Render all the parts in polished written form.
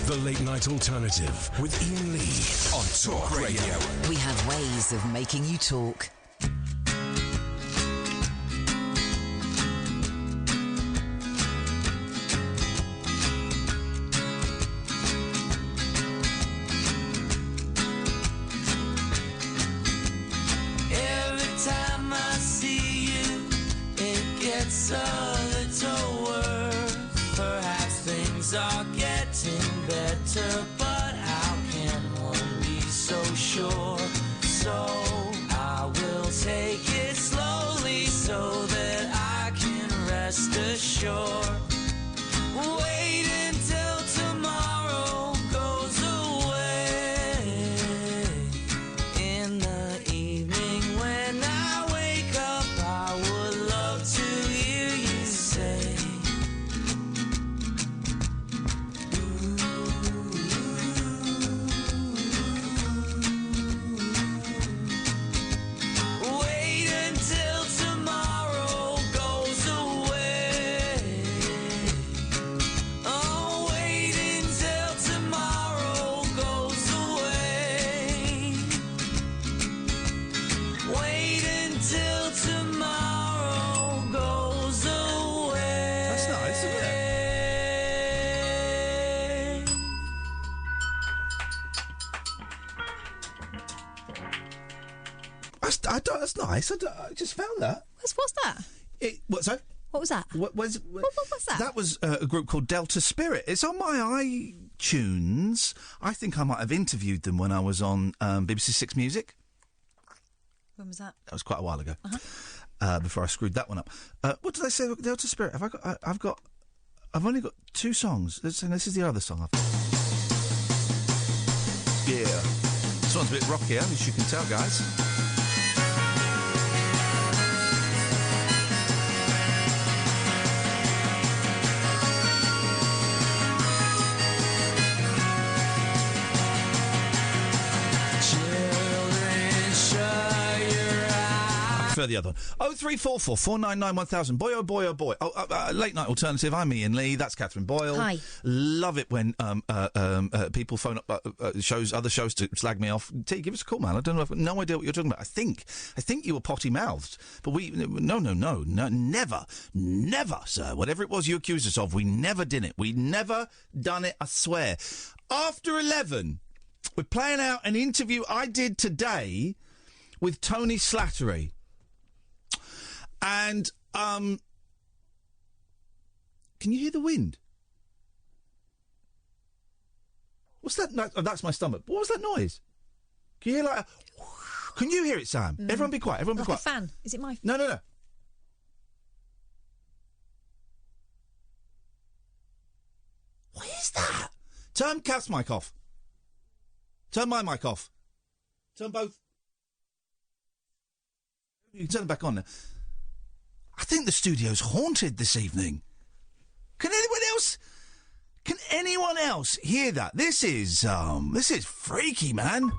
The Late Night Alternative with Iain Lee on Talk Radio. We have ways of making you talk. Every time I see you, it gets a little worse. Perhaps things are getting better, but how can one be so sure? So I will take it slowly so that I can rest assured. Wait until tomorrow goes away. In the evening when I wake up, I would love to hear you say, wait until tomorrow goes away. Oh, wait until tomorrow goes away. Wait until tomorrow goes away. That's nice, isn't it? That's nice. I just found that. What's that? What's that? What was that? What's that? That was a group called Delta Spirit. It's on my iTunes. I think I might have interviewed them when I was on BBC Six Music. When was that? That was quite a while ago. Before I screwed that one up. What did I say? Delta Spirit. I've only got two songs. This is the other song. Yeah. This one's a bit rockier, as you can tell, guys. I prefer the other one. 0344 499 1000. Boy, oh boy, oh boy. Late Night Alternative. I'm Iain Lee. That's Katherine Boyle. Hi. Love it when people phone up other shows to slag me off. T, give us a call, man. I don't know. I've got no idea what you're talking about. I think you were potty mouthed, but no, never, sir. Whatever it was you accused us of, we never did it. We never done it. I swear. After 11, we're playing out an interview I did today with Tony Slattery. And, can you hear the wind? What's that? No, that's my stomach. What was that noise? Can you hear Can you hear it, Sam? Everyone be quiet. Everyone be quiet. A fan. Is it my... No. What is that? Turn Kath's mic off. Turn my mic off. Turn both. You can turn it back on now. I think the studio's haunted this evening. Can anyone else hear that? This is freaky, man.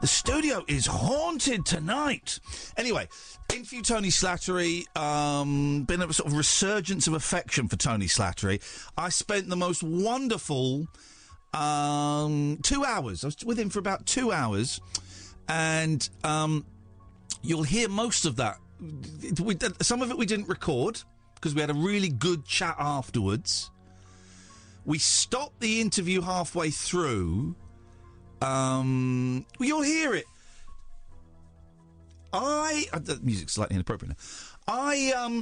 The studio is haunted tonight. Anyway, interview Tony Slattery. Been a sort of resurgence of affection for Tony Slattery. I spent the most wonderful 2 hours. I was with him for about 2 hours, and you'll hear most of that. Some of it we didn't record because we had a really good chat afterwards. We stopped the interview halfway through. You'll hear it. The music's slightly inappropriate now.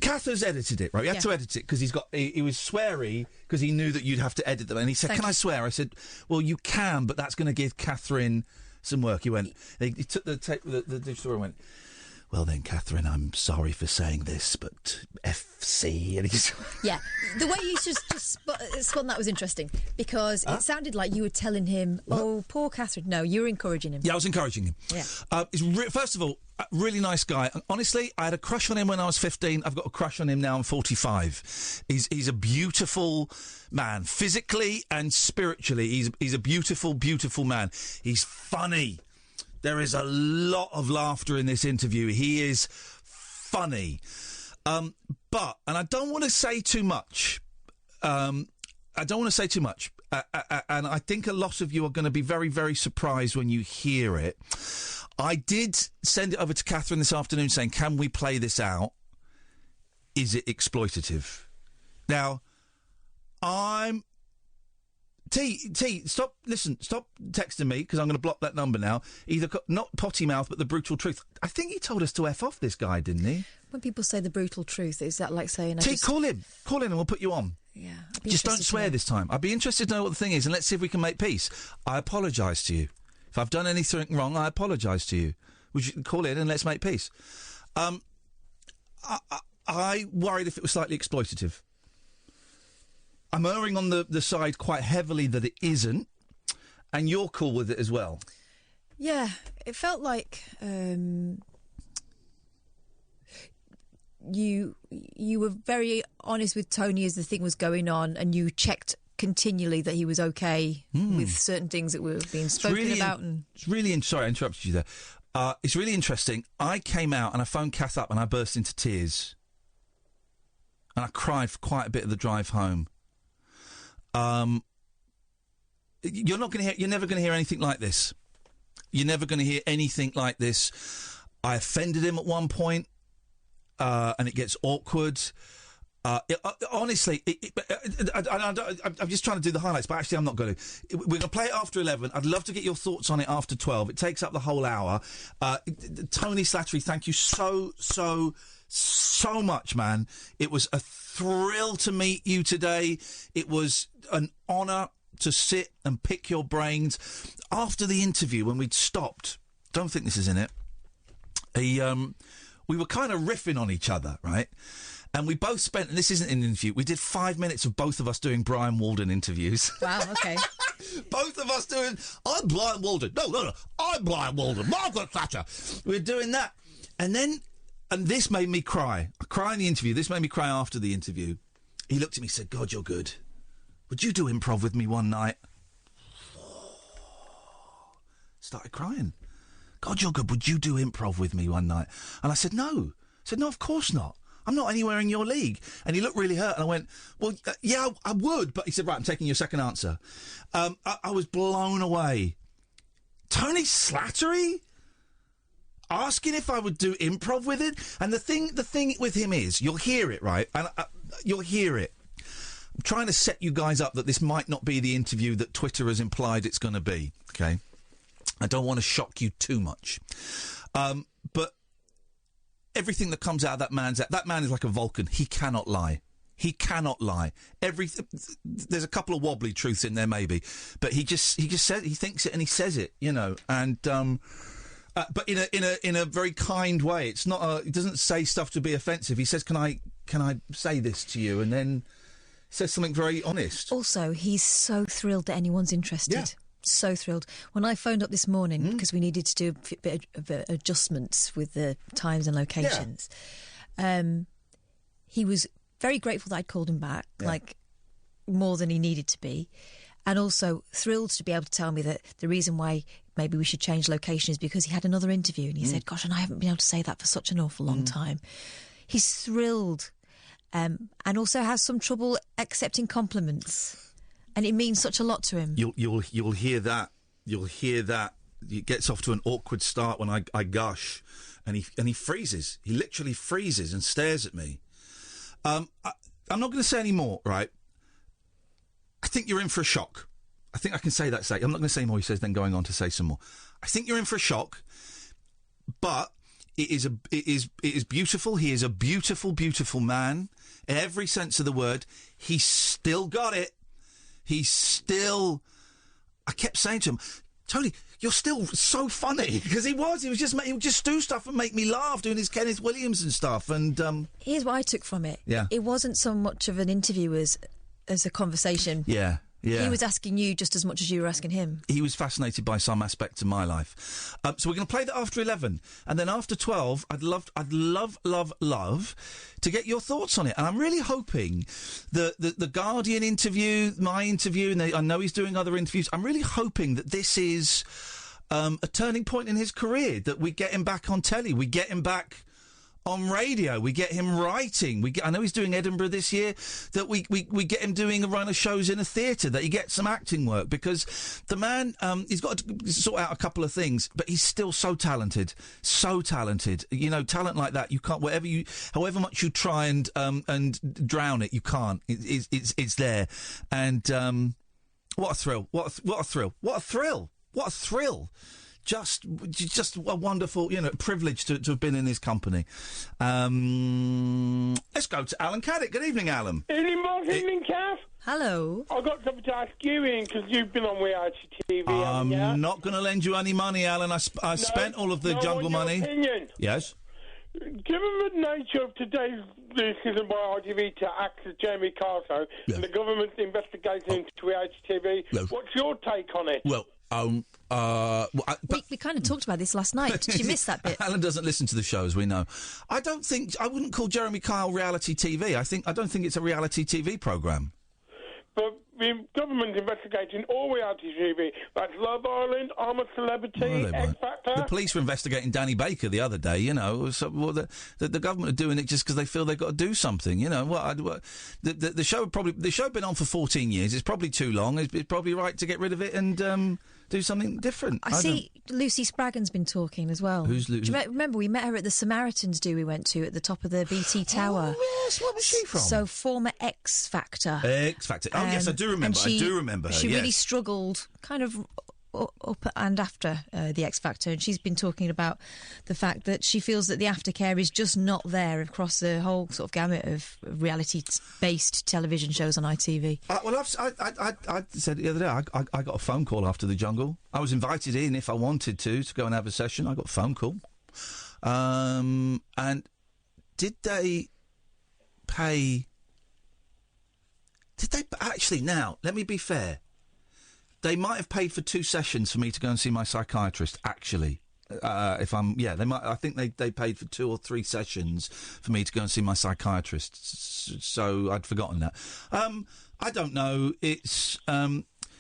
Kath has edited it, right? We had to edit it because he was sweary because he knew that you'd have to edit them. And he said, "Can I swear?" I said, "Well, you can, but that's going to give Katherine some work." He took the digital and went, "Well then, Katherine, I'm sorry for saying this, but FC." And he's yeah, the way you just spun that was interesting because it sounded like you were telling him, "Oh, poor Katherine." No, you were encouraging him. Yeah, I was encouraging him. Yeah. First of all, a really nice guy. Honestly, I had a crush on him when I was 15. I've got a crush on him now. I'm 45. He's a beautiful man, physically and spiritually. He's a beautiful, beautiful man. He's funny. There is a lot of laughter in this interview. He is funny. But, and I don't want to say too much. And I think a lot of you are going to be very, very surprised when you hear it. I did send it over to Katherine this afternoon saying, can we play this out? Is it exploitative? Now, stop texting me, because I'm going to block that number now. Either not potty mouth, but the brutal truth. I think he told us to F off this guy, didn't he? When people say the brutal truth, is that like saying... Call in and we'll put you on. Yeah. Just don't swear this time. I'd be interested to know what the thing is, and let's see if we can make peace. I apologise to you. If I've done anything wrong, I apologise to you. Would you call in and let's make peace? I worried if it was slightly exploitative. I'm erring on the side quite heavily that it isn't, and you're cool with it as well. Yeah, it felt like you were very honest with Tony as the thing was going on, and you checked continually that he was okay with certain things that were being spoken about. It's really sorry, I interrupted you there. It's really interesting. I came out and I phoned Kath up and I burst into tears, and I cried for quite a bit of the drive home. You're never going to hear anything like this. You're never going to hear anything like this. I offended him at one point, and it gets awkward. Honestly, I'm just trying to do the highlights, but actually I'm not going to. We're going to play it after 11. I'd love to get your thoughts on it after 12. It takes up the whole hour. Tony Slattery, thank you so much, man. It was a thrill to meet you today. It was an honour to sit and pick your brains. After the interview, when we'd stopped, don't think this is in it, we were kind of riffing on each other, right? And we both spent, and this isn't an interview, we did 5 minutes of both of us doing Brian Walden interviews. Wow, okay. Both of us doing, I'm Brian Walden. No, I'm Brian Walden. Margaret Thatcher. We're doing that. And this made me cry. I cry in the interview. This made me cry after the interview. He looked at me and said, God, you're good. Would you do improv with me one night? Started crying. God, you're good. Would you do improv with me one night? And I said, no. I said, no, of course not. I'm not anywhere in your league. And he looked really hurt. And I went, well, yeah, I would. But he said, right, I'm taking your second answer. I was blown away. Tony Slattery asking if I would do improv with it. And the thing with him is, you'll hear it, right? And you'll hear it. I'm trying to set you guys up that this might not be the interview that Twitter has implied it's going to be, okay? I don't want to shock you too much. But everything that comes out of that man is like a Vulcan. He cannot lie. He cannot lie. There's a couple of wobbly truths in there, maybe, but he just says, he thinks it and he says it, you know. And but in a very kind way. It's not. He doesn't say stuff to be offensive. He says, "Can I say this to you?" And then says something very honest. Also, he's so thrilled that anyone's interested. Yeah. So thrilled. When I phoned up this morning, because we needed to do a bit of adjustments with the times and locations, he was very grateful that I'd called him back, like more than he needed to be, and also thrilled to be able to tell me that the reason why maybe we should change location is because he had another interview, and he said, gosh, and I haven't been able to say that for such an awful long time. He's thrilled, and also has some trouble accepting compliments. And it means such a lot to him. You'll hear that. You'll hear that. It gets off to an awkward start when I gush, and he freezes. He literally freezes and stares at me. I'm not going to say any more, right? I think you're in for a shock. I think I can say that. I'm not going to say more. He says, then going on to say some more. I think you're in for a shock, but it is beautiful. He is a beautiful, beautiful man in every sense of the word. He's still got it. I kept saying to him, Tony, you're still so funny, because he would just do stuff and make me laugh, doing his Kenneth Williams and stuff. And here's what I took from it. Yeah. It wasn't so much of an interview as a conversation. Yeah. Yeah. He was asking you just as much as you were asking him. He was fascinated by some aspect of my life. So we're going to play that after 11. And then after 12, I'd love to get your thoughts on it. And I'm really hoping the Guardian interview, my interview, and I know he's doing other interviews, I'm really hoping that this is a turning point in his career, that we get him back on telly, we get him back on radio. We get him writing. I know he's doing Edinburgh this year. That we get him doing a run of shows in a theatre. That he gets some acting work because the man he's got to sort out a couple of things, but he's still so talented. So talented. You know, talent like that you can't. However much you try and drown it, you can't. It's there. And what a thrill! What a thrill! What a thrill! What a thrill! Just a wonderful, privilege to have been in his company. Let's go to Alan Caddick. Good evening, Alan. Evening, Mark. Evening, Kath. Hello. I've got something to ask you, Ian, because you've been on reality TV. I'm not going to lend you any money, Alan. I spent all of the jungle money. Opinion. Yes. Given the nature of today's decision by ITV to act as Jeremy Carso and the government's investigation into reality TV, what's your take on it? Well, we kind of talked about this last night. Did you miss that bit? Alan doesn't listen to the show, as we know. I wouldn't call Jeremy Kyle reality TV. I don't think it's a reality TV programme. But the government's investigating all reality TV. That's Love Island, I'm a Celebrity, X Factor. The police were investigating Danny Baker the other day, So, the government are doing it just because they feel they've got to do something, The show had been on for 14 years. It's probably too long. It's probably right to get rid of it and do something different. I see Lucy Spraggan's been talking as well. Who's Lucy? Do you remember we met her at the Samaritans do we went to at the top of the BT Tower? Oh, yes. What was she from? So, former X Factor. X Factor. Oh, yes, I do remember. I do remember her, She really struggled kind of up and after the X Factor, and she's been talking about the fact that she feels that the aftercare is just not there across the whole sort of gamut of reality-based television shows on ITV. I said the other day, I got a phone call after the jungle. I was invited in if I wanted to go and have a session. I got a phone call. And did they pay... Actually, now, let me be fair. They might have paid for 2 sessions for me to go and see my psychiatrist, actually. They might. I think they paid for 2 or 3 sessions for me to go and see my psychiatrist. So I'd forgotten that. I don't know. It's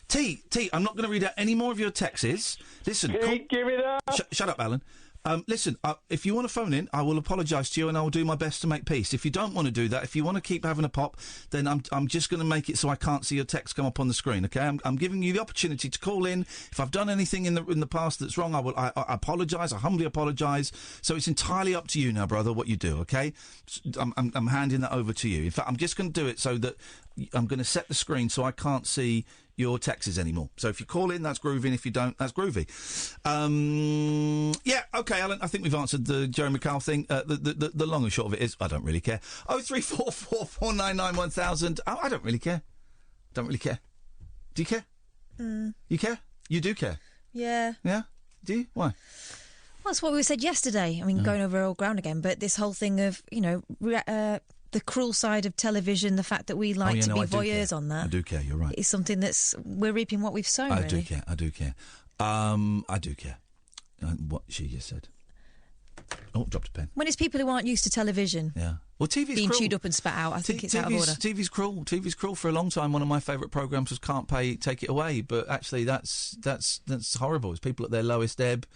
T. I'm not going to read out any more of your texts. Listen, give it up. Shut up, Alan. Listen, if you want to phone in, I will apologise to you and I will do my best to make peace. If you don't want to do that, if you want to keep having a pop, then I'm just going to make it so I can't see your text come up on the screen, OK? I'm giving you the opportunity to call in. If I've done anything in the past that's wrong, I apologise. I humbly apologise. So it's entirely up to you now, brother, what you do, OK? I'm handing that over to you. In fact, I'm just going to do it so that I'm going to set the screen so I can't see your texts anymore. So if you call in, that's groovy, and if you don't, that's groovy. OK, Alan, I think we've answered the Jeremy Kyle thing. The long and short of it is, I don't really care. 0344 499 1000. I don't really care. Don't really care. Do you care? You care? You do care? Yeah. Yeah? Do you? Why? Well, that's what we said yesterday. I mean, going over old ground again, but this whole thing of, the cruel side of television, the fact that we like to be voyeurs on that. I do care, you're right. It's something we're reaping what we've sown, I really. do care. I do care. What she just said. Oh, dropped a pen. When it's people who aren't used to television. Yeah. Well, TV's being cruel. chewed up and spat out, I think it's out of order. TV's cruel. TV's cruel. For a long time, one of my favourite programmes was Can't Pay, Take It Away. But actually, that's horrible. It's people at their lowest ebb,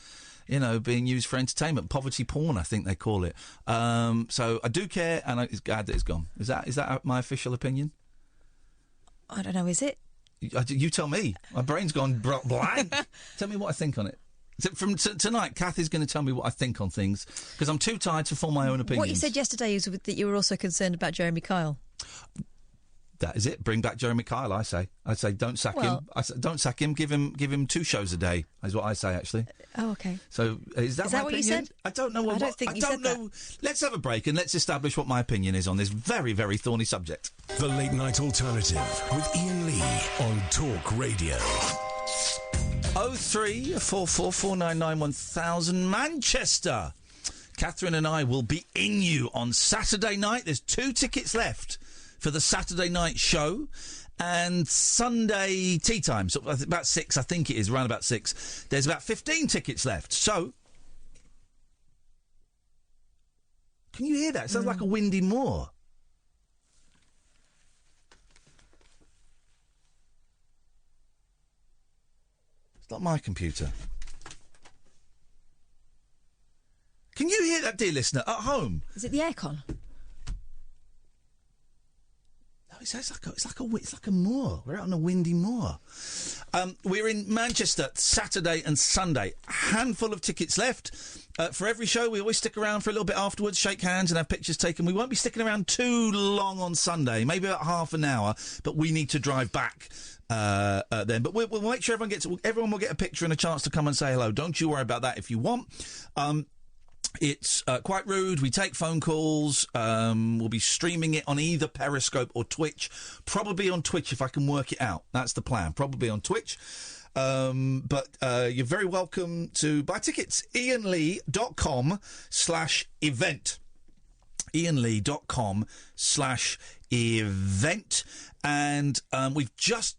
being used for entertainment. Poverty porn, I think they call it. So I do care, and it's glad that it's gone. Is that my official opinion? I don't know, is it? You tell me. My brain's gone blank. Tell me what I think on it. So from tonight, Kath is going to tell me what I think on things, because I'm too tired to form my own opinions. What you said yesterday is that you were also concerned about Jeremy Kyle. That is it. Bring back Jeremy Kyle, I say. I say don't sack him. I say, don't sack him. Give him 2 shows a day, is what I say, actually. Oh, OK. So is that my what opinion? you said? I don't know. I don't think you said that. Let's have a break and let's establish what my opinion is on this very, very thorny subject. The Late Night Alternative with Iain Lee on Talk Radio. 0344 499 1000 Manchester. Katherine and I will be in you on Saturday night. There's 2 tickets left for the Saturday night show and Sunday tea time. So about 6, I think it is, around about 6. There's about 15 tickets left. So, can you hear that? It sounds like a windy moor. It's not my computer. Can you hear that, dear listener, at home? Is it the aircon? It's like a moor. We're out on a windy moor. We're in Manchester Saturday and Sunday. A handful of tickets left. For every show, we always stick around for a little bit afterwards, shake hands and have pictures taken. We won't be sticking around too long on Sunday, maybe about half an hour, but we need to drive back then. But we'll make sure everyone will get a picture and a chance to come and say hello. Don't you worry about that if you want. It's quite rude. We take phone calls. We'll be streaming it on either Periscope or Twitch. Probably on Twitch if I can work it out. That's the plan. Probably on Twitch. But you're very welcome to buy tickets. IainLee.com/event. IainLee.com/event. And we've just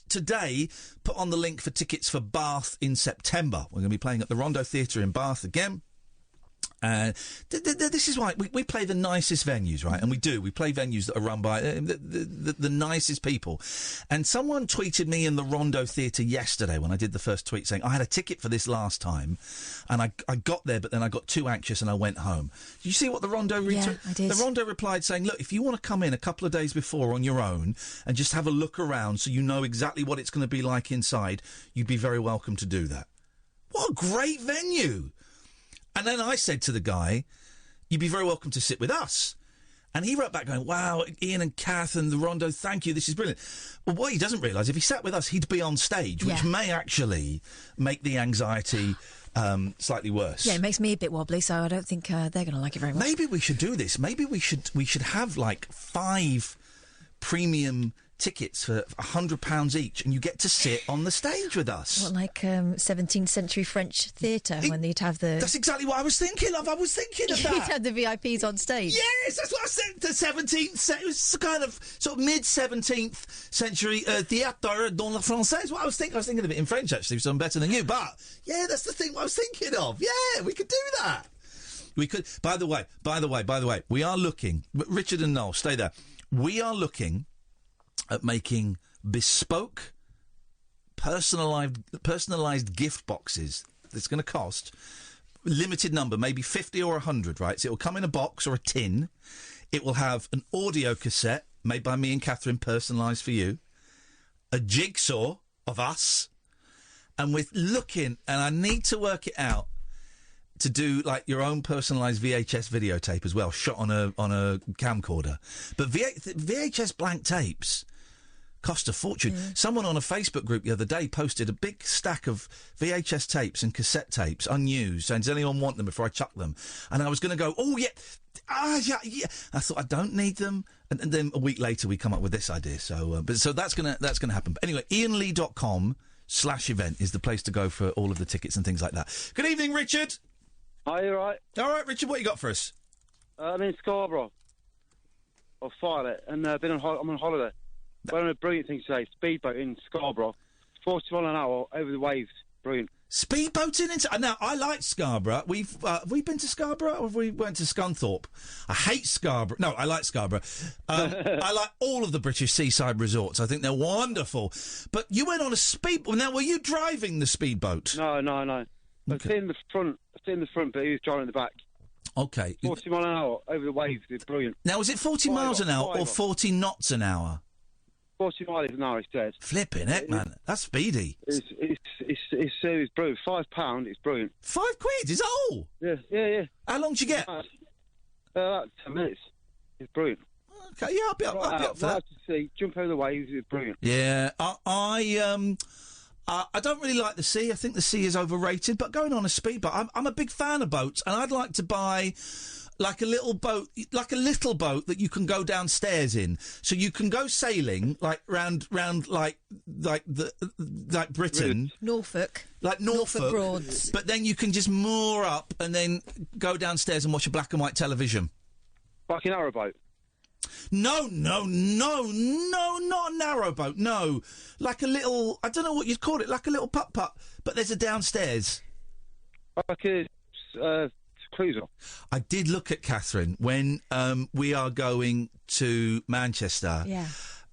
today put on the link for tickets for Bath in September. We're going to be playing at the Rondo Theatre in Bath again. This is why we play the nicest venues, right? And we do. We play venues that are run by the nicest people. And someone tweeted me in the Rondo Theatre yesterday when I did the first tweet saying, I had a ticket for this last time and I got there, but then I got too anxious and I went home. Did you see what the Rondo Yeah, I did. The Rondo replied saying, look, if you want to come in a couple of days before on your own and just have a look around so you know exactly what it's going to be like inside, you'd be very welcome to do that. What a great venue. And then I said to the guy, you'd be very welcome to sit with us. And he wrote back going, wow, Iain and Katherine, the Rondo, thank you, this is brilliant. Well, what he doesn't realise, if he sat with us, he'd be on stage, which may actually make the anxiety slightly worse. Yeah, it makes me a bit wobbly, so I don't think they're going to like it very much. Maybe we should do this. Maybe we should have, 5 premium tickets for £100 each, and you get to sit on the stage with us. What, like 17th century French theatre, when you'd have the... That's exactly what I was thinking of. I was thinking of that. You'd have the VIPs on stage. Yes, that's what I said. The 17th... It was kind of sort of mid-17th century Théâtre dans la Française. What I was thinking of it in French, actually, so I'm better than you. But, yeah, that's the thing I was thinking of. Yeah, we could do that. We could... By the way, we are looking... Richard and Noel, stay there. We are looking at making bespoke, personalised gift boxes. That's going to cost limited number, maybe 50 or 100, right? So it will come in a box or a tin. It will have an audio cassette made by me and Katherine, personalised for you, a jigsaw of us, and we're looking, and I need to work it out, to do your own personalised VHS videotape as well, shot on a camcorder. But VHS blank tapes cost a fortune. Someone on a Facebook group the other day posted a big stack of VHS tapes and cassette tapes, unused, saying, does anyone want them before I chuck them? And I was going to go, oh, yeah. I thought, I don't need them. And then a week later, we come up with this idea. So that's going to happen. But anyway, IainLee.com/event is the place to go for all of the tickets and things like that. Good evening, Richard. Are you all right? All right, Richard, what you got for us? I'm in Scarborough. I'll file it. And I'm on holiday. Went on a brilliant thing today. Speedboat in Scarborough. 40 mile an hour over the waves. Brilliant. Speedboating into... Now, I like Scarborough. Have we been to Scarborough or have we went to Scunthorpe? I hate Scarborough. No, I like Scarborough. I like all of the British seaside resorts. I think they're wonderful. But you went on a speedboat. Now, were you driving the speedboat? No. Okay. I was in the front, but he was driving in the back. Okay. 40 mile an hour over the waves. It's brilliant. Now, was it 40 miles an hour or 40 knots an hour? 40 miles an hour, it says. Flipping heck, man. That's speedy. It's brilliant. £5, it's brilliant. £5? Is that all? Yeah. How long did you get? 10 minutes. It's brilliant. Okay, yeah, I'll be up for that. Out to sea, jump over the waves, it's brilliant. Yeah, I don't really like the sea. I think the sea is overrated. But going on a speedboat, I'm a big fan of boats, and I'd like to buy a little boat that you can go downstairs in, so you can go sailing round like Britain, Norfolk, like Norfolk Broads. But then you can just moor up and then go downstairs and watch a black and white television. Like an arrowboat. No, not a narrowboat, no. Like a little, I don't know what you'd call it, like a little putt-putt, but there's a downstairs. Like a cruiser. I did look at Katherine when we are going to Manchester. Yeah.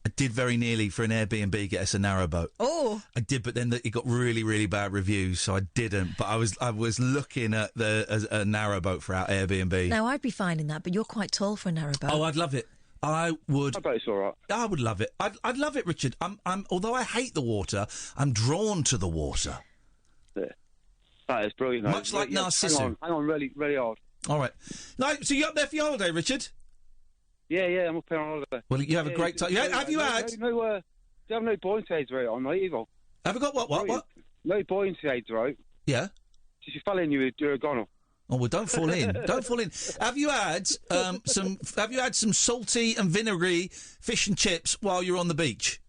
I did very nearly for an Airbnb get us a narrowboat. Oh, I did, but then it got really, really bad reviews, so I didn't. But I was looking at a narrowboat for our Airbnb. now I'd be fine in that, but you're quite tall for a narrowboat. Oh, I'd love it. I would. I bet it's all right. I would love it. I'd love it, Richard. Although I hate the water, I'm drawn to the water. Yeah. That is brilliant. Much like Narcissu. Hang on, really, really hard. All right. No, so you're up there for your holiday, Richard? Yeah, I'm up here on holiday. Well, you have a great time. Have you had? Do you have no buoyancy aids right on, mate, either? Have I got what? No buoyancy aids, right? Yeah. If you fell in, you're a goner. Oh well, don't fall in. Don't fall in. Have you had some? Have you had some salty and vinegary fish and chips while you're on the beach?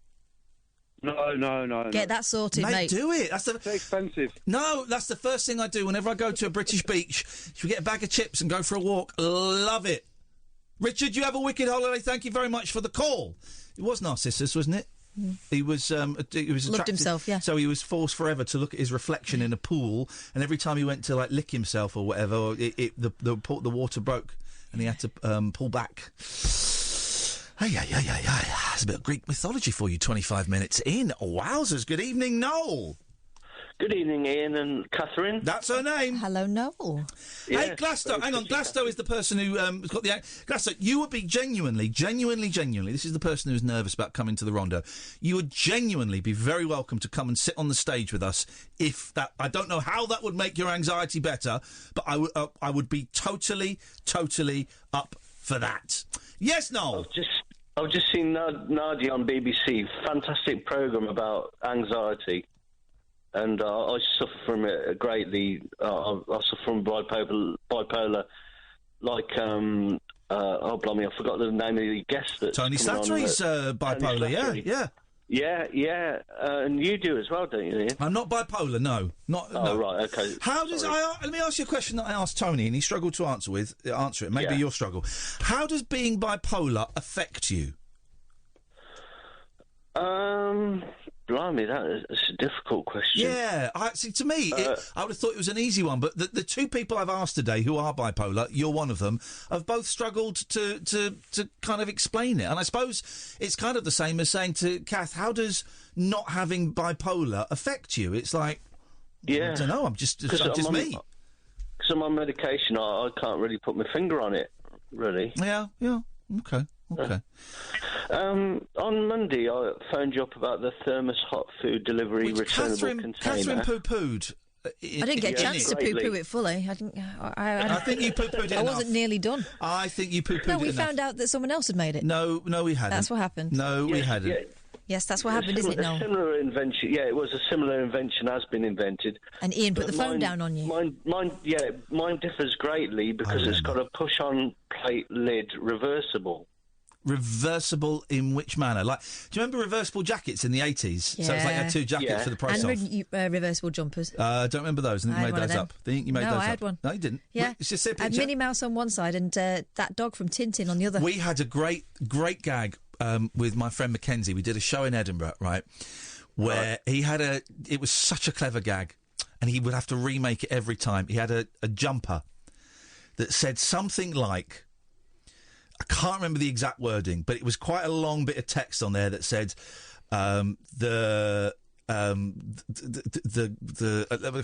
No. Get that sorted, mate. Do it. It's expensive. No, that's the first thing I do whenever I go to a British beach. If we get a bag of chips and go for a walk, love it. Richard, you have a wicked holiday. Thank you very much for the call. It was Narcissus, wasn't it? Mm. He was attracted, loved himself, yeah. So he was forced forever to look at his reflection in a pool, and every time he went to like lick himself or whatever, the water broke, and he had to pull back. That's a bit of Greek mythology for you. 25 minutes in. Wowzers! Good evening, Noel. Good evening, Ian and Katherine. That's her name. Hello, Noel. Yeah, hey, Glasto, hang on. Glasto is the person who has got the... Glasto, you would be genuinely, this is the person who's nervous about coming to the Rondo. You would genuinely be very welcome to come and sit on the stage with us if that... I don't know how that would make your anxiety better, but I would be totally up for that. Yes, Noel? I've just seen Nadia on BBC. Fantastic programme about anxiety. And I suffer from it greatly. I suffer from bipolar like, blimey, I forgot the name of the guest. Tony Slattery's bipolar, Tony Slattery. Yeah. And you do as well, don't you, Ian? I'm not bipolar, no. No. Right, okay. How does... let me ask you a question that I asked Tony, and he struggled to answer it. Maybe you'll struggle. How does being bipolar affect you? Blimey, that's a difficult question. Yeah, see, to me, I would have thought it was an easy one, but the two people I've asked today who are bipolar, you're one of them, have both struggled to kind of explain it. And I suppose it's kind of the same as saying to Kath, how does not having bipolar affect you? It's like, I don't know, I'm just me. Because I'm on medication, I can't really put my finger on it, really. Yeah, okay. On Monday, I phoned you up about the thermos hot food delivery returnable container. Catherine poo-pooed. I didn't get a chance to poo-poo it fully. I think you poo-pooed it I enough. wasn't nearly done. I think you poo-pooed it enough. No, we found out that someone else had made it. No, we hadn't. That's what happened. No, we hadn't. Yeah. Yes, that's what happened, isn't it, Noel? A similar invention. Yeah, it was a similar invention has been invented. And Ian put the phone down on you. Mine differs greatly because it's got a push-on plate lid reversible. Reversible in which manner? Like, do you remember reversible jackets in the 80s? Yeah. So it's like you had two jackets for the price off. And reversible jumpers. Don't remember those. I think you made those up. I think you made those up. No, I had one. No, you didn't. Yeah. It's just a picture. I had Minnie Mouse on one side and that dog from Tintin on the other. We had a great gag with my friend Mackenzie. We did a show in Edinburgh, right, where he had it was such a clever gag, and he would have to remake it every time. He had a jumper that said something like, I can't remember the exact wording, but it was quite a long bit of text on there that said the kind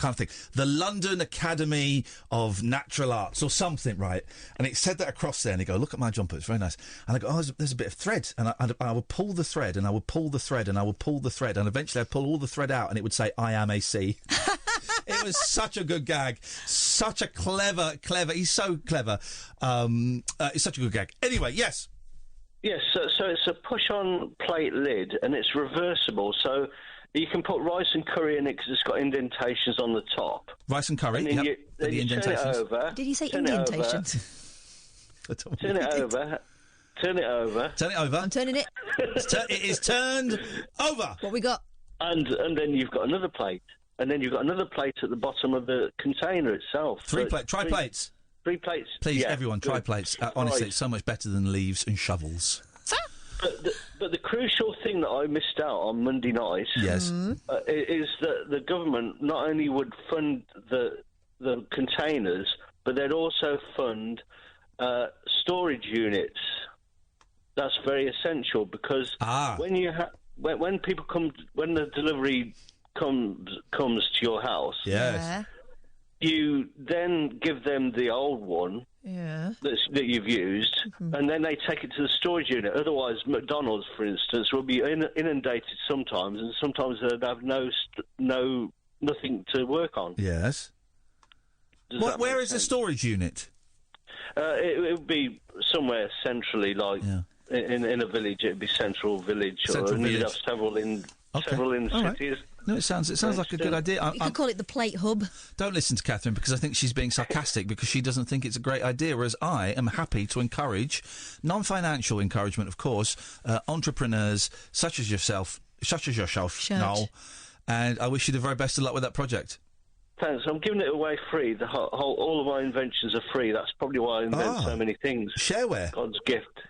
of thing, the London Academy of Natural Arts or something, right? And it said that across there, and he go, look at my jumper, it's very nice. And I go, there's a bit of thread, and I would pull the thread, and I would pull the thread, and I would pull the thread, and eventually I'd pull all the thread out, and it would say, I am a C. It was such a good gag. Such a clever... He's so clever. It's such a good gag. Anyway, yes. Yes, so it's a push-on plate lid, and it's reversible, so you can put rice and curry in it because it's got indentations on the top. Rice and curry, and then the indentations. Turn it over. Did you say indentations? Turn it over. Turn it over. Turn it over. I'm turning it. It is turned over. What we got? And then you've got another plate. And then you've got another plate at the bottom of the container itself. Try plates. 3 plates. Please, everyone, try plates. Honestly, it's so much better than leaves and shovels. But the crucial thing that I missed out on Monday night is that the government not only would fund the containers, but they'd also fund storage units. That's very essential because when you when people come, when the delivery comes to your house, you then give them the old one that you've used, and then they take it to the storage unit. Otherwise, McDonald's, for instance, will be inundated sometimes, and sometimes they'd have nothing to work on. Yes. Where is the storage unit? It would be somewhere centrally, like in a village. It'd be central village, or you'd have several in cities. Right. No, it sounds like a good idea. You could call it the Plate Hub. Don't listen to Katherine, because I think she's being sarcastic because she doesn't think it's a great idea, whereas I am happy to encourage, non-financial encouragement, of course, entrepreneurs such as yourself, Noel, and I wish you the very best of luck with that project. Thanks. I'm giving it away free. All of my inventions are free. That's probably why I invent so many things. Shareware. God's gift.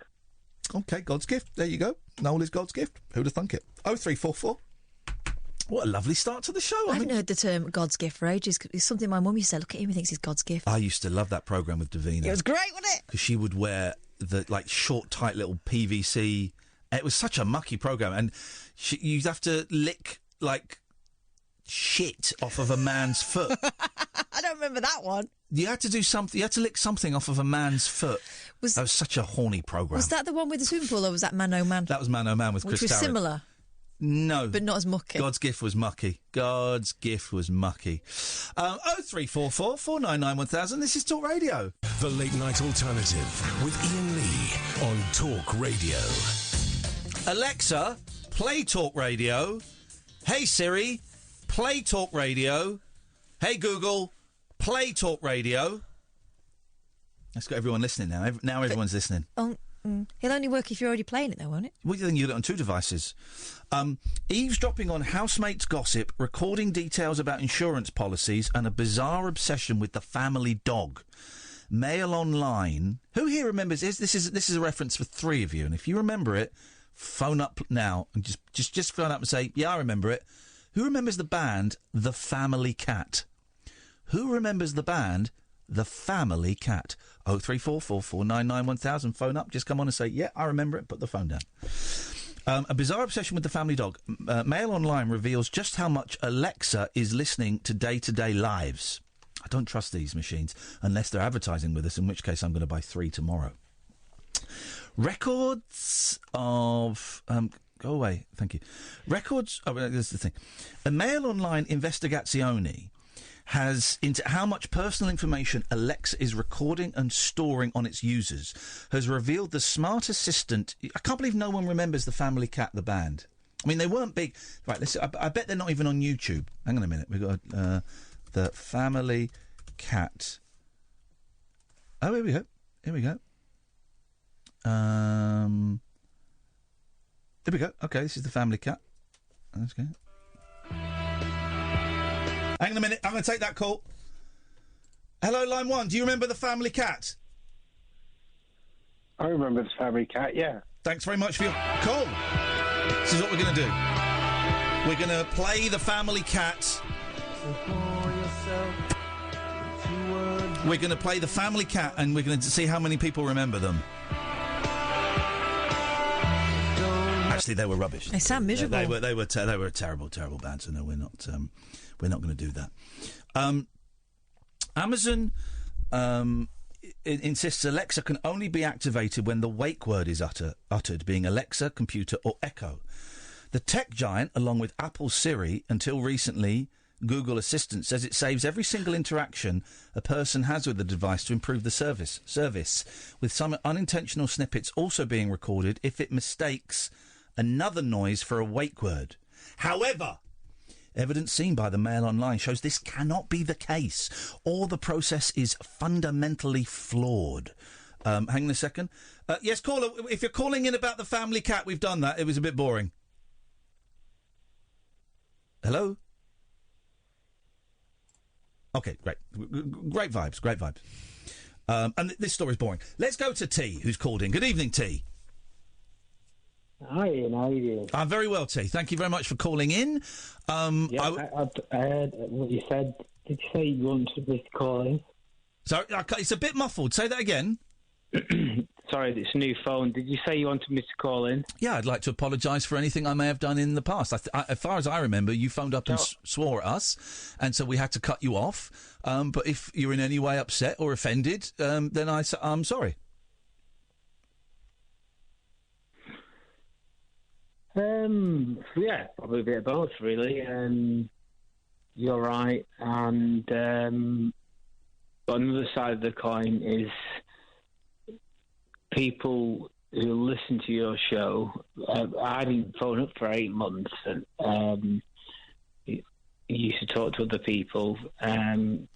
Okay, God's gift. There you go. Noel is God's gift. Who'd have thunk it? 0344. What a lovely start to the show. I haven't heard the term God's gift for ages. It's something my mum used to say, look at him, he thinks he's God's gift. I used to love that programme with Davina. It was great, wasn't it? Because she would wear the, short, tight little PVC... It was such a mucky programme, and you'd have to lick, shit off of a man's foot. I don't remember that one. You had to do something. You had to lick something off of a man's foot. That was such a horny programme. Was that the one with the swimming pool, or was that Man O' Man? That was Man O' Man with Chris Which was Tarrant. similar. No. But not as mucky. God's gift was mucky. 0344 499 1000. This is Talk Radio. The Late Night Alternative with Iain Lee on Talk Radio. Alexa, play Talk Radio. Hey Siri, play Talk Radio. Hey Google, play Talk Radio. That's got everyone listening now. Now everyone's listening. It'll only work if you're already playing it, though, won't it? Well, then you do it on two devices. Eavesdropping on housemates' gossip, recording details about insurance policies, and a bizarre obsession with the family dog. Mail Online. Who here remembers? This is a reference for three of you, and if you remember it, phone up now and just phone up and say, yeah, I remember it. Who remembers the band The Family Cat? Who remembers the band The Family Cat? 0344 499 1000. Phone up. Just come on and say, yeah, I remember it. Put the phone down. A bizarre obsession with the family dog. Mail Online reveals just how much Alexa is listening to day-to-day lives. I don't trust these machines unless they're advertising with us, in which case I'm going to buy 3 tomorrow. Records of... go away. Thank you. Records... Oh, this is the thing. A Mail Online Investigazione has into how much personal information Alexa is recording and storing on its users, has revealed the smart assistant... I can't believe no one remembers The Family Cat, the band. I mean, they weren't big... Right, I bet they're not even on YouTube. Hang on a minute. We've got The Family Cat. Oh, here we go. Here we go. Okay, this is The Family Cat. That's good. Hang on a minute, I'm going to take that call. Hello, line 1, do you remember The Family Cat? I remember The Family Cat, yeah. Thanks very much for your call. This is what we're going to do. We're going to play The Family Cat. We're going to play The Family Cat, and we're going to see how many people remember them. Actually, they were rubbish. They sound miserable. They were a terrible, terrible band. So no, we're not going to do that. Amazon insists Alexa can only be activated when the wake word is uttered, being Alexa, computer, or Echo. The tech giant, along with Apple Siri, until recently Google Assistant, says it saves every single interaction a person has with the device to improve the service, with some unintentional snippets also being recorded if it mistakes another noise for a wake word. However, evidence seen by the Mail Online shows this cannot be the case, or the process is fundamentally flawed. Hang on a second. Yes, caller, if you're calling in about The Family Cat, we've done that. It was a bit boring. Hello? Okay, great. Great vibes, great vibes. And this story's boring. Let's go to T, who's called in. Good evening, T. Hi, Ian. How are you doing? I'm very well, T. Thank you very much for calling in. I heard what you said. Did you say you wanted me to call in? Sorry, it's a bit muffled. Say that again. Sorry, it's a new phone. Did you say you wanted me to call in? Yeah, I'd like to apologise for anything I may have done in the past. As far as I remember, you phoned up and swore at us, and so we had to cut you off. But if you're in any way upset or offended, then I'm sorry. Yeah, probably a bit of both, really. You're right, and but another side of the coin is people who listen to your show. I didn't phone up for 8 months, and you used to talk to other people, and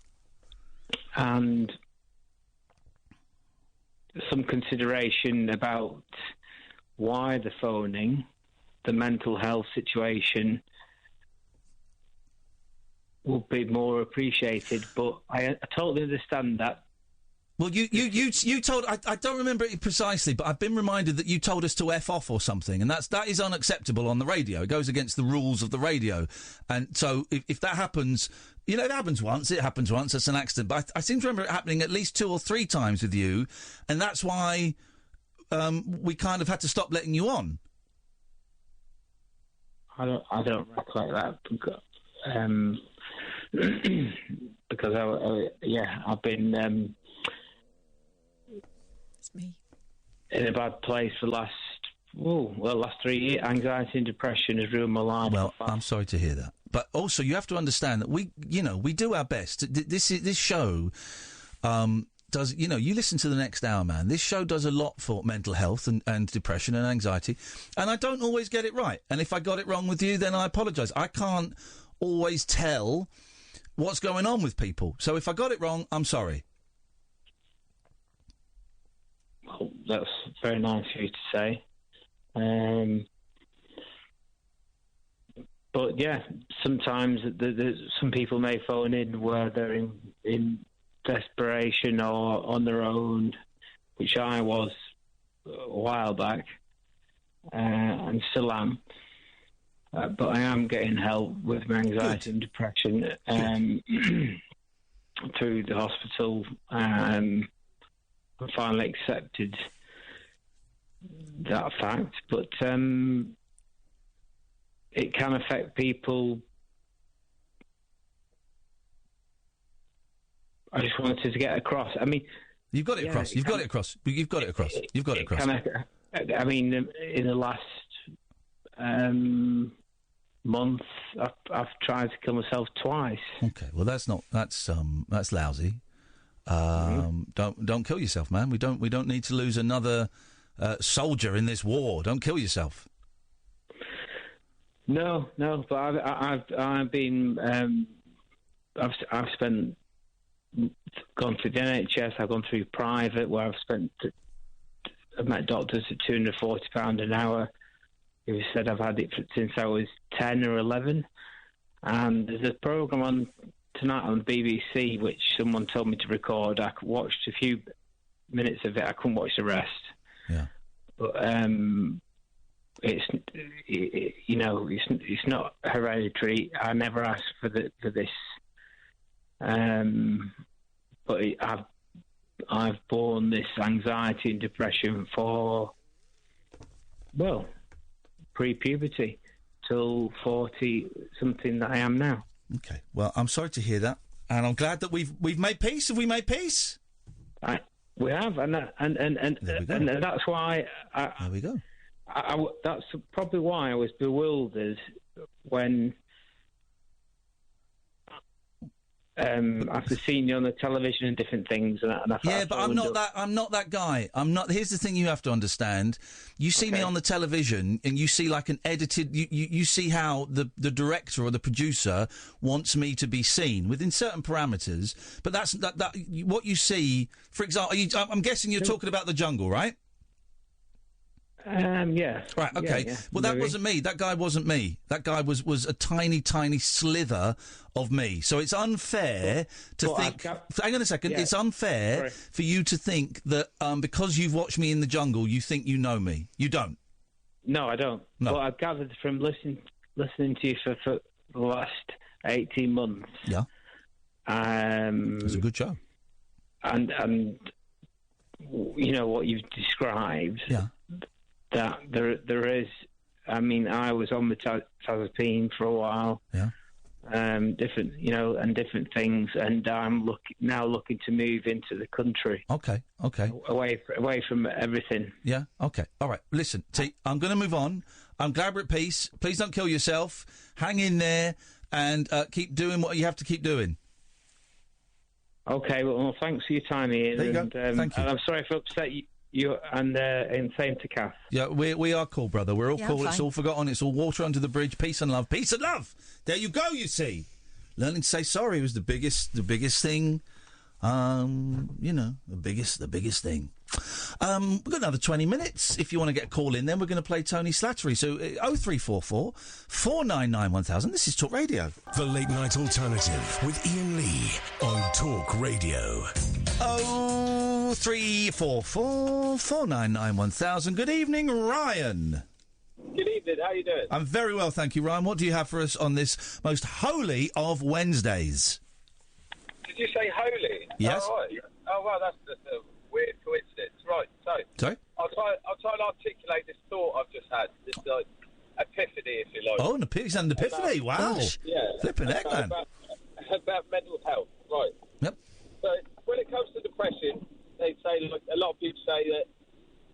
some consideration about why the phoning, the mental health situation, will be more appreciated. But I totally understand that. Well, you told... I don't remember it precisely, but I've been reminded that you told us to F off or something, and that is unacceptable on the radio. It goes against the rules of the radio. And so if that happens... You know, it happens once, it's an accident. But I seem to remember it happening at least 2 or 3 times with you, and that's why we kind of had to stop letting you on. I don't recollect that because I've been it's me in a bad place for the last 3 years. Anxiety and depression has ruined my life. Well, I'm sorry to hear that, but also you have to understand that we do our best. This show does, you listen to The Next Hour, man. This show does a lot for mental health and depression and anxiety, and I don't always get it right. And if I got it wrong with you, then I apologise. I can't always tell what's going on with people. So if I got it wrong, I'm sorry. Well, that's very nice of you to say. But yeah, sometimes some people may phone in where they're in desperation or on their own, which I was a while back, and still am. But I am getting help with my anxiety and depression through the hospital. I finally accepted that fact, but it can affect people. I just wanted to get across. I mean, you've got it across. You've got it across. You've got it across. You've got it across. I mean, in the last month, I've tried to kill myself twice. Okay, well that's lousy. Don't kill yourself, man. We don't need to lose another soldier in this war. Don't kill yourself. No, but I've been I've gone through the NHS. I've gone through private, where I've met doctors at £240 an hour who said I've had it since I was 10 or 11. And there's a programme on tonight on BBC which someone told me to record. I watched a few minutes of it. I couldn't watch the rest. Yeah. But it's not hereditary. I never asked for this. But I've borne this anxiety and depression for, well, pre-puberty till 40-something that I am now. Okay. Well, I'm sorry to hear that, and I'm glad that we've made peace. Have we made peace? We have, and that's why. There we go. That's probably why I was bewildered when, after seeing you on the television and different things, and I thought, yeah, but I'm not that guy. I'm not. Here's the thing: you have to understand. You see me on the television, and you see like an edited. You see how the director or the producer wants me to be seen within certain parameters. But that's what you see. For example, I'm guessing you're talking about The Jungle, right? Yeah. Right, okay. Yeah, well, that wasn't me. That guy wasn't me. That guy was a tiny, tiny slither of me. So it's unfair to think... Hang on a second. Yeah. It's unfair for you to think that because you've watched me in The Jungle, you think you know me. You don't. No, I don't. No. Well, I've gathered from listening to you for the last 18 months. Yeah. It was a good show. And what you've described. Yeah. That there is. I mean, I was on metazapine for a while. Yeah. Different, and different things, and I'm looking to move into the country. Okay. Away from everything. Yeah. Okay. All right. Listen, T, I'm going to move on. I'm glad we're at peace. Please don't kill yourself. Hang in there and keep doing what you have to keep doing. Okay. Well, thanks for your time, Ian. There you go. Thank you. And I'm sorry if I upset you and same to Kath. Yeah, we are cool, brother. We're all cool. It's fine. all forgotten. It's all water under the bridge. Peace and love. Peace and love. There you go. You see, learning to say sorry was the biggest thing. The biggest thing. We've got another 20 minutes. If you want to get a call in, then we're going to play Tony Slattery. So 0344 499 1000. This is Talk Radio. The Late Night Alternative with Iain Lee on Talk Radio. 0344 499 1000. Good evening, Ryan. Good evening, how you doing? I'm very well, thank you, Ryan. What do you have for us on this most holy of Wednesdays? Did you say holy? Yes. Oh, right. Oh, well, that's just a weird coincidence. Right, so... Sorry? I'll try and articulate this thought I've just had, this, epiphany, if you like. Oh, an epiphany, wow. Yeah. Flipping heck, man. About mental health, right. Yep. So, when it comes to depression, they say, like, a lot of people say that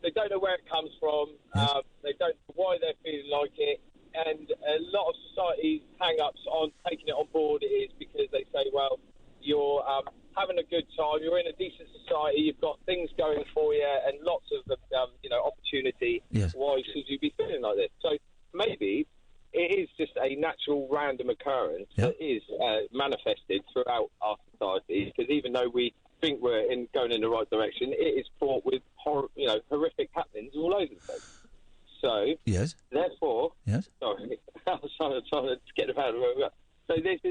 they don't know where it comes from, Yes. they don't know why they're feeling like it, and a lot of society's hang-ups on taking it on board is because they say, well, you're having a good time, you're in a decent society, you've got things going for you, and lots of opportunity. Yes. Why should you be feeling like this? So maybe it is just a natural random occurrence that is manifested throughout our society, because even though we think we're going in the right direction, it is fraught with horrific happenings all over the place. So yes, therefore, yes. Sorry, I was trying to get about it. So here's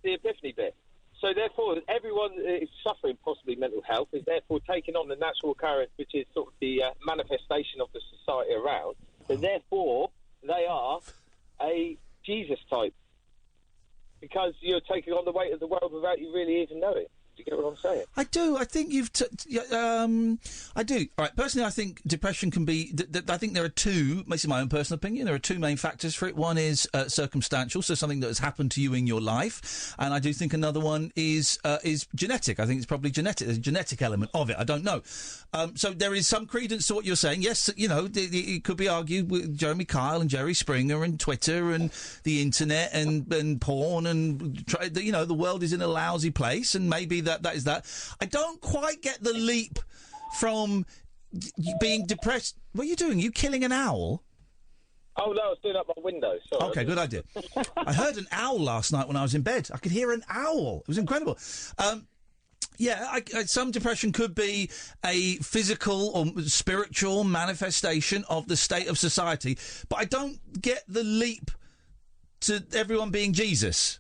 the epiphany bit. So therefore, everyone is suffering possibly mental health is therefore taking on the natural occurrence, which is sort of the manifestation of the society around. So therefore, they are a Jesus type, because you're taking on the weight of the world without you really even knowing. Do you get what I'm saying? I do. I think you've... I do. All right, personally, I think depression can be... I think there are two, this is my own personal opinion, there are two main factors for it. One is circumstantial, so something that has happened to you in your life. And I do think another one is genetic. I think it's probably genetic. There's a genetic element of it. I don't know. So there is some credence to what you're saying. Yes, it could be argued with Jeremy Kyle and Jerry Springer and Twitter and the internet and porn and, the world is in a lousy place, and maybe that is that. I don't quite get the leap from being depressed. What are you doing? Are you killing an owl? Oh, no, I was doing up my window. Sorry. Okay, good idea. I heard an owl last night when I was in bed. I could hear an owl. It was incredible. Some depression could be a physical or spiritual manifestation of the state of society, but I don't get the leap to everyone being Jesus.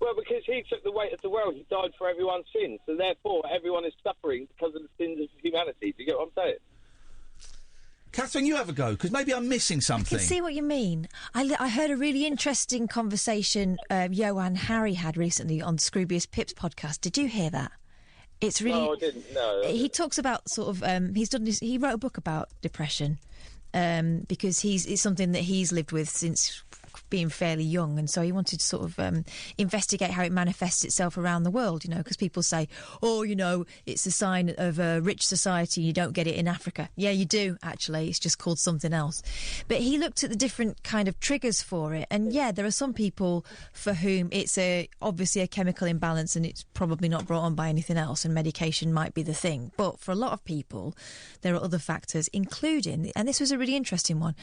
Well, because he took the weight of the world. He died for everyone's sins. So therefore, everyone is suffering because of the sins of humanity. Do you get what I'm saying? Katherine, you have a go, because maybe I'm missing something. I can see what you mean. I heard a really interesting conversation Johan Harry had recently on Scroobius Pip's podcast. Did you hear that? It's really... No, I didn't. No. He talks about sort of... he wrote a book about depression because it's something that he's lived with since being fairly young, and so he wanted to sort of investigate how it manifests itself around the world, because people say, it's a sign of a rich society, you don't get it in Africa. Yeah, you do, actually, it's just called something else. But he looked at the different kind of triggers for it, and there are some people for whom it's obviously a chemical imbalance and it's probably not brought on by anything else, and medication might be the thing. But for a lot of people, there are other factors, including, and this was a really interesting one,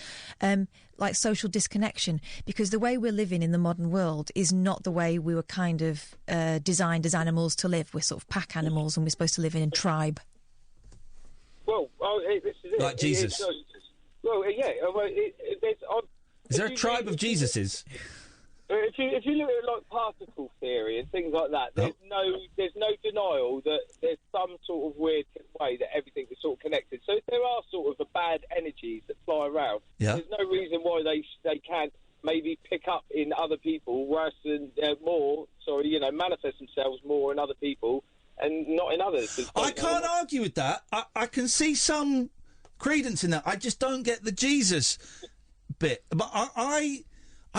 like social disconnection, because the way we're living in the modern world is not the way we were kind of designed as animals to live. We're sort of pack animals, and we're supposed to live in a tribe. Well, this is it. Like Jesus. Is there a tribe of Jesuses? If you look at like particle theory and things like that, there's no denial that there's some sort of weird way that everything is sort of connected. So if there are sort of bad energies that fly around, there's no reason why they can't maybe pick up in other people worse than manifest themselves more in other people, and not in others. I can't argue with that. I can see some credence in that. I just don't get the Jesus bit. But I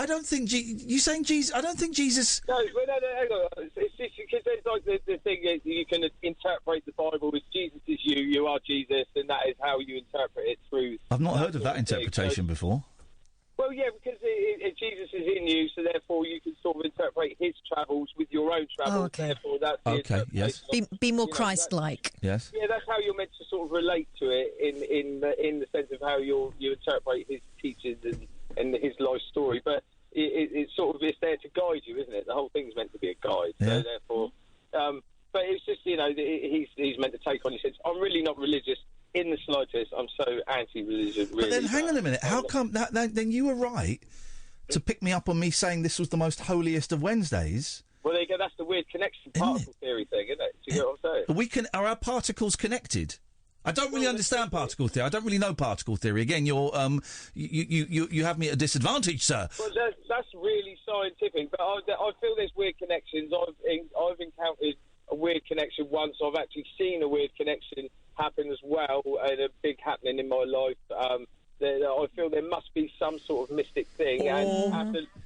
don't think you saying Jesus. I don't think Jesus. No, hang on. It's just because there's like the thing is you can interpret the Bible as Jesus is you are Jesus, and that is how you interpret it through. I've not heard of that interpretation before. Well, yeah, because Jesus is in you, so therefore you can sort of interpret his travels with your own travels. Oh, okay. Therefore, that's the Yes. Be more Christ-like. Yes. Yeah, that's how you're meant to sort of relate to it in the sense of how you interpret his teachings and his life story. But it's sort of there to guide you, isn't it? The whole thing's meant to be a guide. Yeah. So therefore, but it's just he's meant to take on his sense. I'm really not religious. In the slightest, I'm so anti-religion. Really, But then, hang on a minute. How come then you were right to pick me up on me saying this was the most holiest of Wednesdays? Well, there you go. That's the weird connection particle theory thing, isn't it? Do you get what I'm saying? Are our particles connected? I don't really understand particle theory. I don't really know particle theory. Again, you have me at a disadvantage, sir. Well, that's really scientific. But I feel there's weird connections. I've encountered a weird connection once. I've actually seen a weird connection happen as well, and a big happening in my life. I feel there must be some sort of mystic thing,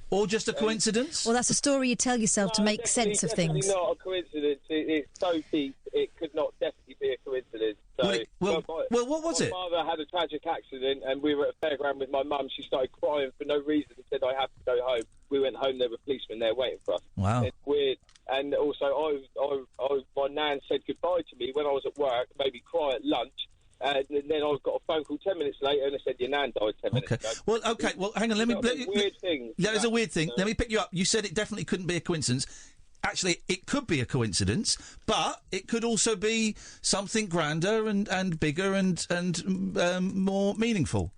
or just a coincidence. Well, that's a story you tell yourself to make sense of things. It's not a coincidence. It's so deep. It could not definitely be a coincidence. So, what was it? My father had a tragic accident, and we were at a fairground with my mum. She started crying for no reason and said, "I have to go home." We went home. There were policemen there waiting for us. Wow. It's weird. And also, my nan said goodbye to me when I was at work, made me cry at lunch. And then I got a phone call 10 minutes later, and they said your nan died 10 minutes ago. Well, hang on. Weird thing. That is a weird thing. Let me pick you up. You said it definitely couldn't be a coincidence. Actually, it could be a coincidence, but it could also be something grander and bigger and more meaningful.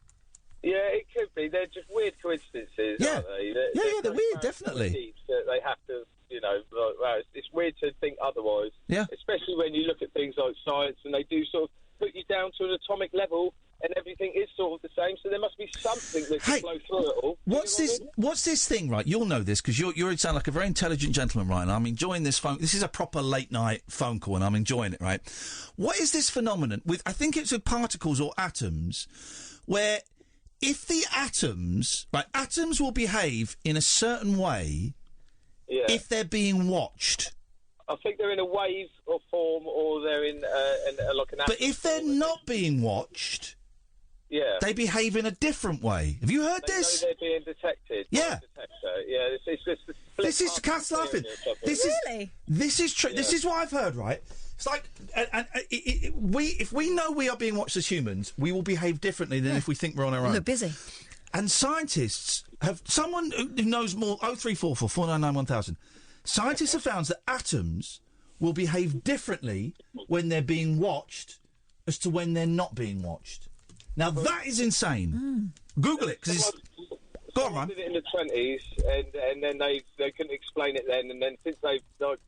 Yeah, it could be. They're just weird coincidences, aren't they? They're weird, definitely. They have to, it's weird to think otherwise. Yeah. Especially when you look at things like science, and they do sort of put you down to an atomic level, and everything is sort of the same. So there must be something that can flow through it all. What's this thing, right? You'll know this because you sound like a very intelligent gentleman, right? And I'm enjoying this phone. This is a proper late night phone call, and I'm enjoying it, right? What is this phenomenon with? I think it's with particles or atoms, where if the atoms will behave in a certain way if they're being watched. I think they're in a wave or form, or they're in like an. But if they're not being watched, they behave in a different way. Have you heard this? Know they're being detected. Yeah. It's just. This is Cat's laughing. This is true. Yeah. This is what I've heard. Right. It's like, if we know we are being watched as humans, we will behave differently than if we think we're on our own. Look busy. And scientists have someone who knows more. 0344 499 1000. Scientists have found that atoms will behave differently when they're being watched as to when they're not being watched. Now, that is insane. Google it, because it's... Go on, man. They did it in the 20s, and then they couldn't explain it then, and then since they've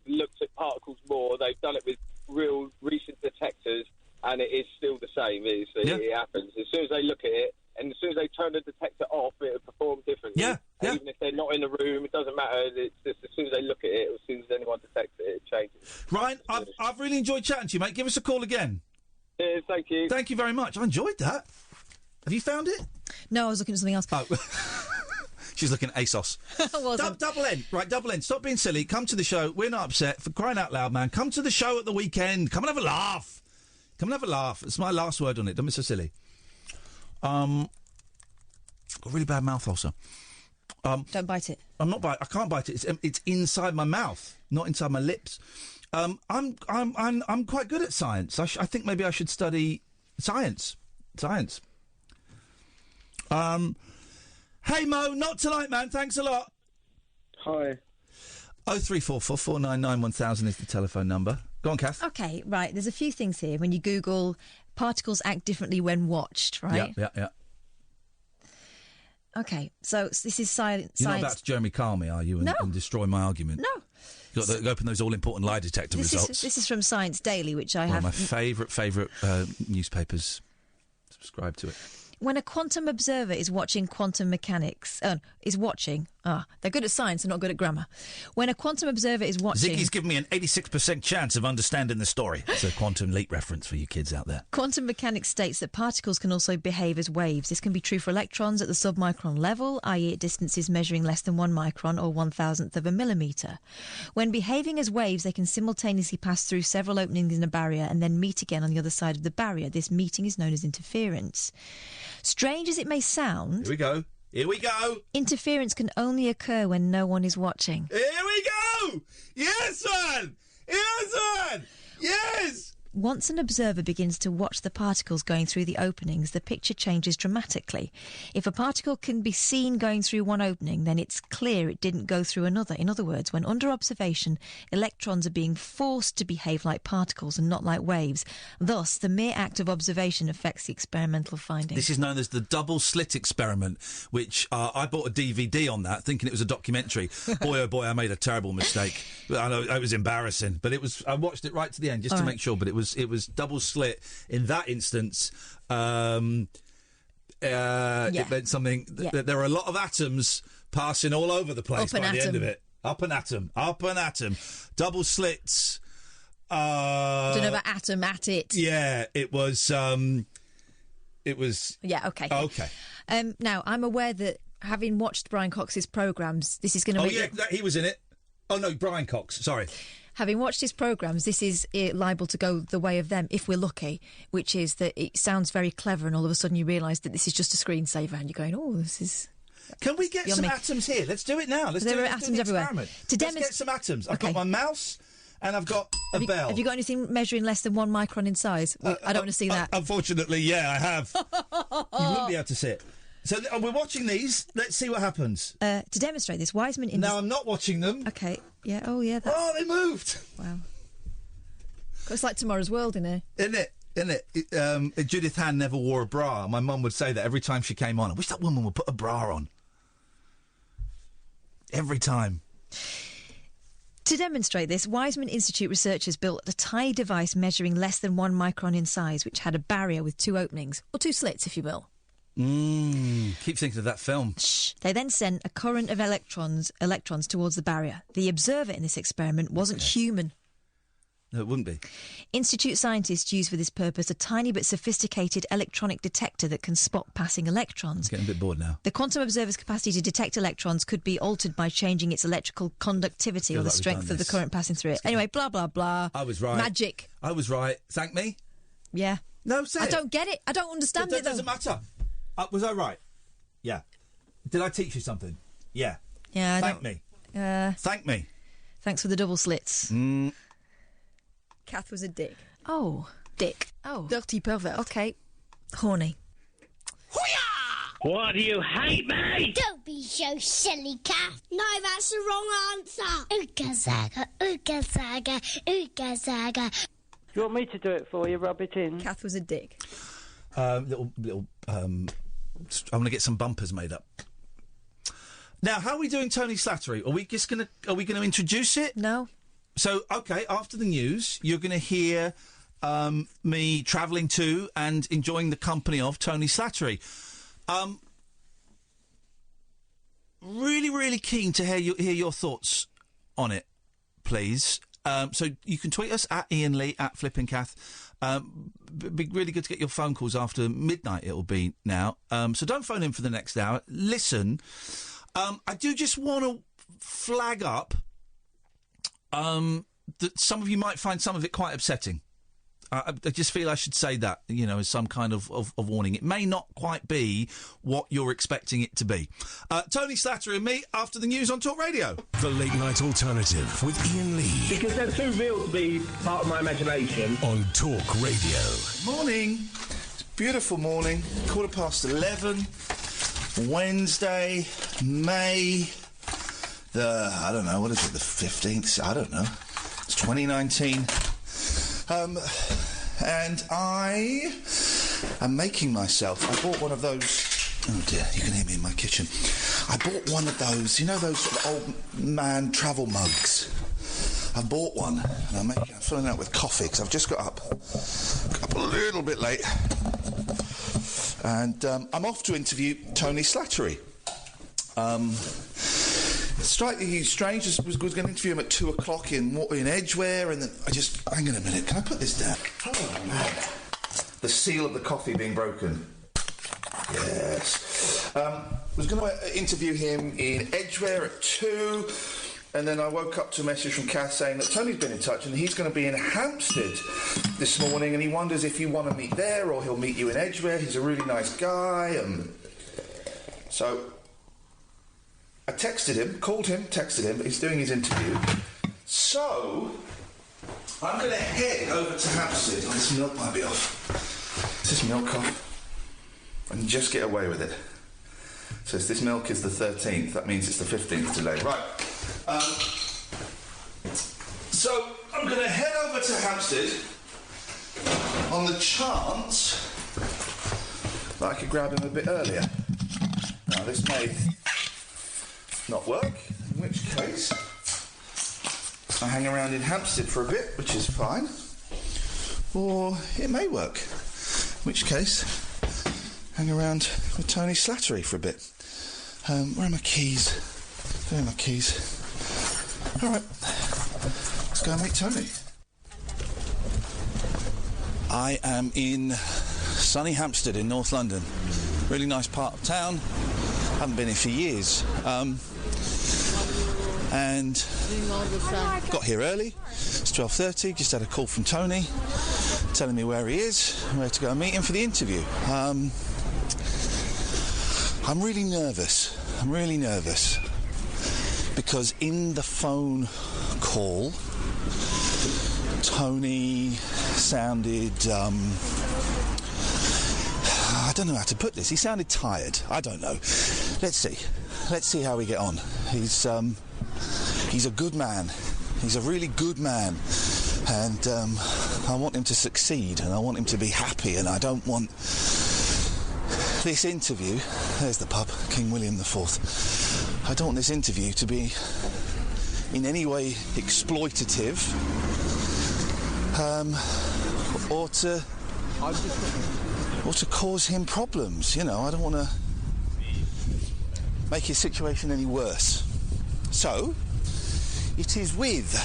looked at particles more, they've done it with real recent detectors, and it is still the same. It happens. As soon as they look at it, and as soon as they turn the detector off, it'll perform differently. Yeah. Even if they're not in the room, it doesn't matter. It's just as soon as they look at it, as soon as anyone detects it, it changes. Ryan, I've really enjoyed chatting to you, mate. Give us a call again. Yeah, thank you. Thank you very much. I enjoyed that. Have you found it? No, I was looking at something else. Oh. She's looking at ASOS. Double N. Right, Double N. Stop being silly. Come to the show. We're not upset. For crying out loud, man. Come to the show at the weekend. Come and have a laugh. Come and have a laugh. It's my last word on it. Don't be so silly. Got a really bad mouth ulcer. Don't bite it. I can't bite it. It's inside my mouth, not inside my lips. I'm quite good at science. I think maybe I should study science. Hey Mo, not tonight, man. Thanks a lot. Hi. 0344 499 1000 is the telephone number. Go on, Kath. Okay, right. There's a few things here. When you Google particles act differently when watched, right? Yeah. Okay, so this is science. You're not about to Jeremy Carl me, are you, and destroy my argument? No. You've got to open those all-important lie detector results. This is from Science Daily, which I have... One of my favourite newspapers. Subscribe to it. When a quantum observer is watching quantum mechanics... is watching... They're good at science and not good at grammar. When a quantum observer is watching... Ziggy's given me an 86% chance of understanding the story. It's a Quantum Leap reference for you kids out there. Quantum mechanics states that particles can also behave as waves. This can be true for electrons at the submicron level, i.e. at distances measuring less than 1 micron or 1,000th of a millimetre. When behaving as waves, they can simultaneously pass through several openings in a barrier and then meet again on the other side of the barrier. This meeting is known as interference. Strange as it may sound... Here we go. Interference can only occur when no one is watching. Here we go. Yes, man. Yes, man. Yes. Once an observer begins to watch the particles going through the openings, the picture changes dramatically. If a particle can be seen going through one opening, then it's clear it didn't go through another. In other words, when under observation, electrons are being forced to behave like particles and not like waves. Thus, the mere act of observation affects the experimental findings. This is known as the double slit experiment, which I bought a DVD on that, thinking it was a documentary. Boy, oh boy, I made a terrible mistake. I know it was embarrassing, but it was. I watched it right to the end just to make sure, but it was double slit in that instance. It meant something. There are a lot of atoms passing all over the place by the end of it. Up an atom. Double slits. Don't know about atom at it. Yeah, it was. Yeah. Okay. Okay. Now I'm aware that having watched Brian Cox's programmes, this is going to. Oh yeah, he was in it. Oh no, Brian Cox. Sorry. Having watched his programmes, this is liable to go the way of them, if we're lucky, which is that it sounds very clever and all of a sudden you realise that this is just a screensaver and you're going, oh, this is... Can we get some atoms here? Let's do it now. There are atoms everywhere. Let's get some atoms. I've got my mouse and I've got a bell. Have you got anything measuring less than 1 micron in size? I don't want to see that. Unfortunately, yeah, I have. You wouldn't be able to see it. So we're watching these. Let's see what happens. To demonstrate this, Wiseman... No, I'm not watching them. OK. Yeah, oh, yeah. That's... Oh, they moved. Wow. It's like Tomorrow's World in here. Isn't it? Judith Hand never wore a bra. My mum would say that every time she came on. I wish that woman would put a bra on. Every time. To demonstrate this, Wiseman Institute researchers built a tiny device measuring less than 1 micron in size, which had a barrier with 2 openings, or 2 slits, if you will. Keep thinking of that film. Shh. They then sent a current of electrons towards the barrier. The observer in this experiment wasn't human. No, it wouldn't be. Institute scientists use for this purpose a tiny but sophisticated electronic detector that can spot passing electrons. I'm getting a bit bored now. The quantum observer's capacity to detect electrons could be altered by changing its electrical conductivity or the strength of the current passing through it. Anyway, blah, blah, blah. I was right. Magic. I was right. Thank me? Yeah. No, say it. I don't get it. I don't understand it, though. It doesn't matter. Was I right? Yeah. Did I teach you something? Yeah. Yeah, Thank me. Thank me. Thanks for the double slits. Kath was a dick. Oh. Dick. Oh. Dirty pervert. OK. Horny. Why do you hate me? Don't be so silly, Kath. No, that's the wrong answer. Ooga zaga, ooga zaga, ooga zaga. Do you want me to do it for you? Rub it in. Kath was a dick. I want to get some bumpers made up. Now, how are we doing Tony Slattery? Are we going to introduce it? No. So, OK, after the news, you're going to hear me travelling to and enjoying the company of Tony Slattery. Really, really keen to hear your thoughts on it, please. So you can tweet us at Iain Lee, at Flippin' Kath. It'd be really good to get your phone calls after midnight, it'll be now. So don't phone in for the next hour. Listen, I do just want to flag up that some of you might find some of it quite upsetting. I just feel I should say that, as some kind of warning. It may not quite be what you're expecting it to be. Tony Slattery and me after the news on Talk Radio. The Late Night Alternative with Iain Lee. Because they're too real to be part of my imagination. On Talk Radio. Morning. It's a beautiful morning. 11:15. Wednesday, May the 15th? I don't know. It's 2019. And I am making myself... I bought one of those... Oh, dear, you can hear me in my kitchen. I bought one of those, those sort of old man travel mugs. I bought one, and I'm filling it out with coffee, because I've just got up a little bit late. And I'm off to interview Tony Slattery. slightly strange. I was going to interview him at 2 o'clock in Edgware, and then hang on a minute. Can I put this down? Oh man, the seal of the coffee being broken. Yes. I was going to interview him in Edgware at 2, and then I woke up to a message from Kath saying that Tony's been in touch and he's going to be in Hampstead this morning, and he wonders if you want to meet there or he'll meet you in Edgware. He's a really nice guy, and so I texted him, texted him. He's doing his interview. So I'm going to head over to Hampstead. Oh, this milk might be off. Is this milk off? And just get away with it. So this milk is the 13th. That means it's the 15th today. Right. So I'm going to head over to Hampstead on the chance that I could grab him a bit earlier. Now this may not work, in which case I hang around in Hampstead for a bit, which is fine. Or it may work, in which case hang around with Tony Slattery for a bit. Where are my keys? Where are my keys? All right, let's go and meet Tony. I am in sunny Hampstead in North London. Really nice part of town. Haven't been here for years. And got here early. It's 12:30. Just had a call from Tony telling me where he is, where to go and meet him for the interview. I'm really nervous. Because in the phone call, Tony sounded, I don't know how to put this. He sounded tired. I don't know. Let's see how we get on. He's a good man. He's a really good man. And I want him to succeed, and I want him to be happy, and I don't want this interview... There's the pub, King William IV. I don't want this interview to be in any way exploitative, or to cause him problems. You know, I don't want to make his situation any worse. So, it is with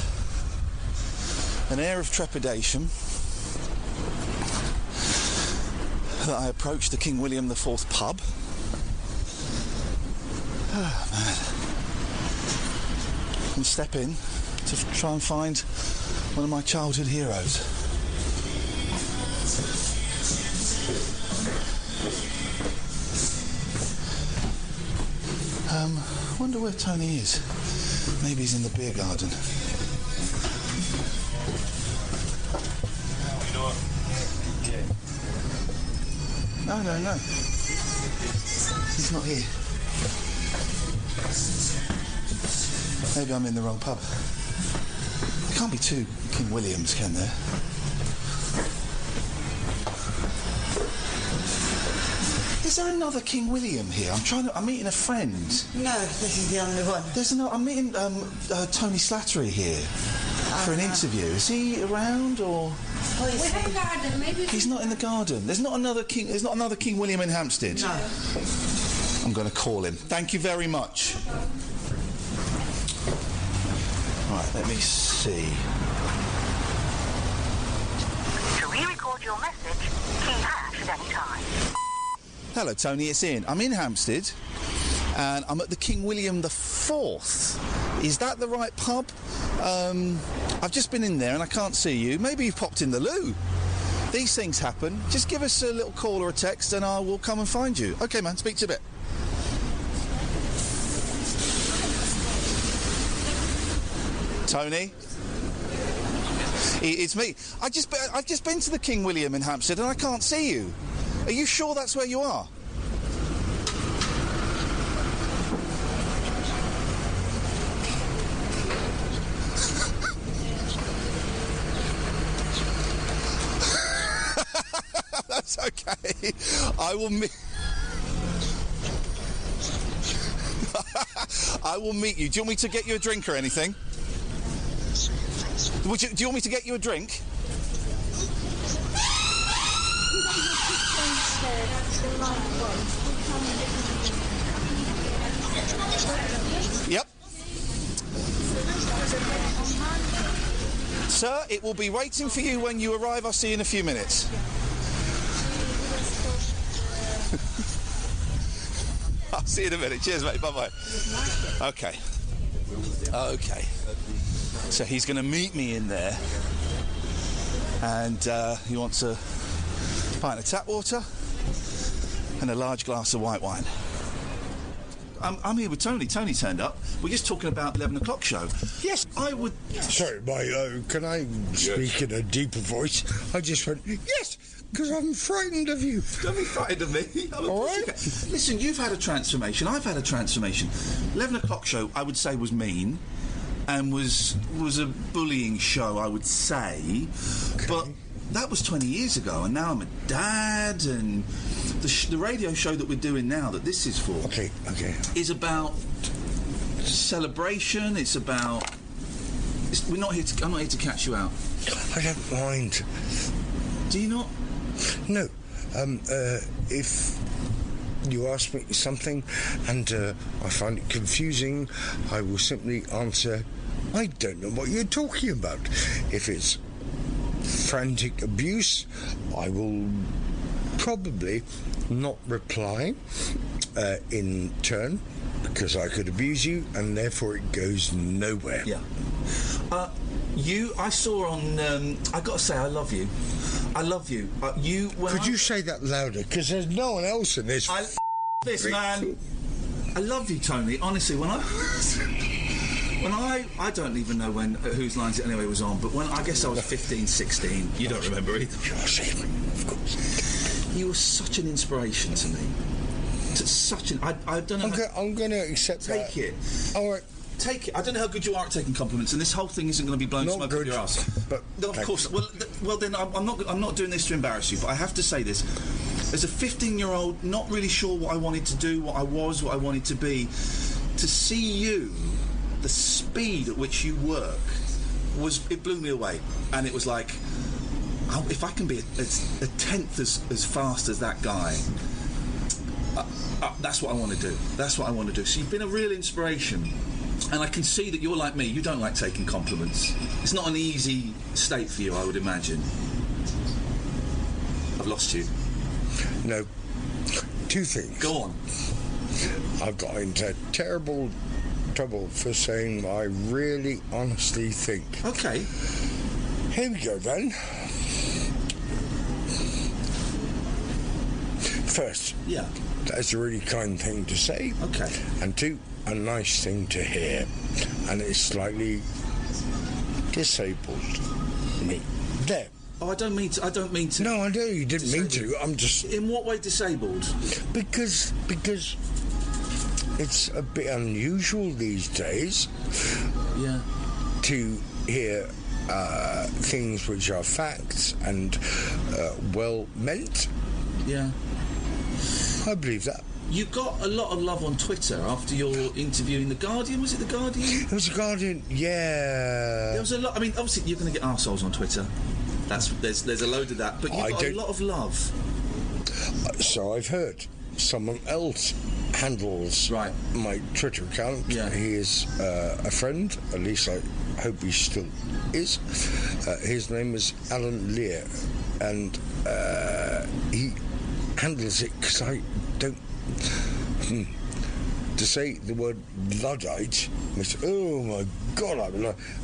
an air of trepidation that I approach the King William IV pub. Oh, man. And step in to try and find one of my childhood heroes. Wonder where Tony is. Maybe he's in the beer garden. No. He's not here. Maybe I'm in the wrong pub. There can't be two King Williams, can there? Is there another King William here? I'm meeting a friend. No, this is the only one. I'm meeting Tony Slattery here for an interview. Is he around or? Oh, he's in the garden, maybe. He's not in the garden. There's not another King William in Hampstead. No. I'm going to call him. Thank you very much. Right, let me see. To re-record your message, key hash at any time. Hello, Tony, it's Ian. I'm in Hampstead, and I'm at the King William IV. Is that the right pub? I've just been in there and I can't see you. Maybe you've popped in the loo. These things happen. Just give us a little call or a text and I will come and find you. OK, man, speak to you a bit. Tony? It's me. I've just been to the King William in Hampstead and I can't see you. Are you sure that's where you are? That's okay. I will meet you. Do you want me to get you a drink or anything? Do you want me to get you a drink? Yep. Sir, it will be waiting for you when you arrive. I'll see you in a few minutes. I'll see you in a minute. Cheers, mate. Bye-bye. Okay. So he's going to meet me in there, and he wants a pint of tap water and a large glass of white wine. I'm here with Tony. Tony turned up. We're just talking about 11 o'clock show. Yes, I would... Sorry, can I speak in a deeper voice? I just went, yes, because I'm frightened of you. Don't be frightened of me. All right. Listen, you've had a transformation. I've had a transformation. 11 o'clock show, I would say, was mean and was a bullying show, I would say. Okay. But that was 20 years ago, and now I'm a dad, and the radio show that we're doing now, that this is for, is about celebration. It's about... I'm not here to catch you out. I don't mind. Do you not? No. If you ask me something and I find it confusing, I will simply answer, I don't know what you're talking about. If it's frantic abuse, I will probably not reply in turn, because I could abuse you and therefore it goes nowhere. Yeah. I saw on... I got to say, I love you. I love you. Could you say that louder? Because there's no one else in this... This, man. I love you, Tony. Honestly, when I don't even know whose lines it anyway was on, but when I guess I was 15, 16. You don't remember either. Of course. You were such an inspiration to me. I don't know. I'm going to accept that. Take it. All right. Take it. I don't know how good you are at taking compliments, and this whole thing isn't going to be blown smoke up your ass. But no, of course. Well, then I'm not doing this to embarrass you, but I have to say this. As a 15-year-old, not really sure what I wanted to do, what I wanted to be, to see you, the speed at which you work, it blew me away, and it was like, if I can be a tenth as fast as that guy. That's what I want to do. That's what I want to do. So you've been a real inspiration. And I can see that you're like me. You don't like taking compliments. It's not an easy state for you, I would imagine. I've lost you. No. Two things. Go on. I've got into terrible trouble for saying what I really honestly think. Okay. Here we go, then. First. Yeah. That's a really kind thing to say. Okay. And two, a nice thing to hear. And it's slightly disabled me. There. Oh, I don't mean to. No, I know you didn't mean to. I'm just... In what way disabled? Because it's a bit unusual these days. Yeah. To hear things which are facts and well meant. Yeah. I believe that. You got a lot of love on Twitter after your interview in The Guardian. Was it The Guardian? It was The Guardian, yeah. There was a lot... I mean, obviously, you're going to get arseholes on Twitter. There's a load of that. But you got a lot of love. So I've heard. Someone else handles my Twitter account. Yeah. He is a friend. At least I hope he still is. His name is Alan Lear. And he handles it because I don't... To say the word Luddite, oh my God,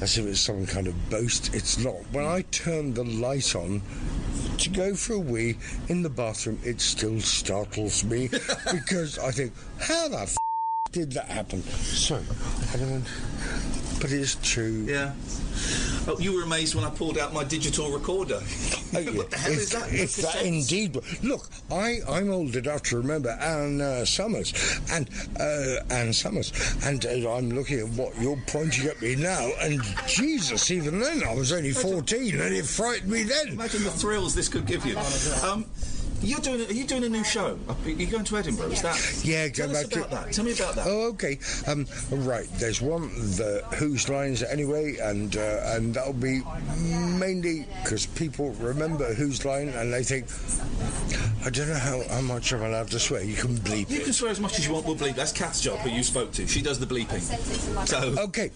as if it's some kind of boast. It's not. When I turn the light on to go for a wee in the bathroom, it still startles me because I think, how the did that happen? Sorry, I don't know. But it's true. Yeah. Oh, you were amazed when I pulled out my digital recorder. Oh, yeah. What the hell is that? It's that indeed. Look, I'm old enough to remember Anne Summers, and I'm looking at what you're pointing at me now, and Jesus, even then I was only 14, and it frightened me then. Imagine the thrills this could give you. Are you doing a new show? You're going to Edinburgh, is that? Yeah, Tell us about that. Tell me about that. Oh, okay. Right, there's one, the Whose Lines anyway, and that'll be mainly because people remember Whose Line and they think, I don't know how much I'm allowed to swear. You can bleep it. You can swear as much as you want, we'll bleep. That's Kath's job, who you spoke to. She does the bleeping. So... Okay.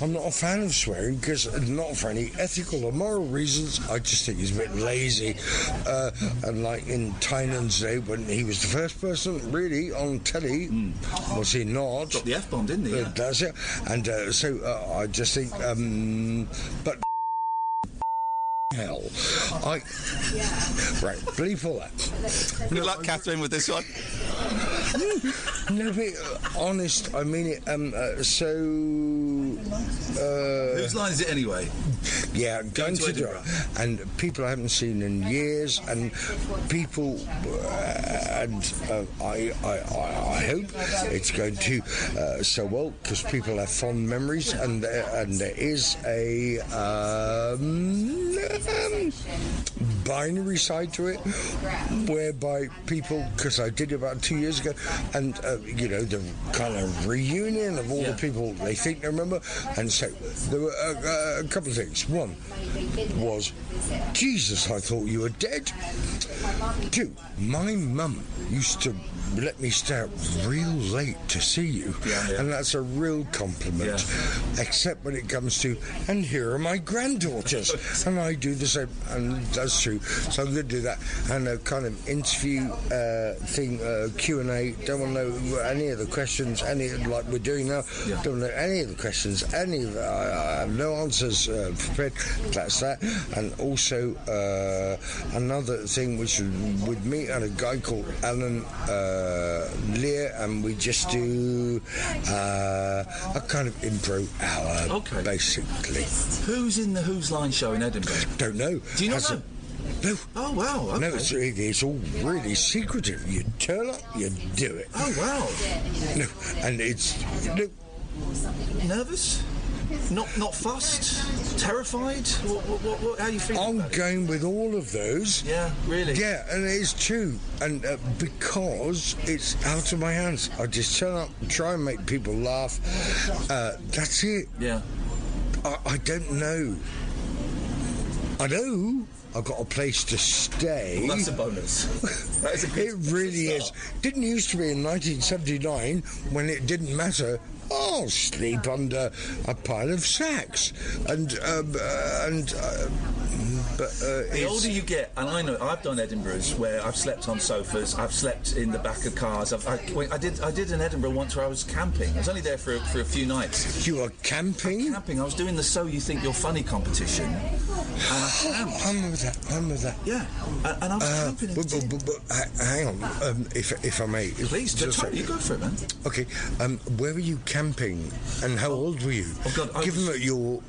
I'm not a fan of swearing because not for any ethical or moral reasons. I just think it's a bit lazy. And like in Tynan's day, when he was the first person really on telly, was he not? Got the F-bomb, didn't he? Does it? And so I just think, but hell, right, bleep all that. Good luck, Katherine, with this one. No, but honest, I mean it. Whose line is it anyway? Yeah, going to Edinburgh, and people I haven't seen in years, and people, and I hope it's going to so well because people have fond memories, and there is a binary side to it, whereby people, because I did it about 2 years ago, and the kind of reunion of all the people they think they remember, and so there were a couple of things. One was, Jesus, I thought you were dead. Two, my mum used to let me stay up real late to see you, and that's a real compliment, except when it comes to, and here are my granddaughters, and I do the same, and that's true, so I'm going to do that, and a kind of interview thing, Q&A, don't want to know any of the questions, like we're doing now, don't know any of the questions, I have no answers prepared, that's that, and also another thing which with me and a guy called Alan Lee, and we just do a kind of improv hour, basically. Who's in the Whose Line show in Edinburgh? Don't know. Do you not know? No. Oh, wow. Okay. No, it's all really secretive. You turn up, you do it. Oh, wow. No, and it's... No. Nervous? Not fussed? Terrified? What, how are you feeling? I'm going with all of those. Yeah, really? Yeah, and it's true. And because it's out of my hands, I just turn up and try and make people laugh. That's it. Yeah. I don't know. I know I've got a place to stay. Well, that's a bonus. That is a good It really is. Didn't used to be in 1979 when it didn't matter. I'll sleep under a pile of sacks, but the older you get, and I know I've done Edinburghs where I've slept on sofas, I've slept in the back of cars. I did in Edinburgh once where I was camping. I was only there for a few nights. You were camping? Camping. I was doing the So You Think You're Funny competition, and I camped. I'm with that. Yeah, and I was camping. But hang on, if I may. Please, you go for it, man. Okay, where were you camping, and how old were you? Oh God, Given that you're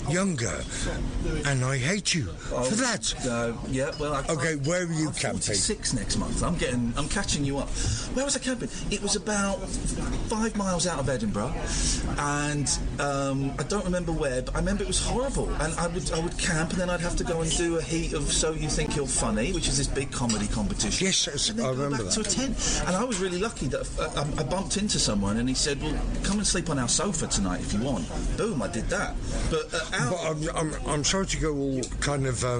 younger, and I hate you for that. Yeah, well, okay, where were you camping? 46 next month. I'm catching you up. Where was I camping? It was about 5 miles out of Edinburgh, and I don't remember where, but I remember it was horrible. And I would camp, and then I'd have to go and do a heat of So You Think You're Funny, which is this big comedy competition. Yes, and then I remember back that. To a tent. And I was really lucky that I bumped into someone, and he said, "Well, come and sleep on our sofa tonight if you want." Boom, I did that. But I'm sorry to go all kind of I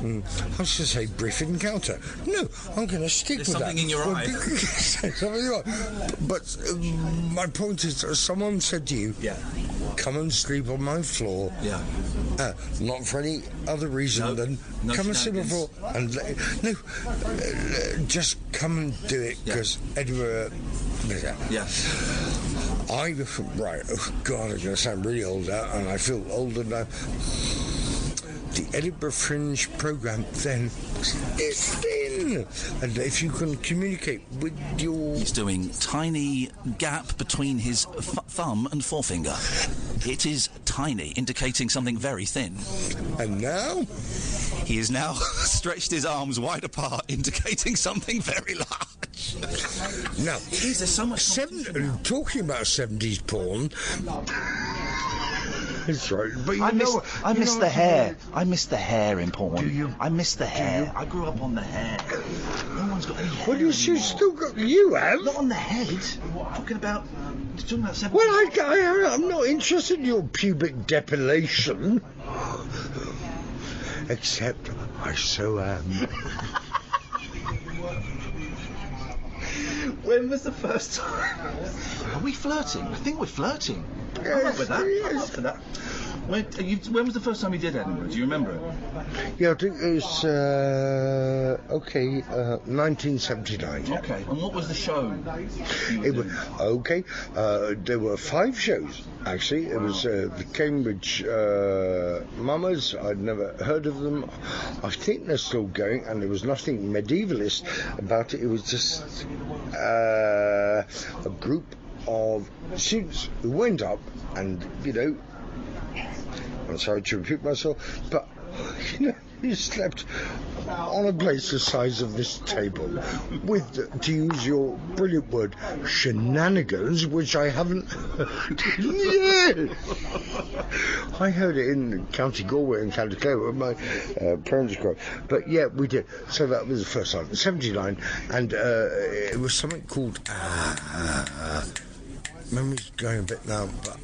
was going to say brief encounter. No, I'm going to stick with something that. In your eye. Something in your eye. But my point is, someone said to you, come and sleep on my floor. Yeah. Not for any other reason than come and sleep on the floor. And just come and do it because Edinburgh. Yeah. Right, oh God, I'm going to sound really old now, and I feel older now. The Edinburgh Fringe programme, then, it's thin. And if you can communicate with your... He's doing tiny gap between his thumb and forefinger. It is tiny, indicating something very thin. And now? He has now stretched his arms wide apart, indicating something very large. Now, there's so much talking about 70s porn... That's right. But I miss the hair. I miss the hair in porn. Do you? I miss the hair. I grew up on the hair. No one's got any hair. Well, you still got. You have. Not on the head. Talking about. Well, I'm not interested in your pubic depilation. Except I so am. When was the first time? Are we flirting? I think we're flirting. I'm up with that. I'm up for that. When was the first time you did Edinburgh? Do you remember it? Yeah, I think it was 1979. Okay, and what was the show? There were 5 shows actually. It was the Cambridge Mamas. I'd never heard of them. I think they're still going, and there was nothing medievalist about it. It was just a group of students who went up and, I'm sorry to repeat myself, but, you slept on a place the size of this table with, to use your brilliant word, shenanigans, which I haven't heard. Yeah. I heard it in County Galway and County Clare where my parents grew up. But yeah, we did. So that was the first time, 79, and it was something called... memory's going a bit now, but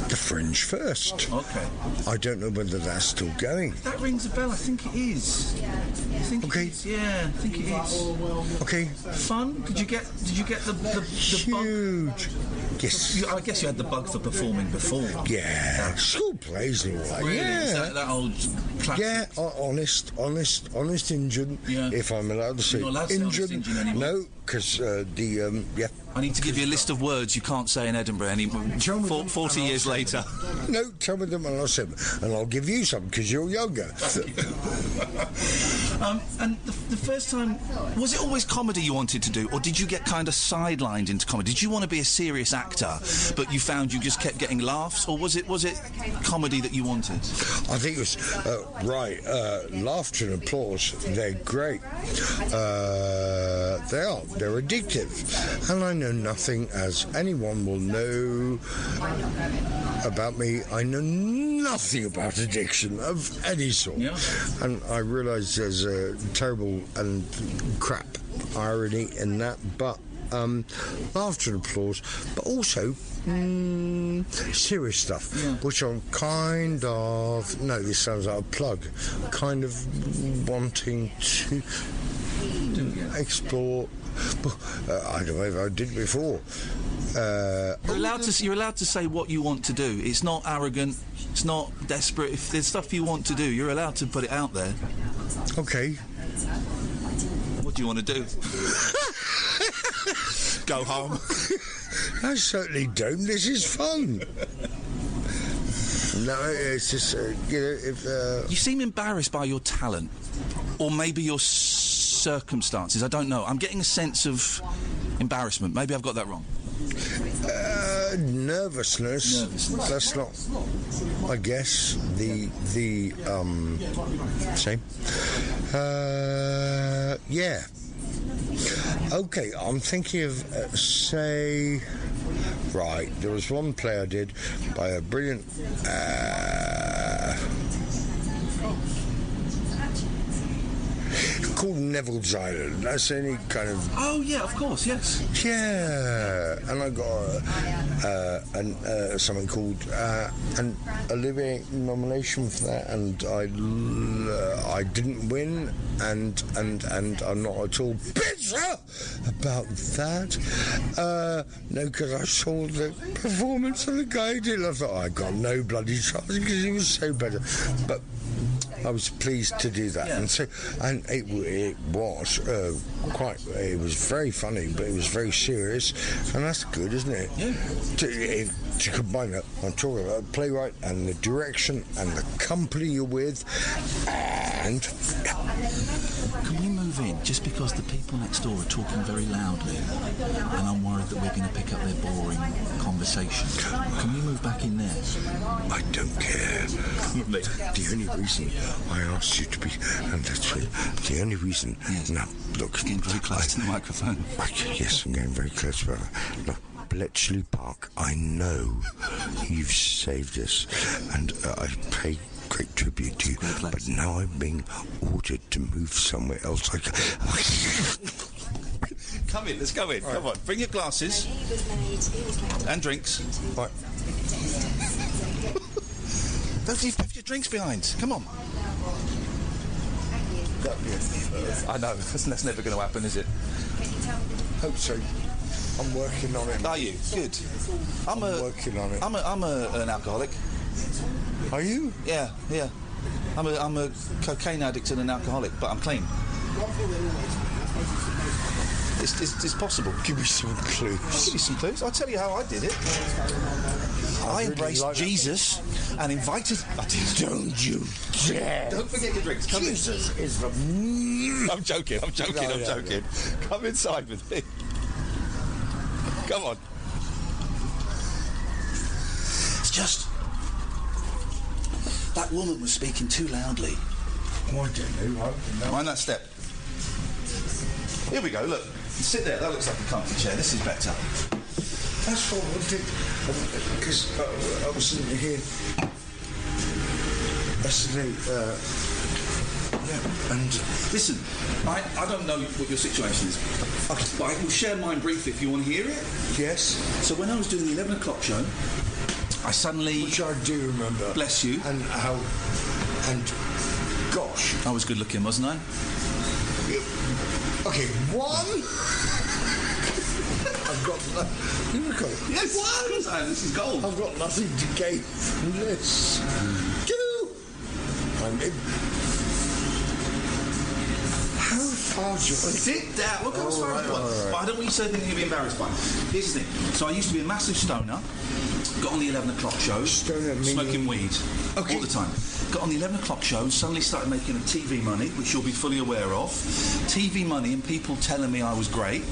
the Fringe First. Okay. I don't know whether that's still going. That rings a bell. I think it is. Okay. Yeah, I think it is. Okay. Fun? Did you get the huge? Yes. I guess you had the bug for performing before. Yeah. School plays and all that. Really? Yeah. Is that old classic? Yeah. Honest Injun. Yeah. If I'm allowed to say You're not allowed to say honest Injun anymore. No, because yeah. I need to give you a list of words you can't say in Edinburgh anymore. 40 years later. No, tell me them and I'll say them. And I'll give you some because you're younger. And the first time, was it always comedy you wanted to do, or did you get kind of sidelined into comedy? Did you want to be a serious actor, but you found you just kept getting laughs, or was it comedy that you wanted? I think it was laughter and applause. They're great. They're addictive, and I know nothing, as anyone will know about me. I know nothing about addiction of any sort, and I realise there's a terrible and crap irony in that, but laughter and applause, but also serious stuff, which I'm kind of, no, this sounds like a plug, kind of wanting to explore. I don't know if I did before. You're allowed to say what you want to do. It's not arrogant. It's not desperate. If there's stuff you want to do, you're allowed to put it out there. Okay. What do you want to do? Go home. I certainly don't. This is fun. No, it's just if you seem embarrassed by your talent, or maybe your circumstances. I don't know. I'm getting a sense of embarrassment. Maybe I've got that wrong. Nervousness. That's not, I guess, the same. Yeah. Okay, I'm thinking of, say... Right, there was one play I did by a brilliant... called Neville's Island. That's any kind of... Oh, yeah, of course, yes. Yeah, and I got something called a Olivier nomination for that, and I didn't win, and I'm not at all bitter about that. No, because I saw the performance of the guy who did it. I thought, I got no bloody chance because he was so better. But I was pleased to do that, and it was it was very funny, but it was very serious, and that's good, isn't it? Yeah. To combine that, I'm talking about the playwright and the direction and the company you're with, and... Can we move in just because the people next door are talking very loudly, and I'm worried that we're going to pick up their boring conversation? Can we move back in there? I don't care. The only reason I asked you to be, and that's it, the only reason... Now, look... Getting very close to the microphone. Yes, I'm getting very close, but... Look, Bletchley Park. I know you've saved us, and I pay great tribute to you. But now I'm being ordered to move somewhere else. Come in, let's go in. Come on, bring your glasses and drinks. Right. You've left your drinks behind. Come on. I know, that's never going to happen, is it? Hope so. I'm working on it. Are you? Good. I'm working on it. I'm an alcoholic. Are you? Yeah. I'm a cocaine addict and an alcoholic, but I'm clean. It's possible. Give me some clues. I'll give you some clues. I'll tell you how I did it. I embraced Jesus and invited... Don't you dare! Don't forget your drinks. Come Jesus in. is the... I'm joking. I'm joking. Come inside with me. Come on. It's just... That woman was speaking too loudly. Oh, I don't know. Mind that step. Here we go, look. Sit there. That looks like a comfy chair. This is better. That's what I did. Because I was sitting here yesterday, and... Listen, I don't know what your situation is, but I will share mine briefly if you want to hear it. Yes. So when I was doing the 11 o'clock show, I suddenly... Which I do remember. Bless you. And how... And... Gosh. I was good looking, wasn't I? Okay, one... I've got... You got it. Yes, one! This is gold. I've got nothing to gain from this. Two! I'm in... How far do you want to... Sit down. Look how far you want. But I don't want you to say anything you'll be embarrassed by. Here's the thing. So I used to be a massive stoner. Got on the 11 o'clock shows. Stoner meaning... Smoking weed. Okay. All the time. Got on the 11 o'clock show and suddenly started making a TV money, which you'll be fully aware of. TV money and people telling me I was great.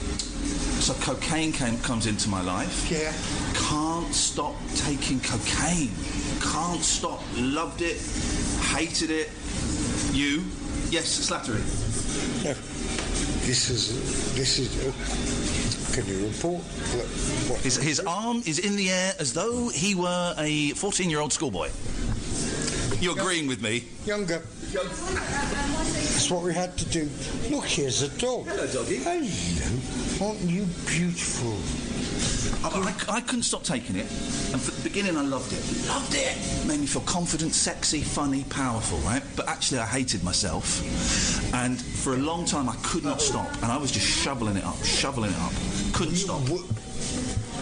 So cocaine comes into my life. Yeah. Can't stop taking cocaine. Can't stop. Loved it. Hated it. You? Yes, Slattery. No. This is. Can you report? His arm is in the air as though he were a 14-year-old schoolboy. You're agreeing with me? Younger. That's what we had to do. Look, here's a dog. Hello, doggy. Hello. Aren't you beautiful? I couldn't stop taking it, and from the beginning I loved it. Loved it! Made me feel confident, sexy, funny, powerful, right? But actually I hated myself, and for a long time I could not stop, and I was just shoveling it up. Couldn't stop.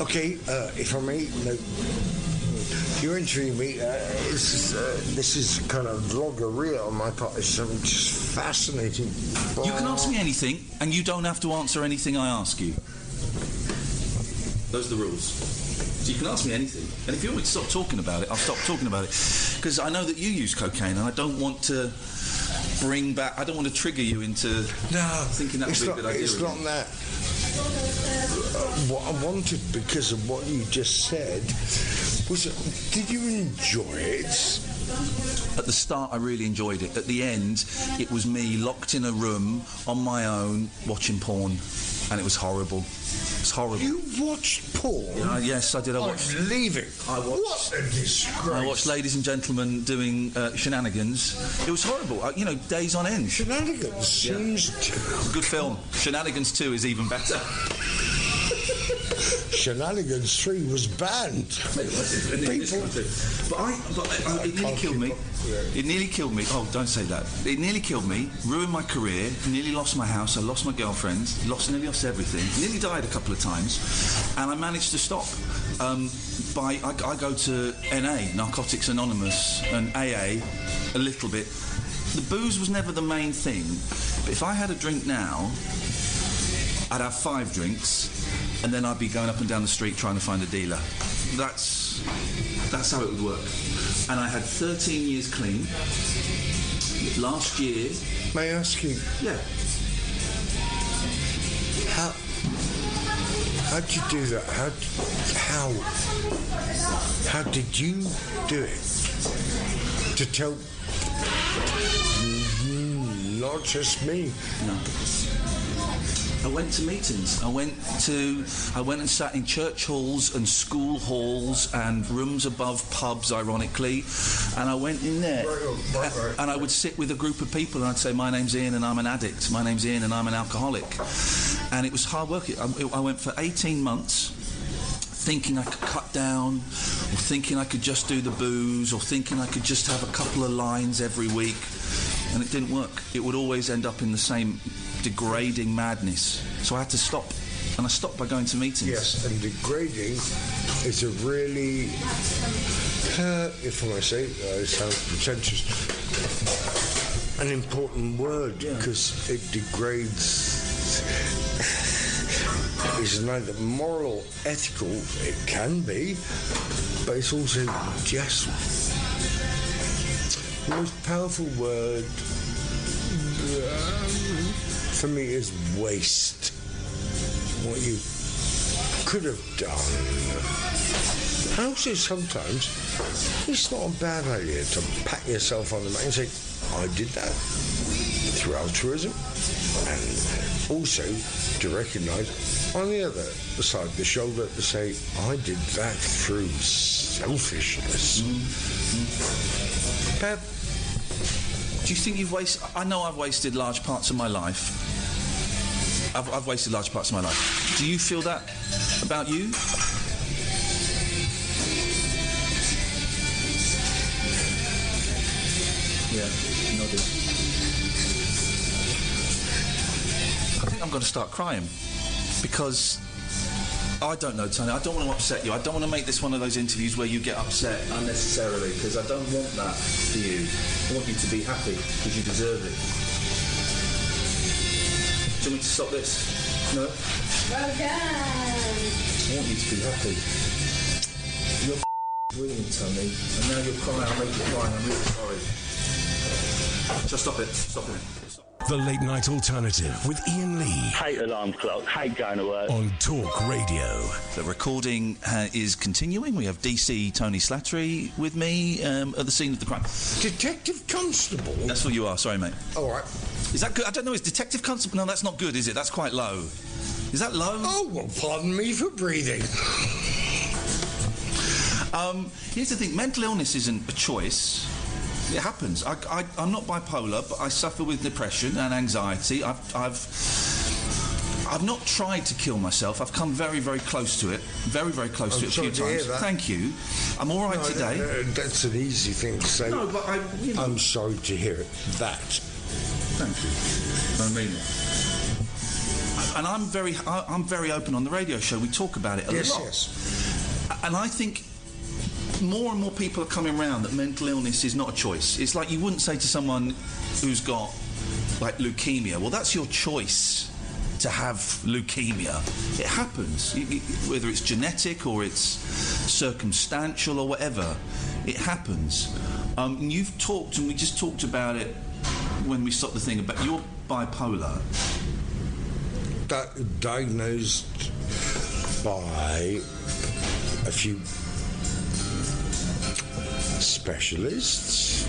Okay, if I may, no. You're interviewing me. This is kind of vloggeria on my part. It's just fascinating. You can ask me anything, and you don't have to answer anything I ask you. Those are the rules. So you can ask me anything. And if you want me to stop talking about it, I'll stop talking about it. Because I know that you use cocaine, and I don't want to I don't want to trigger you into thinking that would be a good idea. It's not that. What I wanted, because of what you just said, was, did you enjoy it? At the start, I really enjoyed it. At the end, it was me locked in a room on my own watching porn, and it was horrible. It's horrible. You watched porn? Yes, I did. I watched. I'm leaving. What a disgrace! I watched ladies and gentlemen doing shenanigans. It was horrible. Days on end. Shenanigans seems. It's a good film. Shenanigans 2 is even better. Shenanigans 3 was banned. It nearly killed me. It nearly killed me. Oh, don't say that. It nearly killed me, ruined my career, nearly lost my house, I lost my girlfriend, nearly lost everything, nearly died a couple of times, and I managed to stop. I go to NA, Narcotics Anonymous, and AA a little bit. The booze was never the main thing, but if I had a drink now, I'd have 5 drinks, and then I'd be going up and down the street trying to find a dealer. That's how it would work. And I had 13 years clean. Last year... May I ask you? Yeah. How did you do that? How did you do it? To tell... Not just me. No. I went to meetings. I went and sat in church halls and school halls and rooms above pubs, ironically. And I went in there, and I would sit with a group of people, and I'd say, "My name's Ian, and I'm an addict. My name's Ian, and I'm an alcoholic." And it was hard work. I went for 18 months. Thinking I could cut down, or thinking I could just do the booze, or thinking I could just have a couple of lines every week, and it didn't work. It would always end up in the same degrading madness. So I had to stop, and I stopped by going to meetings. Yes, and degrading is a really, if I may say, it sounds pretentious, an important word, because it degrades. It's neither moral, ethical, it can be, but it's also just the most powerful word for me is waste. What you could have done. And also sometimes it's not a bad idea to pat yourself on the back and say, I did that through altruism, and also to recognise on the other side of the shoulder to say, I did that through selfishness. Bev, do you think you've wasted... I know I've wasted large parts of my life. I've wasted large parts of my life. Do you feel that about you? Yeah, nodded. I think I'm going to start crying. Because, I don't know, Tony, I don't want to upset you. I don't want to make this one of those interviews where you get upset unnecessarily, because I don't want that for you. I want you to be happy, because you deserve it. Do you want me to stop this? No? Well done. I want you to be happy. You're brilliant, Tony, and now you're crying. I'll make you cry, and I'm really sorry. Just stop it. Stop it. The Late Night Alternative with Iain Lee. Hate alarm clock, hate going to work. On Talk Radio. The recording is continuing. We have DC Tony Slattery with me at the scene of the crime. Detective Constable? That's what you are, sorry, mate. All right. Is that good? I don't know, is Detective Constable... No, that's not good, is it? That's quite low. Is that low? Oh, well, pardon me for breathing. Here's the thing, mental illness isn't a choice. It happens. I'm not bipolar, but I suffer with depression and anxiety. I've not tried to kill myself. I've come very, very close to it. Very, very close to it a few times. Thank you. I'm all right today. That's an easy thing to say. No, but I'm sorry to hear it. That. Thank you. I mean it. And I'm very open on the radio show. We talk about it a lot. Yes. And I think more and more people are coming around that mental illness is not a choice. It's like you wouldn't say to someone who's got, like, leukemia, well, that's your choice to have leukemia. It happens. Whether it's genetic or it's circumstantial or whatever, it happens. And you've talked, and we just talked about it when we stopped the thing, about you're bipolar. Diagnosed by a few specialists.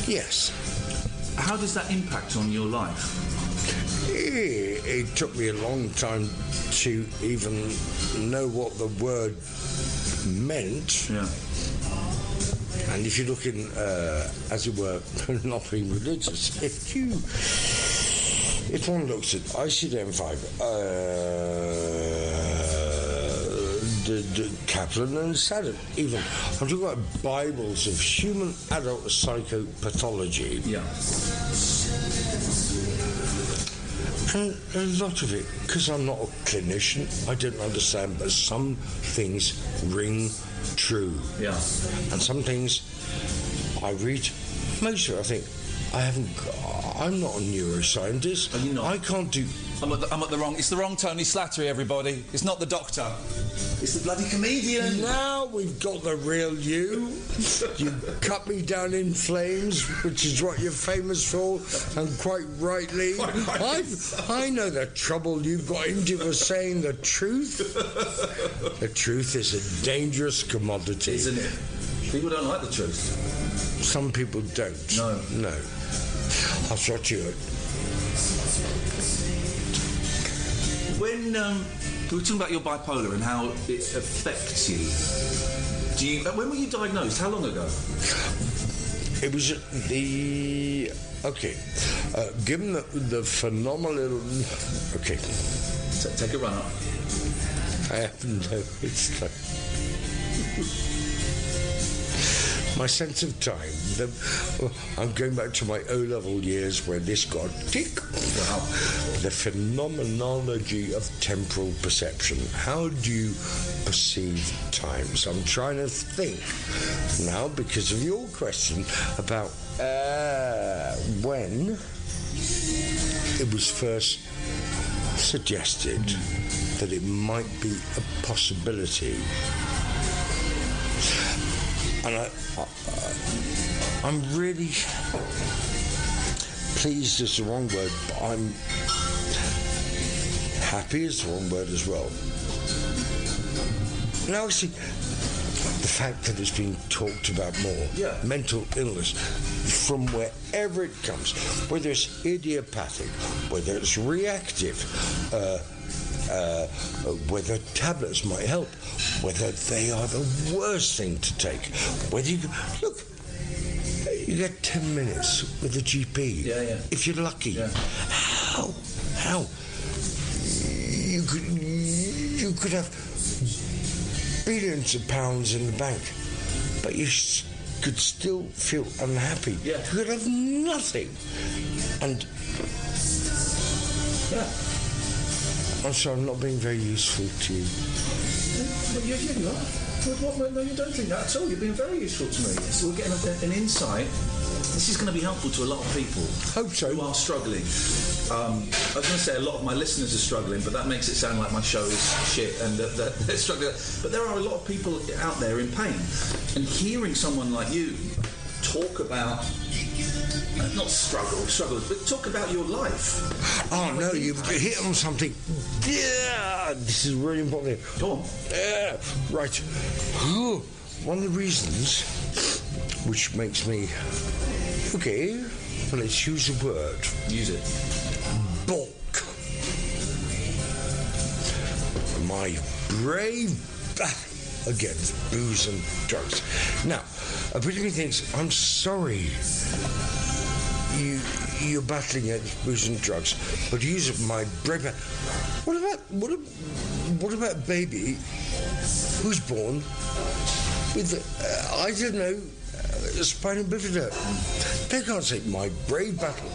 Yes. How does that impact on your life? It took me a long time to even know what the word meant. Yeah. And if you're looking, as it were, not being religious, if one looks at ICD-5, Katherine and Slattery, even I'm talking about Bibles of human adult psychopathology. Yeah. And a lot of it, because I'm not a clinician, I don't understand, but some things ring true. Yeah. And some things I read, most of it I think, I'm not a neuroscientist. Are you not? I can't do... I'm at the wrong... It's the wrong Tony Slattery, everybody. It's not the doctor. It's the bloody comedian. Now we've got the real you. You cut me down in flames, which is what you're famous for, and quite rightly. I know the trouble you got into for saying the truth. The truth is a dangerous commodity. Isn't it? People don't like the truth. Some people don't. No. I'll shot you. When we were talking about your bipolar and how it affects you, when were you diagnosed? How long ago? It was given the phenomenal... Okay. Take a run up. I have no... It's like... My sense of time. I'm going back to my O-level years where this got tick. Wow. The phenomenology of temporal perception. How do you perceive time? So I'm trying to think now, because of your question, about when it was first suggested that it might be a possibility. And I'm really pleased is the wrong word, but I'm happy is the wrong word as well. Now, see, the fact that it's being talked about more, mental illness, from wherever it comes, whether it's idiopathic, whether it's reactive, whether tablets might help, whether they are the worst thing to take, whether you you get 10 minutes with a GP if you're lucky. How you could have billions of pounds in the bank, but you could still feel unhappy. You could have nothing, and I'm sorry, I'm not being very useful to you. You are. No, you don't think that at all. You've been very useful to me. So we're getting an insight. This is going to be helpful to a lot of people. Hope so. Who are struggling. I was going to say a lot of my listeners are struggling, but that makes it sound like my show is shit and that they're struggling. But there are a lot of people out there in pain. And hearing someone like you talk about... not struggles, but talk about your life. Oh, no, you've hit on something. Yeah, this is really important. Go on. Yeah, right. One of the reasons which makes me... Okay, well, let's use a word. Use it. Balk. My brave battle against booze and drugs. Now, a bit of me thinks, I'm sorry you're battling against booze and drugs, but use my brave battle. What about a baby who's born with, I don't know, spina bifida? They can't say my brave battle.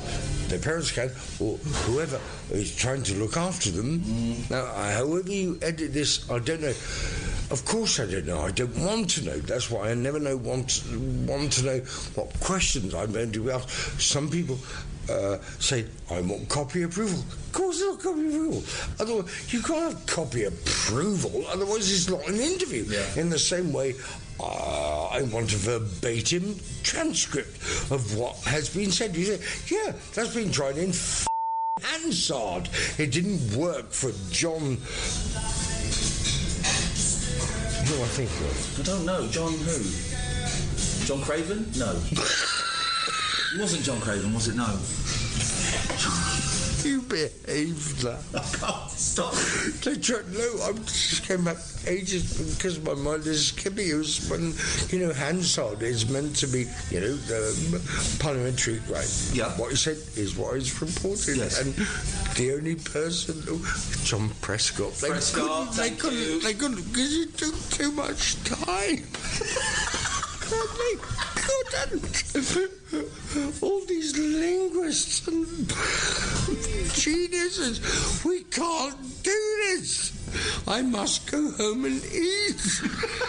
Their parents can, or whoever is trying to look after them. Now, however you edit this, I don't know. Of course I don't know. I don't want to know. That's why I never want to know what questions I'm going to ask. Some people say, I want copy approval. Of course not copy approval. Otherwise, you can't have copy approval. Otherwise, it's not an interview. In the same way, I want a verbatim transcript of what has been said. You say, yeah, that's been tried in Hansard. It didn't work for John... Who do I think of? I don't know. John who? John Craven? No. It wasn't John Craven, was it? No. You behaved that. I can't stop. No, I just came back ages because my mind is skipping. It was when, Hansard is meant to be, the parliamentary, right? Yeah. What he said is what is reported. Yes. And the only person, John Prescott. They couldn't, because it took too much time. They couldn't. All these linguists and geniuses, we can't do this. I must go home and eat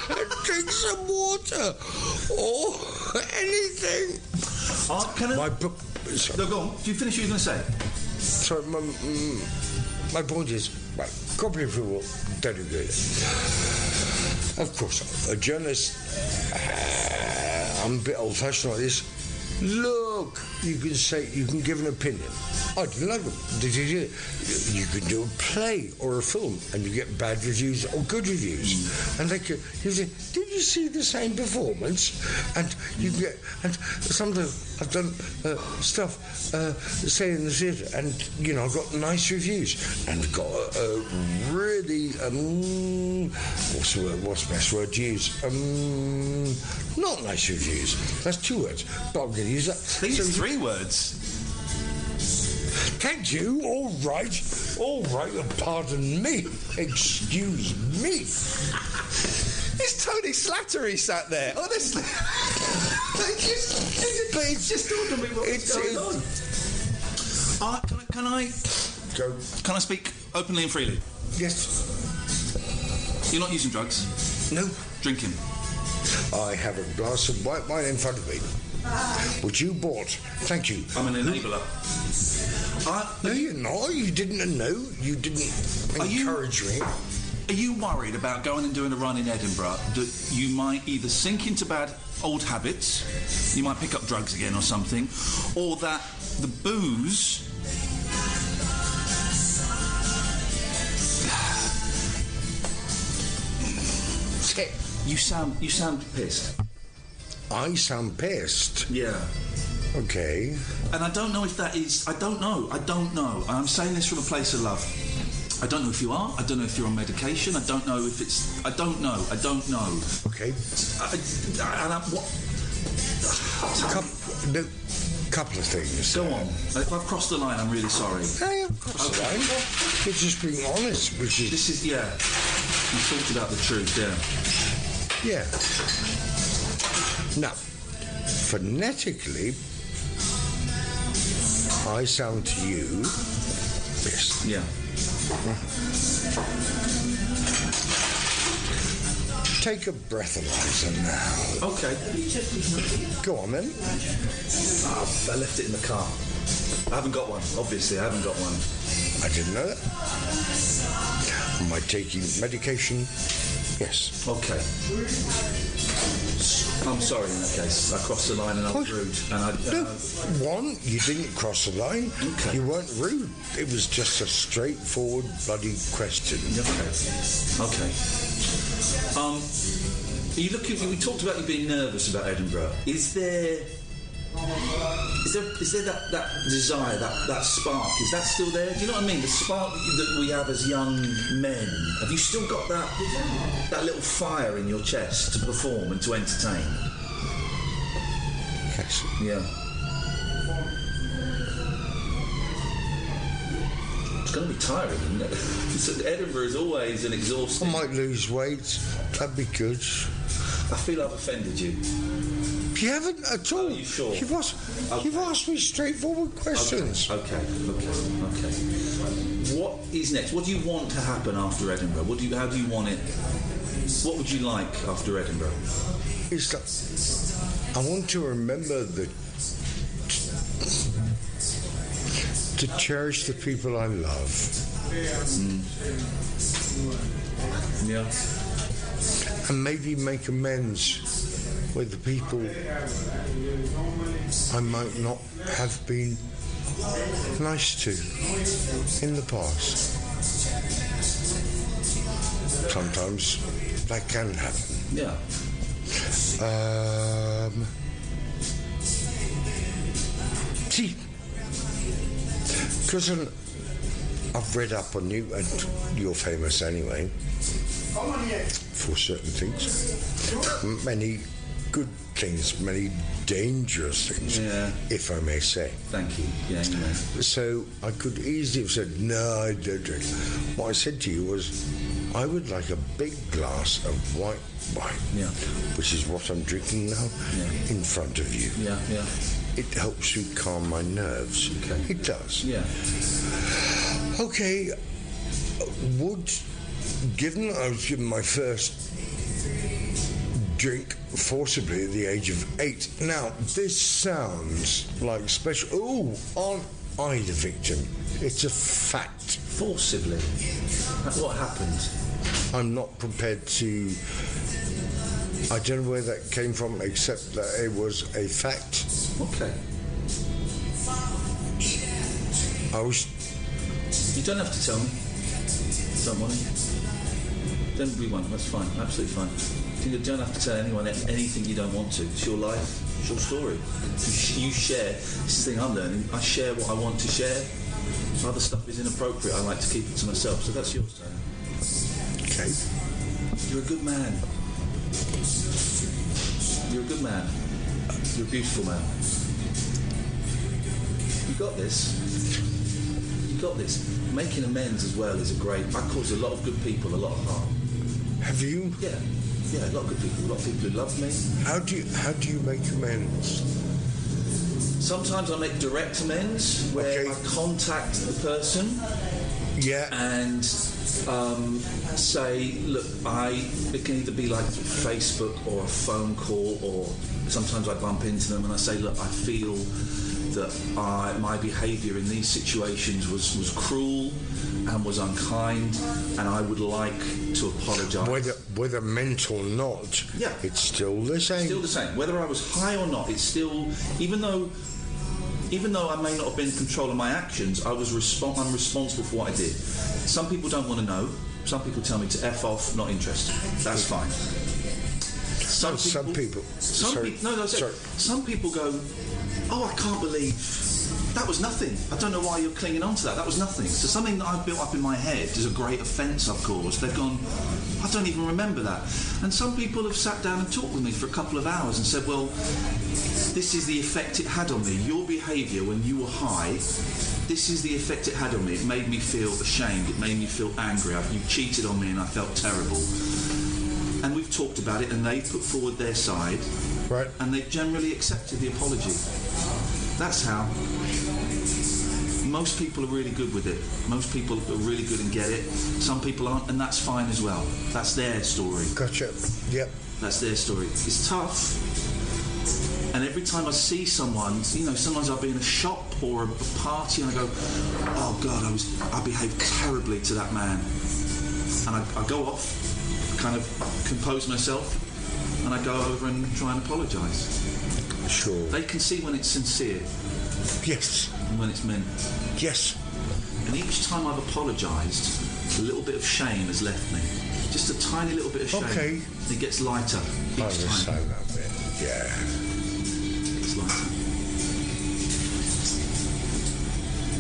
and drink some water or anything. Can I... No, go on. Do you finish what you're going to say? Sorry, my point is, right, copy approval, don't agree. Of course, a journalist, I'm a bit old-fashioned like this. Look, you can say, you can give an opinion. I didn't like it. You can do a play or a film and you get bad reviews or good reviews. And you say, did you see the same performance? And you get, and sometimes I've done stuff, say in the theatre, and, you know, I've got nice reviews and got a really, what's the best word to use? Not nice reviews. That's 2 words, but I'm going to use that. I think it's 3 words. Thank you. All right. Pardon me. Excuse me. It's Tony Slattery sat there. Honestly, it's just told me what's going on. Can I speak openly and freely? Yes. You're not using drugs? No. Drinking? I have a glass of white wine in front of me, which you bought. Thank you. I'm an enabler. No, you're not. You didn't know. You didn't encourage me. Are you worried about going and doing a run in Edinburgh that you might either sink into bad old habits, you might pick up drugs again or something, or that the booze... You sound pissed. I sound pissed? Yeah. Okay. And I don't know if that is... I don't know. I'm saying this from a place of love. I don't know if you are. I don't know if you're on medication. I don't know if it's... I don't know. Okay. Couple of things. Go on. If I've crossed the line, I'm really sorry. Hey, I've crossed the line. You're just being honest, which is... This is, yeah. You talked about the truth, yeah. Yeah. Now, phonetically, I sound to you this. Yeah. Take a breathalyzer now. Okay. Go on then. I left it in the car. I haven't got one, obviously. I haven't got one. I didn't know that. Am I taking medication? Yes. Okay. I'm sorry in that case. I crossed the line and I was rude. One, you didn't cross the line. Okay. You weren't rude. It was just a straightforward bloody question. Okay. Are you looking? We talked about you being nervous about Edinburgh. Is there that desire, that spark? Is that still there? Do you know what I mean? The spark that we have as young men. Have you still got that little fire in your chest to perform and to entertain? Yes. Yeah. It's going to be tiring, isn't it? So Edinburgh is always an exhausting... I might lose weight. That'd be good. I feel I've offended you. You haven't at all. Are you sure? You've asked me straightforward questions. Okay. What is next? What do you want to happen after Edinburgh? How do you want it? What would you like after Edinburgh? It's like, I want to remember to cherish the people I love. Yeah. And maybe make amends with the people I might not have been nice to in the past. Sometimes that can happen. Yeah. See, because I've read up on you, and you're famous anyway for certain things. Many good things, many dangerous things, if I may say. Thank you. Yeah, you may. So I could easily have said, no, I don't drink. What I said to you was, I would like a big glass of white wine, which is what I'm drinking now, in front of you. Yeah. It helps me calm my nerves. Okay. It does. Yeah. Okay, given I was given my first drink forcibly at the age of 8. Now, this sounds like special... Oh, aren't I the victim? It's a fact. Forcibly? What happened? I'm not prepared to... I don't know where that came from, except that it was a fact. Okay. You don't have to tell me. Don't want to. Don't be one. That's fine. Absolutely fine. You don't have to tell anyone anything you don't want to. It's your life. It's your story. You share. This is the thing I'm learning. I share what I want to share. Other stuff is inappropriate. I like to keep it to myself. So that's yours, Tony. Okay. You're a good man. You're a good man. You're a beautiful man. You got this. You got this. Making amends as well is a I cause a lot of good people a lot of harm. Have you? Yeah, a lot of good people. A lot of people who love me. How do you make amends? Sometimes I make direct amends where I contact the person. Yeah. And say, look, it can either be like Facebook or a phone call, or sometimes I bump into them and I say, look, I feel that my behaviour in these situations was cruel and was unkind, and I would like to apologise. Whether meant or not, it's still the same. Still the same. Whether I was high or not, it's still, even though I may not have been in control of my actions, I'm responsible for what I did. Some people don't want to know. Some people tell me to F off, not interested. That's fine. Some people go, oh, I can't believe that was nothing. I don't know why you're clinging on to that. That was nothing. So something that I've built up in my head is a great offence I've caused. They've gone, I don't even remember that. And some people have sat down and talked with me for a couple of hours and said, well, this is the effect it had on me. Your behaviour when you were high, this is the effect it had on me. It made me feel ashamed. It made me feel angry. You cheated on me and I felt terrible. And we've talked about it, and they've put forward their side. Right. And they've generally accepted the apology. That's how. Most people are really good with it. Most people are really good and get it. Some people aren't, and that's fine as well. That's their story. Gotcha. Yep. That's their story. It's tough. And every time I see someone, sometimes I'll be in a shop or a party and I go, oh God, I behaved terribly to that man. And I go off, kind of compose myself, and I go over and try and apologise. Sure. They can see when it's sincere. Yes. And when it's meant. Yes. And each time I've apologised, a little bit of shame has left me. Just a tiny little bit of shame. Okay. It gets lighter each time. Understand that bit. Yeah. It's lighter.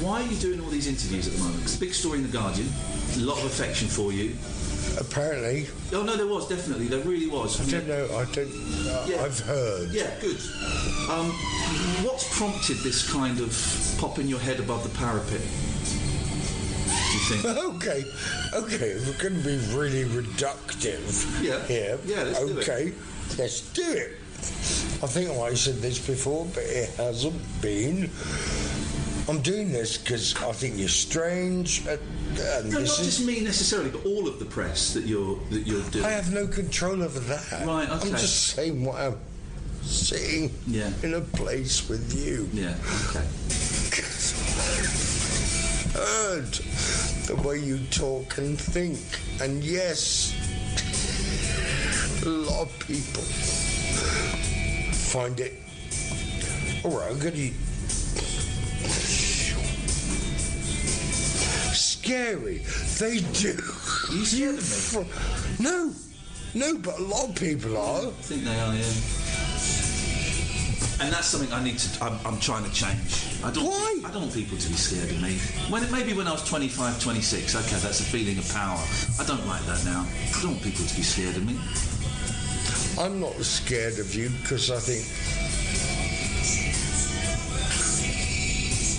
Why are you doing all these interviews at the moment? It's a big story in The Guardian. A lot of affection for you. Apparently. Oh no, there was definitely. There really was. I don't know. I've heard. Yeah, good. What's prompted this kind of popping your head above the parapet? Do you think? Okay. We're going to be really reductive. Yeah. Here. Yeah. Let's do it. Okay. Let's do it. I think I said this before, but it hasn't been. I'm doing this because I think you're strange. No, not just me necessarily, but all of the press that you're doing. I have no control over that. Right, okay. I'm just saying what I'm seeing in a place with you. Yeah, okay. Heard the way you talk and think. And yes, a lot of people find it... All right, I'm going to... Scary. They do. Are you scared of me? No, but a lot of people are. I think they are, yeah. And that's something I'm trying to change. Why? I don't want people to be scared of me. Maybe when I was 25, 26, okay, that's a feeling of power. I don't like that now. I don't want people to be scared of me. I'm not scared of you because I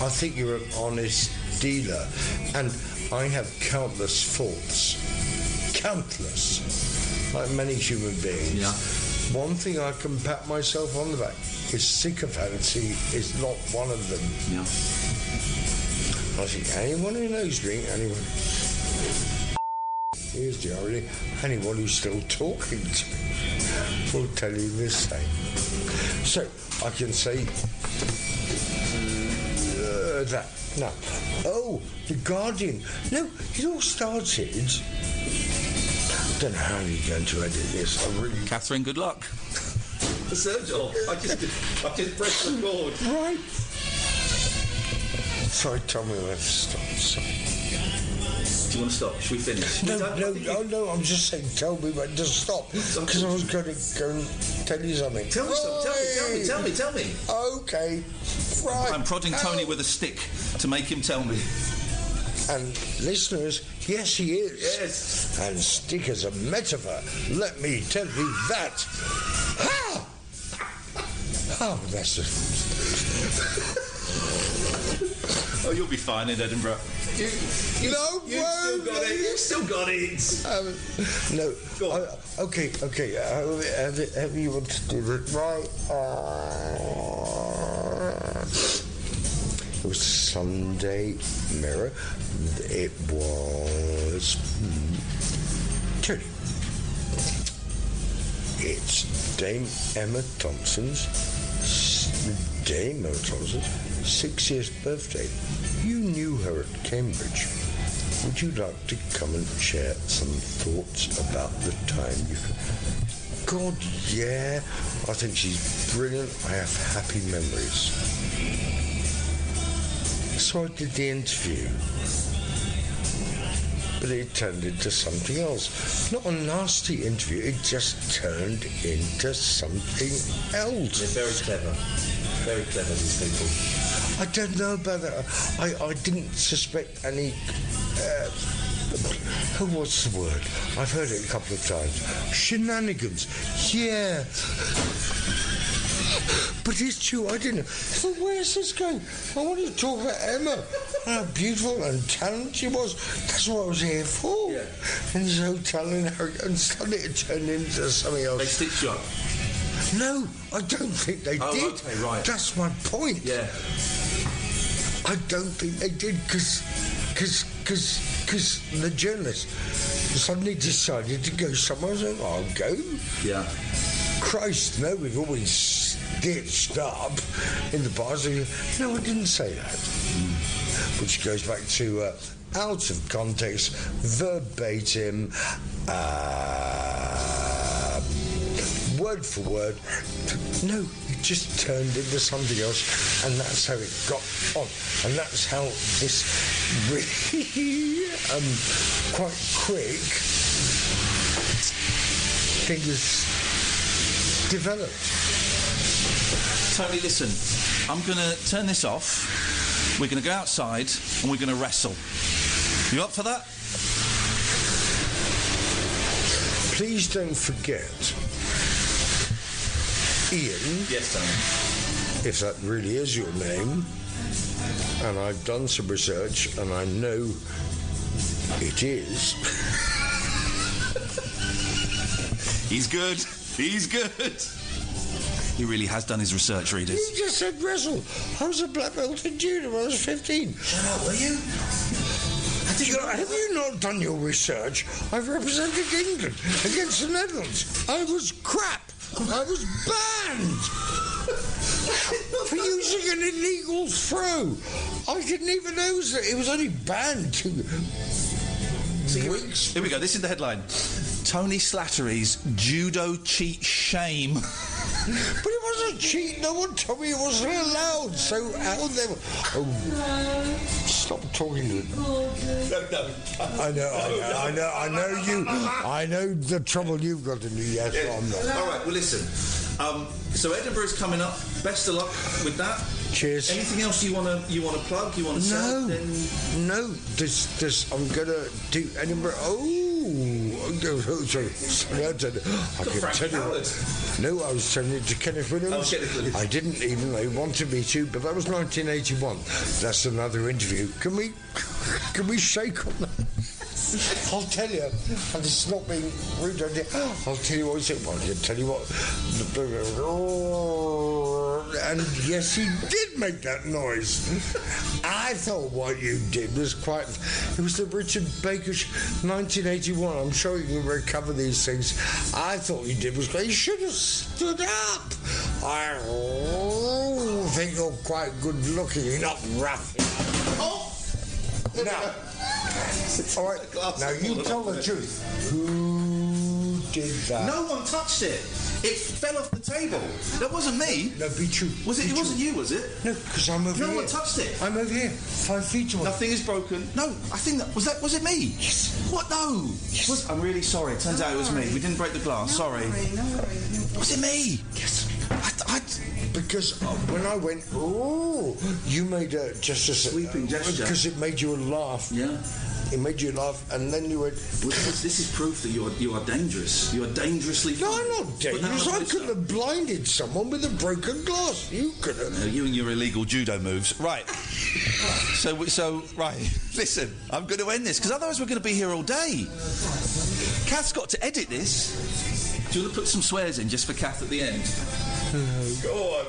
think you're an honest dealer, and I have countless faults. Countless. Like many human beings. Yeah. One thing I can pat myself on the back is sycophancy is not one of them. Yeah. I think anyone who knows me, here's the irony, anyone who's still talking to me will tell you the same. So, I can say that. No. Oh, The Guardian. No, it all started... I don't know how you're going to edit this. Katherine, good luck. Sergio, I just pressed record. Right. Sorry, tell me when to stop. Sorry. Do you want to stop? Should we finish? No, I'm just saying, tell me when to stop. Because I was going to go and tell you something. Tell me something. Tell me. Okay. Right. I'm prodding Tony with a stick to make him tell me. And listeners, yes, he is. Yes. And stick is a metaphor. Let me tell you that. Ha! Oh, that's a... Oh, you'll be fine in Edinburgh. You've still got it. No. Okay. Have you want to do it right? It was Sunday Mirror. It was... Tony. It's Dame Emma Thompson's 60th birthday. You knew her at Cambridge. Would you like to come and share some thoughts about the time you... God, yeah. I think she's brilliant. I have happy memories. So I did the interview. But it turned into something else. Not a nasty interview, it just turned into something else. They're very clever. Very clever, these people. I don't know about that. I didn't suspect any... what's the word? I've heard it a couple of times. Shenanigans. Yeah. But it's true, I didn't know. So where's this going? I want to talk about Emma and how beautiful and talented she was. That's what I was here for. Yeah. In this hotel and suddenly it turned into something else. They stitched you up? No, I don't think they did. Okay, right. That's my point. Yeah. I don't think they did because the journalist suddenly decided to go somewhere and said, I'll go. Yeah. Christ, no, we've always stitched up in the bars. No, I didn't say that. Which goes back to out of context, verbatim, word for word. No, it just turned into something else, and that's how it got on. And that's how this really quite quick thing was developed. Tony, listen, I'm going to turn this off. We're going to go outside and we're going to wrestle. You up for that? Please don't forget, Iain. Yes, Tony. If that really is your name, and I've done some research and I know it is. He's good. He's good. He really has done his research, readers. You just said wrestle. I was a black belt in judo when I was 15. Shut up, will you? Have you not done your research? I've represented England against the Netherlands. I was crap. I was banned for using an illegal throw. I didn't even know it was only banned 2 weeks. Here we go. This is the headline. Tony Slattery's judo cheat shame. But it wasn't cheat. No one told me it wasn't allowed. So how they were... Oh, stop talking to them. No. I know you. I know the trouble you've got in you. Yes, yeah. I'm not. All right. Well, listen. So Edinburgh's coming up. Best of luck with that. Cheers. Anything else you want to plug? You want to sell? No. This. I'm gonna do Edinburgh. Sorry. I can tell you. No, I was telling it to Kenneth Williams. I didn't even. They wanted me to, but that was 1981. That's another interview. Can we shake on that? I'll tell you, and it's not being rude. I'll tell you what he said. Well, I'll tell you what. And yes, he did make that noise. I thought what you did was quite... It was the Richard Baker's 1981. I'm sure you can recover these things. I thought you did was great. You should have stood up. I think you're quite good looking. You're not rough. Oh! Now, all right. Now you tell the truth. Who did that? No one touched it. It fell off the table. That wasn't me. No, be true. Was it? It wasn't you, was it? No, because I'm over here. No one touched it. I'm over here, 5 feet away. Nothing is broken. No, I think that was it me? Yes. What? No. Yes. I'm really sorry. It turns out it was me. We didn't break the glass. Sorry. No worry. Was it me? Yes. I Because when I went, you made just a sweeping gesture. Because it made you laugh. Yeah. It made you laugh, and then you went. Well, this is proof that you are dangerous. You are dangersely. No, funny. I'm not dangerous. I could have blinded someone with a broken glass. You could have. You and your illegal judo moves. Right. So right. Listen, I'm going to end this because otherwise we're going to be here all day. Kath's got to edit this. Do you want to put some swears in just for Kath at the end? Go on.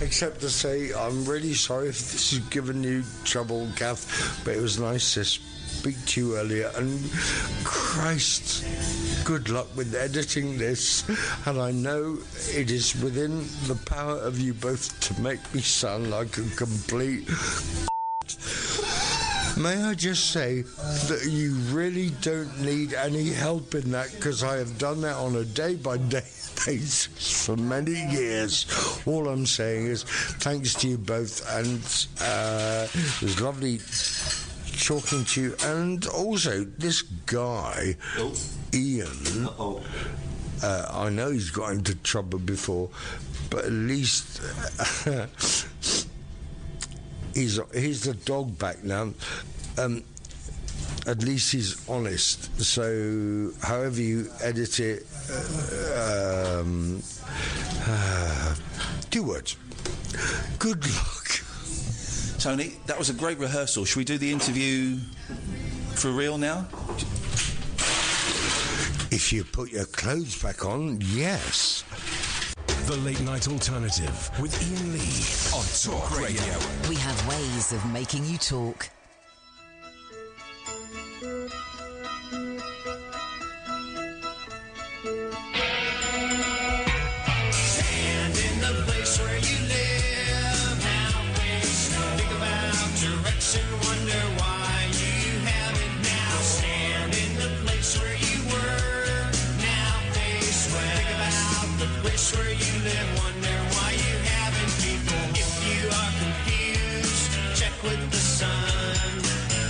Except to say, I'm really sorry if this has given you trouble, Kath, but it was nice to speak to you earlier. And Christ, good luck with editing this. And I know it is within the power of you both to make me sound like a complete. May I just say that you really don't need any help in that, because I have done that on a day-by-day basis for many years. All I'm saying is thanks to you both, and it was lovely talking to you. And also, this guy, Ian, I know he's got into trouble before, but at least... He's the dog back now. At least he's honest. So, however you edit it, 2 words. Good luck. Tony, that was a great rehearsal. Should we do the interview for real now? If you put your clothes back on, yes. The Late Night Alternative with Iain Lee on Talk Radio. We have ways of making you talk. Stand in the place where you live. Now face think about direction. Wonder why you haven't now. Stand in the place where you were. Now face think about the place where you live. Wonder why you haven't people. If you are confused, check with the sun.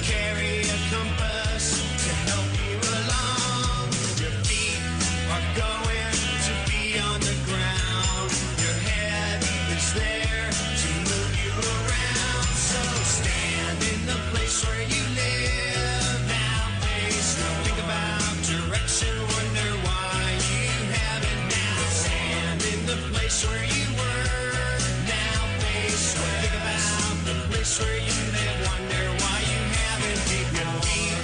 Carry a compass to help you along. Your feet are going to be on the ground. Your head is there to move you around. So stand in the place where you live. Now face think about direction. Wonder why you haven't now. Stand in the place where you were. Now face think about the place where you live. Wonder why you haven't. Your feet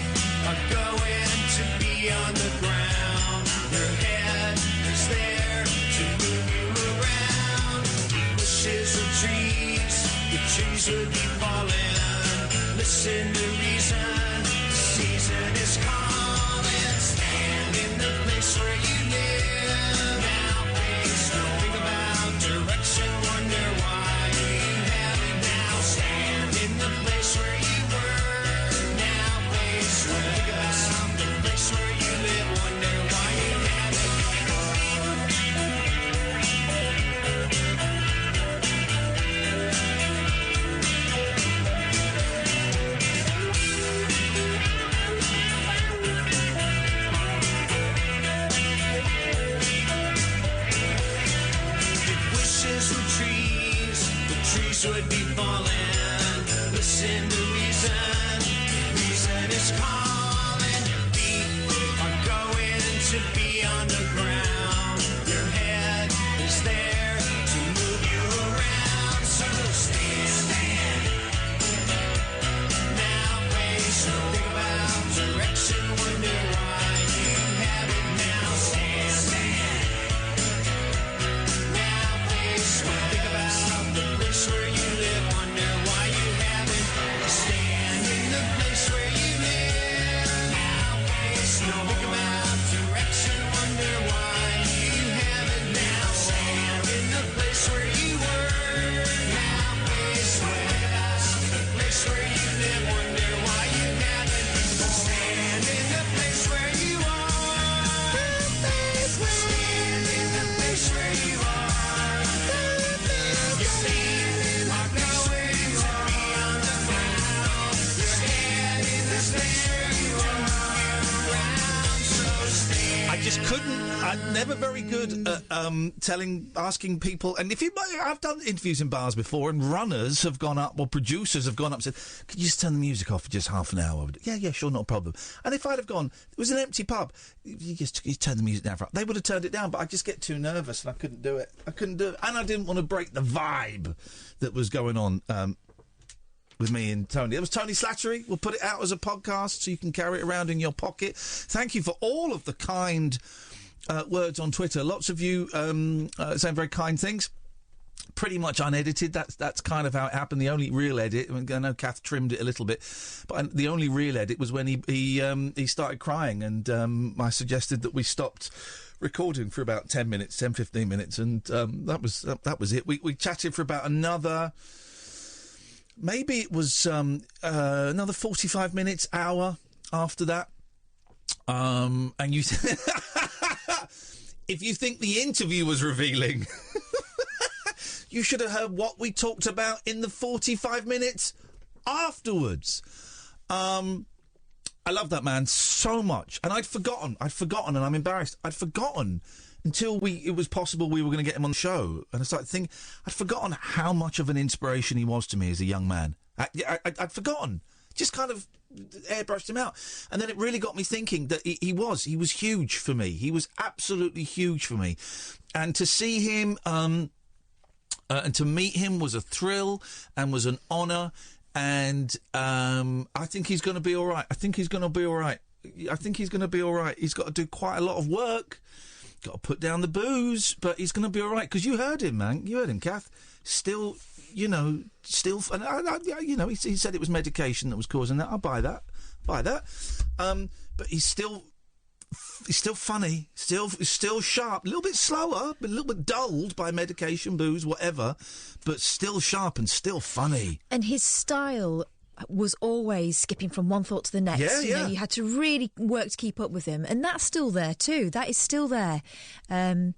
are going to be on the ground. Your head is there to move you around. Bushes or trees, the trees would be falling. Listen to reason, the season is calling. Stand in the place where you live. Now face think about direction. Wonder why you haven't now. Stand in the place where you were. Now face think about the place where you live. Wonder why you haven't. just couldn't. I'm never very good at asking people. And I've done interviews in bars before, and runners have gone up, or producers have gone up and said, "Could you just turn the music off for just half an hour?" Yeah, sure, not a problem. And if I'd have gone, it was an empty pub. You turn the music down for. They would have turned it down, but I just get too nervous and I couldn't do it. And I didn't want to break the vibe that was going on. With me and Tony. It was Tony Slattery. We'll put it out as a podcast so you can carry it around in your pocket. Thank you for all of the kind words on Twitter. Lots of you saying very kind things. Pretty much unedited. That's kind of how it happened. The only real edit, I know Kath trimmed it a little bit, but the only real edit was when he started crying, and I suggested that we stopped recording for about 10 minutes, 10, 15 minutes, and that was it. We chatted for about another... Maybe it was another 45 minutes, hour after that. And you... if you think the interview was revealing, you should have heard what we talked about in the 45 minutes afterwards. I love that man so much. And I'd forgotten, and I'm embarrassed. I'd forgotten until it was possible we were going to get him on the show. And I started thinking, I'd forgotten how much of an inspiration he was to me as a young man. I'd forgotten. Just kind of airbrushed him out. And then it really got me thinking that he was huge for me. He was absolutely huge for me. And to see him and to meet him was a thrill and was an honour. And I think he's going to be all right. I think he's going to be all right. He's got to do quite a lot of work. Got to put down the booze, but he's going to be all right. Because you heard him, man. You heard him, Kath. Still, and he said it was medication that was causing that. I'll buy that. But he's still funny, still sharp, a little bit slower, but a little bit dulled by medication, booze, whatever, but still sharp and still funny. And his style was always skipping from one thought to the next. Yeah, you know, you had to really work to keep up with him, and that's still there too. That is still there. And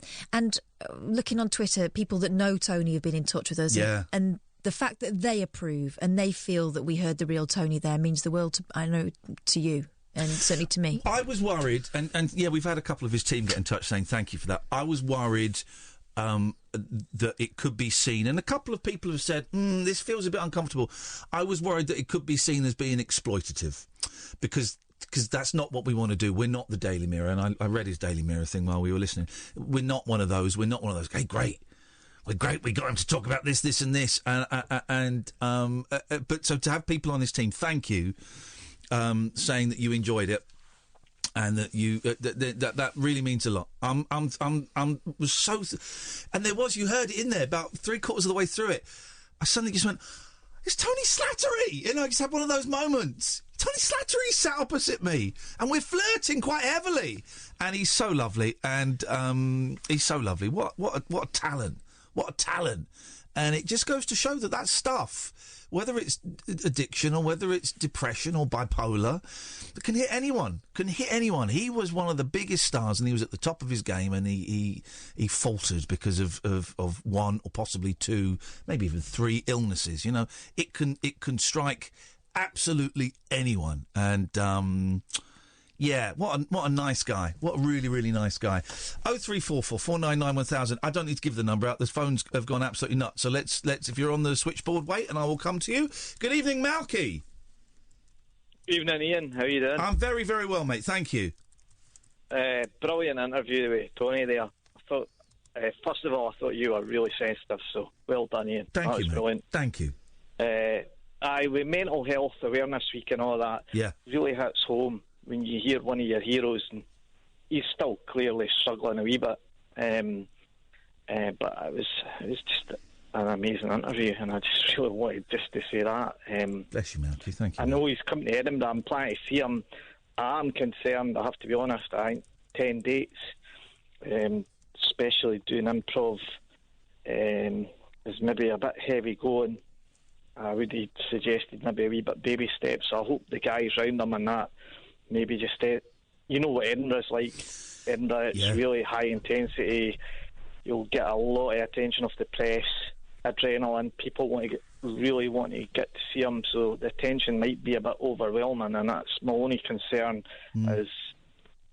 looking on Twitter, people that know Tony have been in touch with us, and the fact that they approve and they feel that we heard the real Tony there means the world to you. And certainly to me. I was worried, and we've had a couple of his team get in touch saying thank you for that. I was worried that it could be seen, and a couple of people have said, this feels a bit uncomfortable. I was worried that it could be seen as being exploitative, because that's not what we want to do. We're not the Daily Mirror, and I read his Daily Mirror thing while we were listening. We're not one of those. Hey, great. We're great. We got him to talk about this, and this, but so to have people on his team, thank you. Saying that you enjoyed it, and that you that really means a lot. Was so, and you heard it in there about 3/4 of the way through it. I suddenly just went, "It's Tony Slattery!" I just had one of those moments. Tony Slattery sat opposite me, and we're flirting quite heavily, and he's so lovely, and he's so lovely. What a talent! What a talent! And it just goes to show that stuff, whether it's addiction or whether it's depression or bipolar, it can hit anyone. He was one of the biggest stars, and he was at the top of his game, and he faltered because of one or possibly two, maybe even three illnesses. You know, it can strike absolutely anyone. And what a nice guy. What a really, really nice guy. 0344 499 1000. I don't need to give the number out. The phones have gone absolutely nuts. So let's if you're on the switchboard, wait, and I will come to you. Good evening, Malky. Evening, Ian. How are you doing? I'm very, very well, mate. Thank you. Brilliant interview with Tony there. I thought, first of all, I thought you were really sensitive, so well done, Ian. Thank you, mate. Brilliant. Thank you. With Mental Health Awareness Week and all that, really hits home when you hear one of your heroes, and he's still clearly struggling a wee bit, but it was just an amazing interview, and I just really wanted just to say that. Bless you, Malky. Thank you. I know he's coming to Edinburgh. I'm planning to see him. I'm concerned, I have to be honest. I think 10 dates, especially doing improv, is maybe a bit heavy going. I would have suggested maybe a wee bit baby steps. So I hope the guys round him and that maybe just, you know what Edinburgh's like. Edinburgh, it's really high intensity. You'll get a lot of attention off the press, adrenaline. People really want to get to see him, so the attention might be a bit overwhelming, and that's my only concern. Is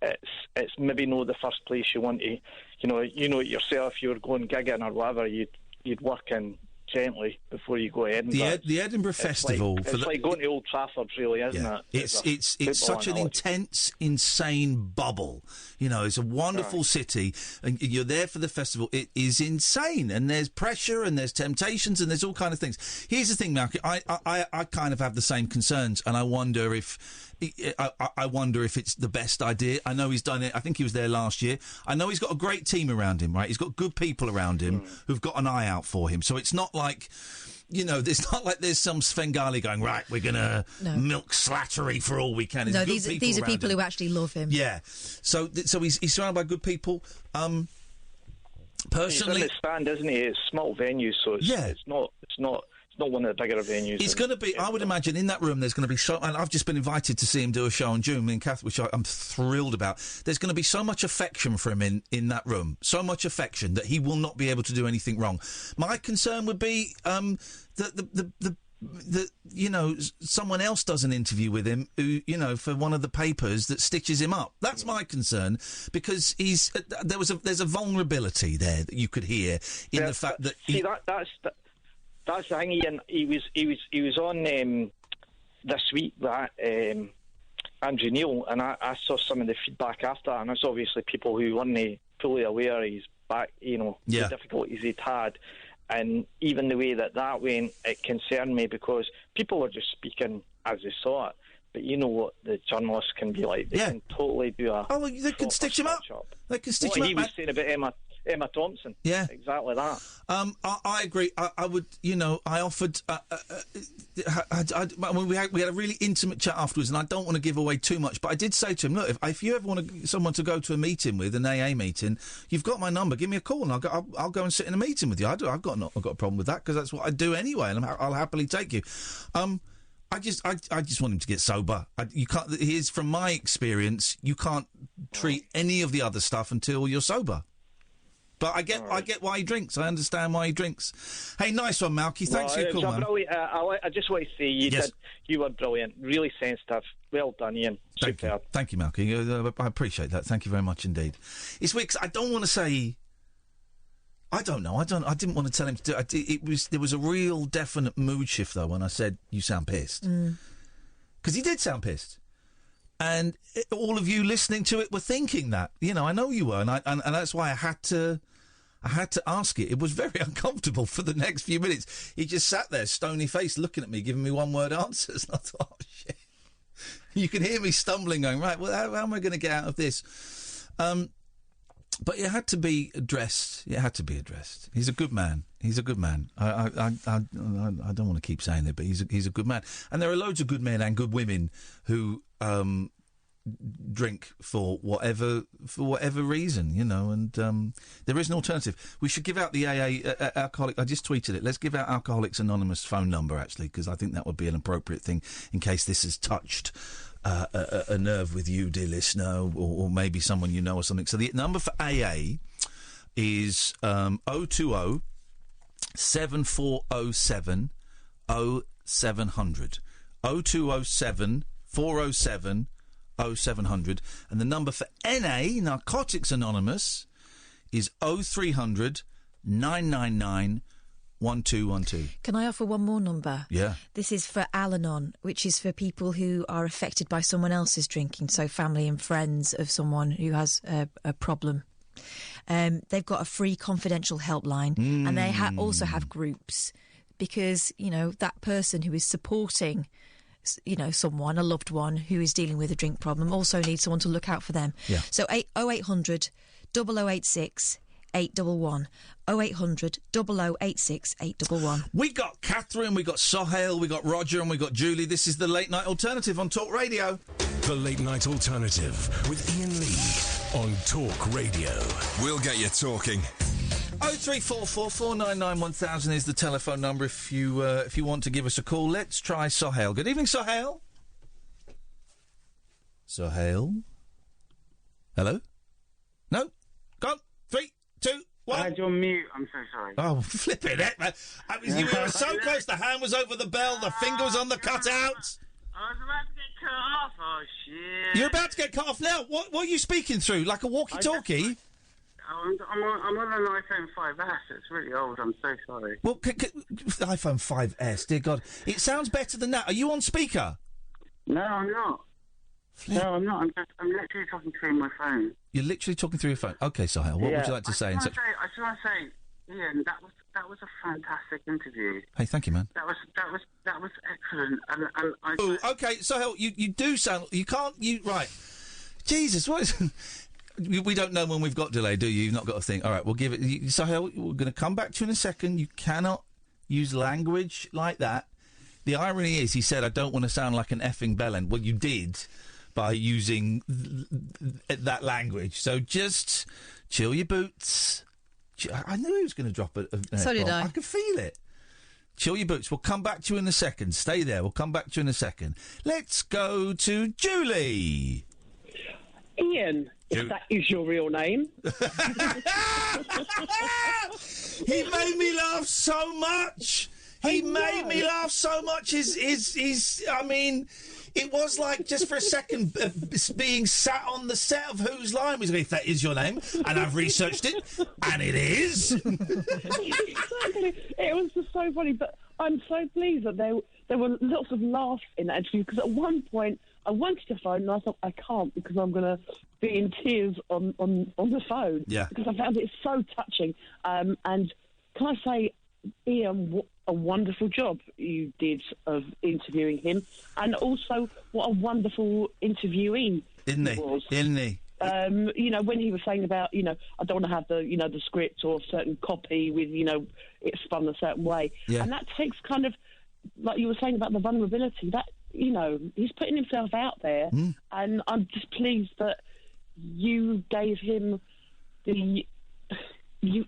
it's maybe not the first place you want to, you know yourself. If you were going gigging or whatever, you'd work in gently before you go to Edinburgh. The Edinburgh Festival. It's like going to Old Trafford, really, isn't it? It's such an intense, insane bubble. It's a wonderful city, and you're there for the festival. It is insane, and there's pressure, and there's temptations, and there's all kind of things. Here's the thing, Malcolm. I kind of have the same concerns, and I wonder if it's the best idea. I know he's done it. I think he was there last year. I know he's got a great team around him, right? He's got good people around him who've got an eye out for him. So it's not like, it's not like there's some Svengali going, right, we're going to milk Slattery for all we can. No, these are people who actually love him. Yeah. So he's surrounded by good people. Personally, he's in the stand, isn't he? It's small venues, so it's not one of the bigger venues. It's going to be, I would imagine, in that room there's going to be so... And I've just been invited to see him do a show in June, me and Katherine, which I'm thrilled about. There's going to be so much affection for him in that room, so much affection that he will not be able to do anything wrong. My concern would be that someone else does an interview with him who, for one of the papers that stitches him up. That's my concern, because there's a vulnerability there that you could hear in the fact that... That's the thing, Ian. He was on this week with Andrew Neil, and I saw some of the feedback after that, and it's obviously people who weren't fully aware of his back, the difficulties he'd had, and even the way that went, it concerned me, because people were just speaking as they saw it. But you know what the journalists can be like. They can totally do a... Oh, they can stitch him up. They can stitch him up. What he was saying about Emma Thompson. Yeah. Exactly that. I agree. I would, I offered... we had a really intimate chat afterwards, and I don't want to give away too much, but I did say to him, look, if you ever want someone to go to a meeting with, an AA meeting, you've got my number, give me a call, and I'll go and sit in a meeting with you. I've got a problem with that, because that's what I do anyway, and I'll happily take you. I just want him to get sober. Here's from my experience, you can't treat any of the other stuff until you're sober. But I get why he drinks. I understand why he drinks. Hey, nice one, Malky. Thanks for your call, man. I just want to say you were brilliant, really sensitive. Well done, Ian. Superb. Thank you, Malky. I appreciate that. Thank you very much indeed. It's weird 'cause I don't want to say. I don't know. I didn't want to tell him to do it. There was a real definite mood shift though when I said you sound pissed, because he did sound pissed, and all of you listening to it were thinking that. I know you were, and that's why I had to ask it. It was very uncomfortable for the next few minutes. He just sat there, stony faced, looking at me, giving me one-word answers. And I thought, oh shit! You can hear me stumbling, going, right. Well, how am I going to get out of this? But it had to be addressed. It had to be addressed. He's a good man. He's a good man. I don't want to keep saying it, but he's a good man. And there are loads of good men and good women who drink for whatever reason, and there is an alternative. We should give out the AA alcoholic. I just tweeted it. Let's give out Alcoholics Anonymous phone number, actually, because I think that would be an appropriate thing in case this has touched a nerve with you, dear listener, or maybe someone you know or something. So the number for AA is 020 7407 0700. 0207 407 0700. And the number for NA, Narcotics Anonymous, is 0300 999 1212. Can I offer one more number? Yeah. This is for Al-Anon, which is for people who are affected by someone else's drinking, so family and friends of someone who has a problem. They've got a free confidential helpline, and they also have groups, because, that person who is supporting, someone, a loved one who is dealing with a drink problem, also needs someone to look out for them. Yeah. So 0800 0086 811. 0800 0086 811. We got Katherine, we got Sohail, we got Roger, and we got Julie. This is the Late Night Alternative on Talk Radio. The Late Night Alternative with Iain Lee on Talk Radio. We'll get you talking. 0344 499 1000 is the telephone number if you want to give us a call. Let's try Sohail. Good evening, Sohail. Sohail? Hello? No? Gone? 3, 2, 1. I had you on mute. I'm so sorry. Oh, flipping it, man. You were so close. The hand was over the bell. The finger was on the cutout. I was about to get cut off. Oh, shit. You're about to get cut off now. What are you speaking through? Like a walkie-talkie? I'm on an iPhone 5S. It's really old. I'm so sorry. Well, iPhone 5S, dear God. It sounds better than that. Are you on speaker? No, I'm not. No, I'm not. I'm literally talking through my phone. You're literally talking through your phone. Okay, Sahel, what would you like to say? I just want to say, Ian, that was a fantastic interview. Hey, thank you, man. That was excellent. And Oh, okay, Sahel, you do sound... You can't... Right. Jesus, what is... We don't know when we've got delay, do you? You've not got a thing. All right, we'll give it... Sahel, we're going to come back to you in a second. You cannot use language like that. The irony is, he said, I don't want to sound like an effing bellend. Well, you did by using that language. So just chill your boots. I knew he was going to drop a So did I. I could feel it. Chill your boots. We'll come back to you in a second. Stay there. We'll come back to you in a second. Let's go to Julie. Ian, if that is your real name. He made me laugh so much. He made me laugh so much. I mean, it was like just for a second being sat on the set of Whose Line was going, if that is your name, and I've researched it, and it is. Exactly. It was just so funny, but I'm so pleased that there were lots of laughs in that interview, because at one point I wanted to phone and I thought I can't because I'm going to be in tears on the phone. Yeah. Because I found it so touching. And can I say, Ian, what a wonderful job you did of interviewing him, and also what a wonderful interviewee he was. Isn't he? When he was saying about, I don't want to have the script or certain copy with, it's spun a certain way. Yeah. And that takes kind of, like you were saying about the vulnerability, that, he's putting himself out there. And I'm just pleased that you gave him you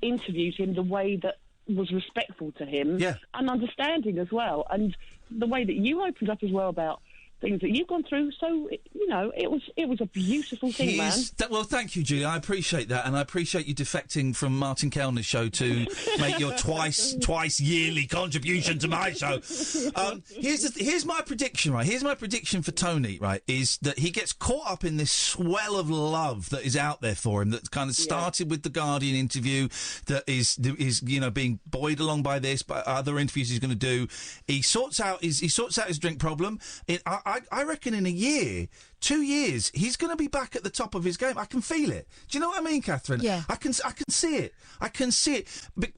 interviewed him the way that was respectful to him and understanding as well, and the way that you opened up as well about things that you've gone through. So it was a beautiful thing, man. Well, thank you, Julie. I appreciate that, and I appreciate you defecting from Martin Kellner's show to make your twice yearly contribution to my show. Here's my prediction, right? Here's my prediction for Tony, right? Is that he gets caught up in this swell of love that is out there for him, that kind of started with the Guardian interview, that is being buoyed along by this, by other interviews he's going to do. He sorts out his drink problem. I reckon in a year, 2 years, he's going to be back at the top of his game. I can feel it. Do you know what I mean, Katherine? Yeah. I can see it. I can see it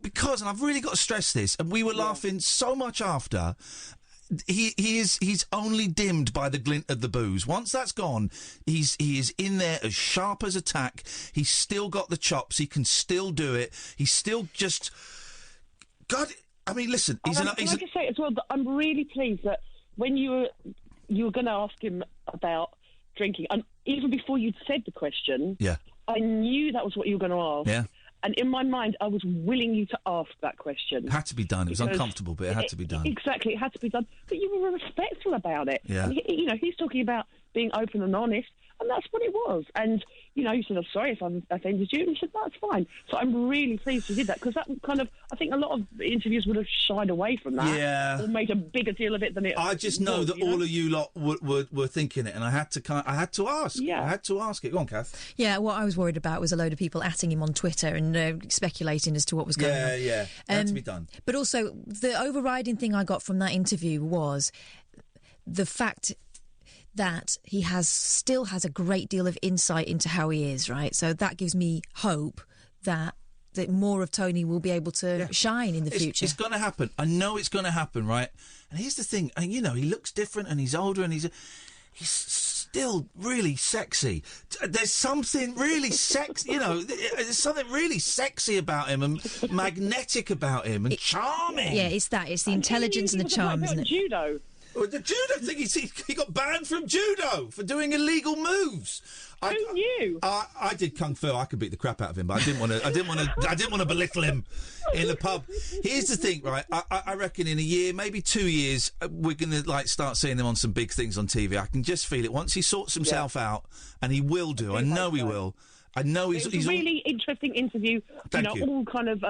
because, and I've really got to stress this, and we were laughing so much after. He's only dimmed by the glint of the booze. Once that's gone, he is in there as sharp as a tack. He's still got the chops. He can still do it. He's still just... God, I mean, listen. Can I just say as well that I'm really pleased that when you were going to ask him about drinking, and even before you'd said the question, I knew that was what you were going to ask. Yeah. And in my mind, I was willing you to ask that question. It had to be done. It was uncomfortable, but it had to be done. Exactly, it had to be done. But you were respectful about it. Yeah. And he's talking about being open and honest, and that's what it was. And, you said, I'm sorry if I've offended you. And he said, that's fine. So I'm really pleased you did that, because that kind of, I think a lot of interviews would have shied away from that. Yeah. Or made a bigger deal of it than it I just know that all of you lot were thinking it, and I had to ask. Yeah. I had to ask it. Go on, Kath. Yeah, what I was worried about was a load of people atting him on Twitter and speculating as to what was going on. Yeah, it had to be done. But also, the overriding thing I got from that interview was the fact that he still has a great deal of insight into how he is, right? So that gives me hope that more of Tony will be able to shine in the future. It's going to happen. I know it's going to happen, right? And here's the thing, and he looks different, and he's older, and he's still really sexy. There's something really sexy, there's something really sexy about him, and magnetic about him, and charming. Yeah, it's the intelligence and the charm, isn't it? Judo. Well, the judo thing, he got banned from judo for doing illegal moves. Who knew? I did kung fu. I could beat the crap out of him, but I didn't want to belittle him in the pub. Here's the thing, right? I reckon in a year, maybe 2 years, we're going to start seeing him on some big things on TV. I can just feel it. Once he sorts himself out, and he will do. I know he will. I know he's a really interesting interview. Thank you. All kind of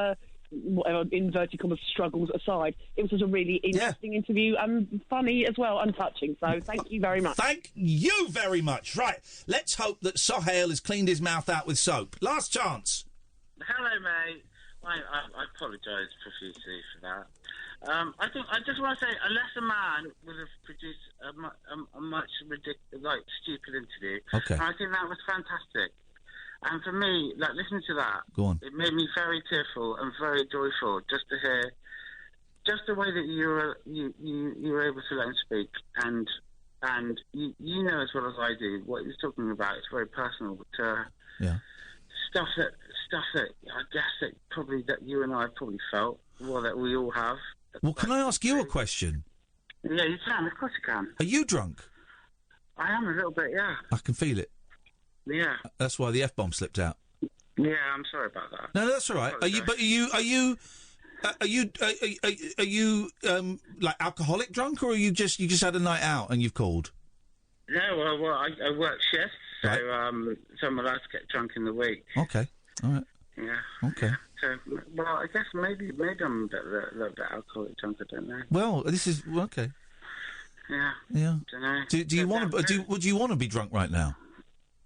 whatever inverted commas struggles aside, it was just a really interesting interview and funny as well, and touching. So thank you very much. Thank you very much. Right, let's hope that Sohail has cleaned his mouth out with soap. Last chance. Hello, mate. I apologise profusely for that. I just want to say, unless a man would have produced a much ridiculous, stupid interview, Okay. I think that was fantastic. And for me, listening to that, Go on. it made me very tearful and very joyful just to hear, just the way that you were able to let him speak, and you know as well as I do what he's talking about. It's very personal, but stuff that I guess that you and I have probably felt, well, that we all have. Well, can I ask you a question? Yeah, you can. Of course you can. Are you drunk? I am a little bit, yeah. I can feel it. Yeah. That's why the F-bomb slipped out. Yeah, I'm sorry about that. No, that's all right. Are you like alcoholic drunk, or are you just had a night out and you've called? No, well, I work shifts, so so I'm allowed to get drunk in the week. Okay, all right. Yeah. Okay. So, well, I guess maybe I'm a little bit alcoholic drunk. I don't know. Well, this is okay. Yeah. Yeah. Don't know. Do you want to? Would you want to be drunk right now?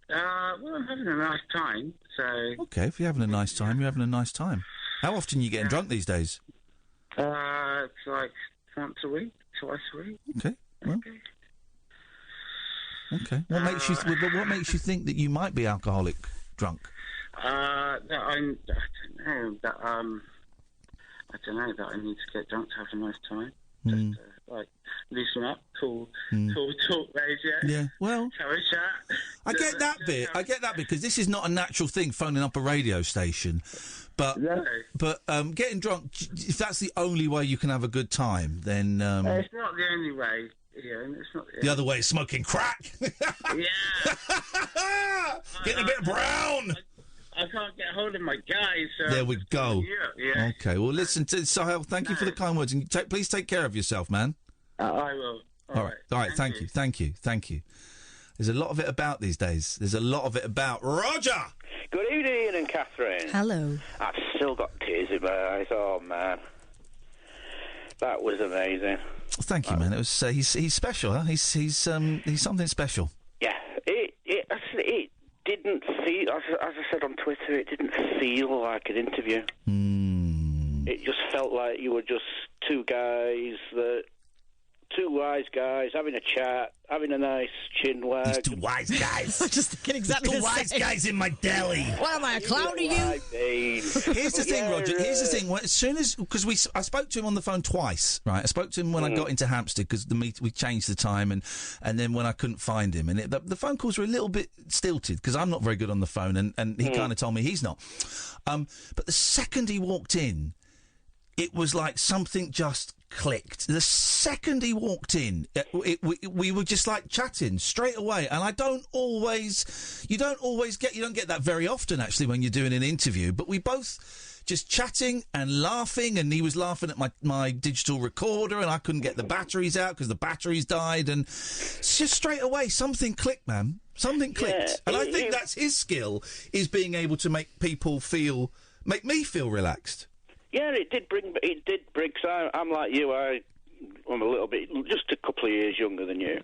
Well, I'm having a nice time. So. Okay, if you're having a nice time, you're having a nice time. How often are you getting drunk these days? It's like once a week, twice a week. Okay. Well. Okay. What makes you think that you might be alcoholic drunk? I don't know that I need to get drunk to have a nice time. Just loosen up, cool talk radio. Yeah, well, have a chat. I get that bit. I get that because this is not a natural thing, phoning up a radio station. But getting drunk, if that's the only way you can have a good time, then it's not the only way. Yeah, it's not the other way is smoking crack. Yeah, getting a bit brown. I can't get hold of my guys. So there we go. Yeah. Okay. Well, listen to Sohail. Thank you for the kind words, and please take care of yourself, man. I will. All right. Thank you. There's a lot of it about these days. There's a lot of it about Roger. Good evening, Ian and Katherine. Hello. I've still got tears in my eyes. Oh man, that was amazing. Thank you, man. It was he's special, huh? He's something special. Yeah. It didn't feel, as I said on Twitter, it didn't feel like an interview. It just felt like you were just two wise guys having a chat, having a nice chin wag. These two wise guys. I'm just thinking exactly two the wise same. guys in my deli. What am I, a clown to you? Here's the thing, Roger. Here's the thing. As soon as I spoke to him on the phone twice, right? I spoke to him when I got into Hampstead because we changed the time, and then when I couldn't find him, and the phone calls were a little bit stilted because I'm not very good on the phone, and he kind of told me he's not. But the second he walked in, it was like something just clicked. The second he walked in, we were just like chatting straight away. And you don't get that very often actually when you're doing an interview. But we both just chatting and laughing, and he was laughing at my digital recorder, and I couldn't get the batteries out because the batteries died, and it's just straight away something clicked, man. Something clicked, and I think that's his skill, is being able to make me feel relaxed. Yeah, it did bring. Cause I'm like you. I'm a little bit, just a couple of years younger than you,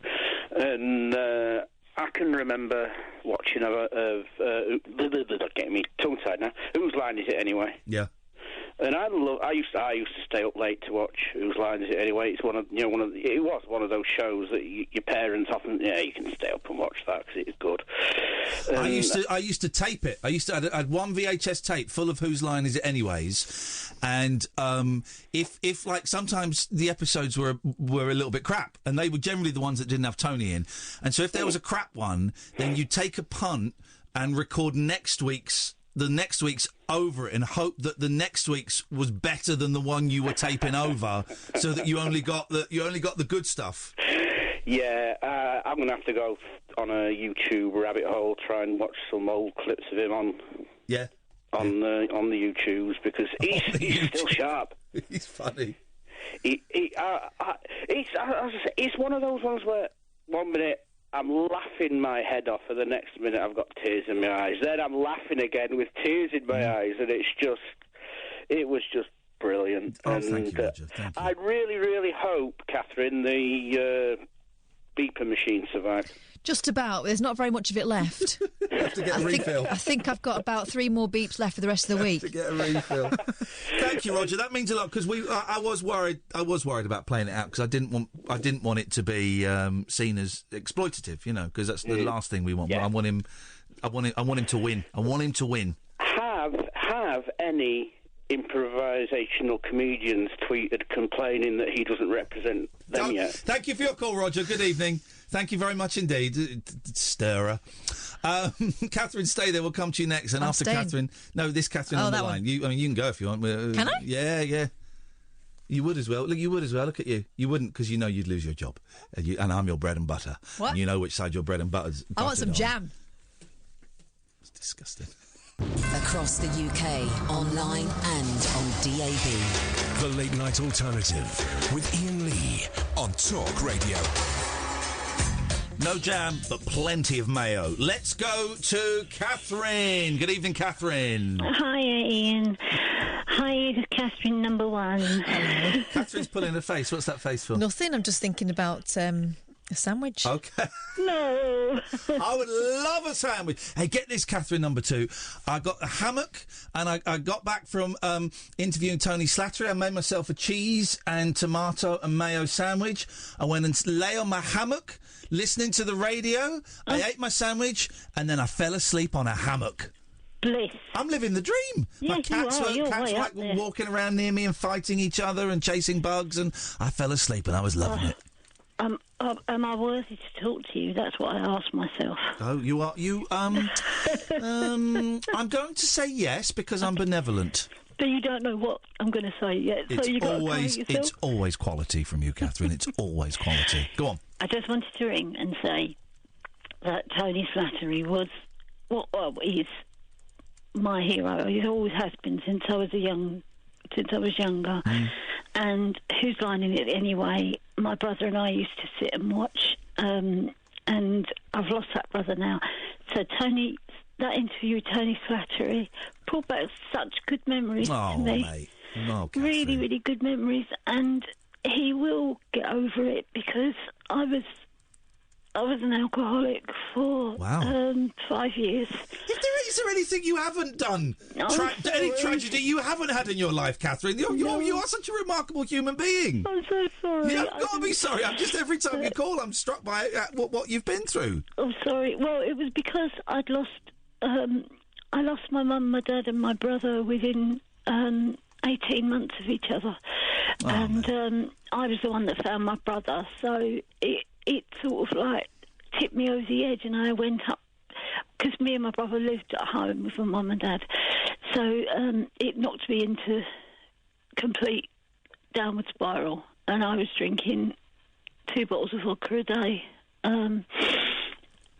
and I can remember watching getting me tongue tied now. Whose line is it anyway? Yeah. And I used to stay up late to watch Whose Line Is It Anyway. It's it was one of those shows that your parents often, you can stay up and watch that because it's good. I used to tape it. I had one VHS tape full of Whose Line Is It Anyways, and if like sometimes the episodes were a little bit crap, and they were generally the ones that didn't have Tony in, and so if there was a crap one, then you take a punt and record the next week's over it and hope that the next week's was better than the one you were taping over, so that you only got the good stuff. Yeah, I'm going to have to go on a YouTube rabbit hole, try and watch some old clips of him on the YouTubes, because he's still sharp. He's funny. It's one of those ones where 1 minute I'm laughing my head off, and the next minute I've got tears in my eyes. Then I'm laughing again with tears in my eyes, and it's It was just brilliant. Oh, and thank you, Roger. Thank you. I really, really hope, Catherine, the beeper machine survived. Just about. There's not very much of it left. You have to get a refill. I think I've got about 3 more beeps left for the rest of the week. To get a refill. Thank you, Roger. That means a lot because I was worried. I was worried about playing it out because I didn't want it to be seen as exploitative. You know, because that's the last thing we want. Yeah. I want him to win. I want him to win. Have any improvisational comedians tweeted complaining that he doesn't represent them yet? Thank you for your call, Roger. Good evening. Thank you very much indeed. Stirrer. Catherine, stay there. We'll come to you next. And after staying. Catherine... No, this Catherine on the line. You can go if you want. Can I? Yeah. You would as well. Look, you would as well. Look at you. You wouldn't because you know you'd lose your job. And I'm your bread and butter. What? And you know which side your bread and butter's I want some buttered on. jam. It's disgusting. Across the UK, online and on DAB. The Late Night Alternative with Iain Lee on Talk Radio. No jam, but plenty of mayo. Let's go to Katherine. Good evening, Katherine. Hi, Ian. Hi, Catherine number 1. Hello. Catherine's pulling her face. What's that face for? Nothing. I'm just thinking about a sandwich. Okay. No. I would love a sandwich. Hey, get this, Catherine number 2. I got a hammock, and I got back from interviewing Tony Slattery. I made myself a cheese and tomato and mayo sandwich. I went and lay on my hammock, listening to the radio. I ate my sandwich, and then I fell asleep on a hammock. Bliss. I'm living the dream. Yes, My cats you are. cats You're were way up there. walking around near me and fighting each other and chasing bugs, and I fell asleep, and I was loving it. Am I worthy to talk to you? That's what I asked myself. Oh, you are. I'm going to say yes because I'm benevolent. But you don't know what I'm going to say yet, so you got to tell yourself. It's always quality from you, Catherine. It's always quality. Go on. I just wanted to ring and say that Tony Slattery was, he's my hero. He always has been since I was younger. And who's lining it anyway? My brother and I used to sit and watch, and I've lost that brother now. So Tony, that interview with Tony Slattery brought back such good memories to me. Mate. Oh, really, really good memories, and he will get over it because I was an alcoholic for 5 years. Is there anything you haven't done? Any tragedy you haven't had in your life, Catherine? You are such a remarkable human being. I'm so sorry. You haven't got to be sorry. I'm just every time you call, I'm struck by what you've been through. I'm sorry. Well, it was because I'd lost. I lost my mum, my dad, and my brother within 18 months of each other, and I was the one that found my brother. So it sort of like tipped me over the edge, and I went up because me and my brother lived at home with my mum and dad. So it knocked me into complete downward spiral, and I was drinking 2 bottles of vodka a day, and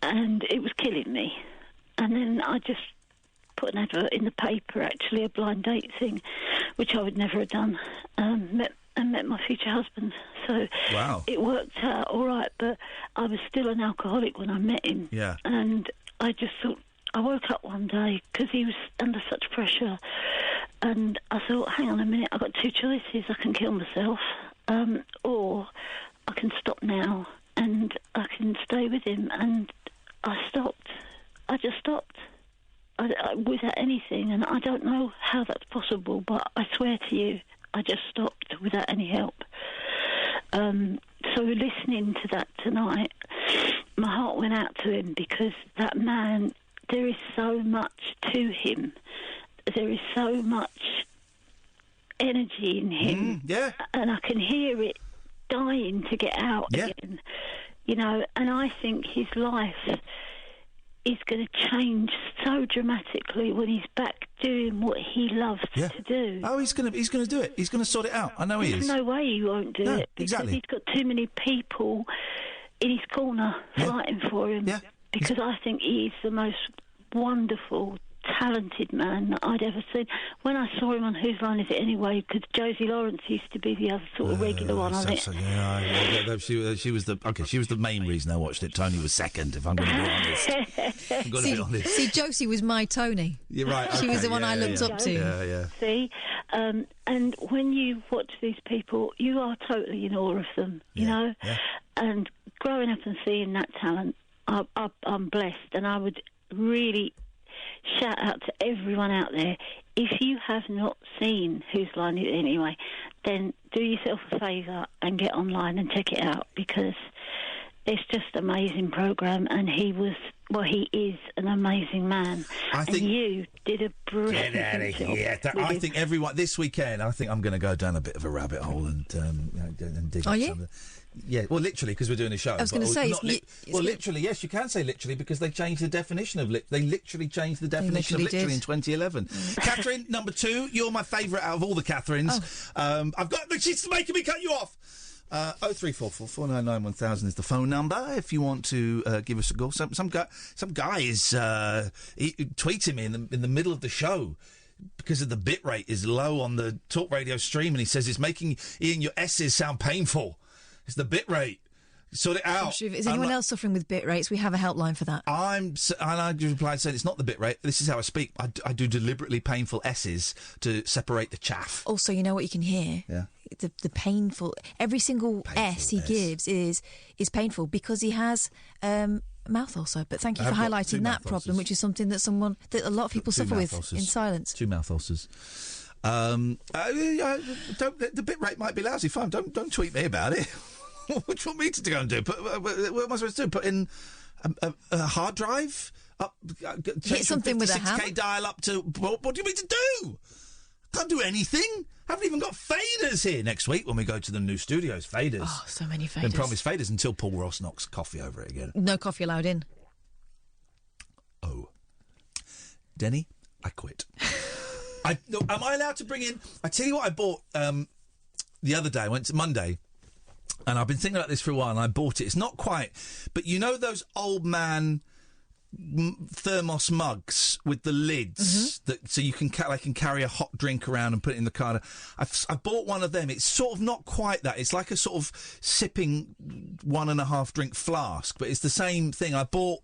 it was killing me. And then I just put an advert in the paper, actually, a blind date thing, which I would never have done, met my future husband. So it worked out all right, but I was still an alcoholic when I met him. Yeah. And I just thought, I woke up one day because he was under such pressure, and I thought, hang on a minute, I've got 2 choices. I can kill myself, or I can stop now and I can stay with him. And I stopped. I just stopped. Without anything, and I don't know how that's possible, but I swear to you, I just stopped without any help. So listening to that tonight, my heart went out to him because that man, there is so much to him. There is so much energy in him. And I can hear it dying to get out again. You know, and I think his life is going to change so dramatically when he's back doing what he loves to do. Oh, he's going to do it. He's going to sort it out. I know he is. There's no way he won't do it because he's got too many people in his corner fighting for him. Because I think he's the most wonderful, talented man that I'd ever seen. When I saw him on Whose Line Is It Anyway, because Josie Lawrence used to be the other sort of regular one on it. She was the main reason I watched it. Tony was second, if I'm going to be honest. See, Josie was my Tony. You're right. She was the one I looked up to. See, And when you watch these people, you are totally in awe of them, you know. Yeah. And growing up and seeing that talent, I'm blessed, and I would really shout out to everyone out there. If you have not seen Whose Line Is It Anyway, then do yourself a favour and get online and check it out, because it's just an amazing programme, and he is an amazing man. And you did a brilliant job. I think everyone this weekend. I think I'm going to go down a bit of a rabbit hole and dig. Are up you? some of well, literally, because we're doing a show. I was going to say, literally, yes, you can say literally, because they changed the definition of They literally changed the definition of literally in 2011. Katherine, number 2, you're my favourite out of all the Catherines. I've got. She's making me cut you off. 0344 499 1000 is the phone number if you want to give us a call. Some guy is tweeting me in the middle of the show because of the bit rate is low on the Talk Radio stream, and he says it's making Ian your S's sound painful. It's the bit rate. Sort it out. Sure, is anyone else suffering with bit rates? We have a helpline for that. And I replied saying it's not the bit rate. This is how I speak. I do deliberately painful S's to separate the chaff. Also, you know what you can hear? Yeah. The painful. Every single S he gives is painful because he has mouth ulcer. But thank you for highlighting that problem, which is something that a lot of people suffer with in silence. 2 mouth ulcers. The bit rate might be lousy. Fine. Don't tweet me about it. What do you want me to go and do? What am I supposed to do? Put in a hard drive? Hit something with a hammer? 56k dial up to... What do you mean to do? Can't do anything. Haven't even got faders here next week when we go to the new studios. Faders. Oh, so many faders. Been promised faders until Paul Ross knocks coffee over it again. No coffee allowed in. Oh. Denny, I quit. Am I allowed to bring in... I tell you what I bought the other day. I went to Monday... And I've been thinking about this for a while, and I bought it. It's not quite... But you know those old man thermos mugs with the lids? That so you can carry a hot drink around and put it in the car? I bought one of them. It's sort of not quite that. It's like a sort of sipping 1.5 drink flask, but it's the same thing. I bought...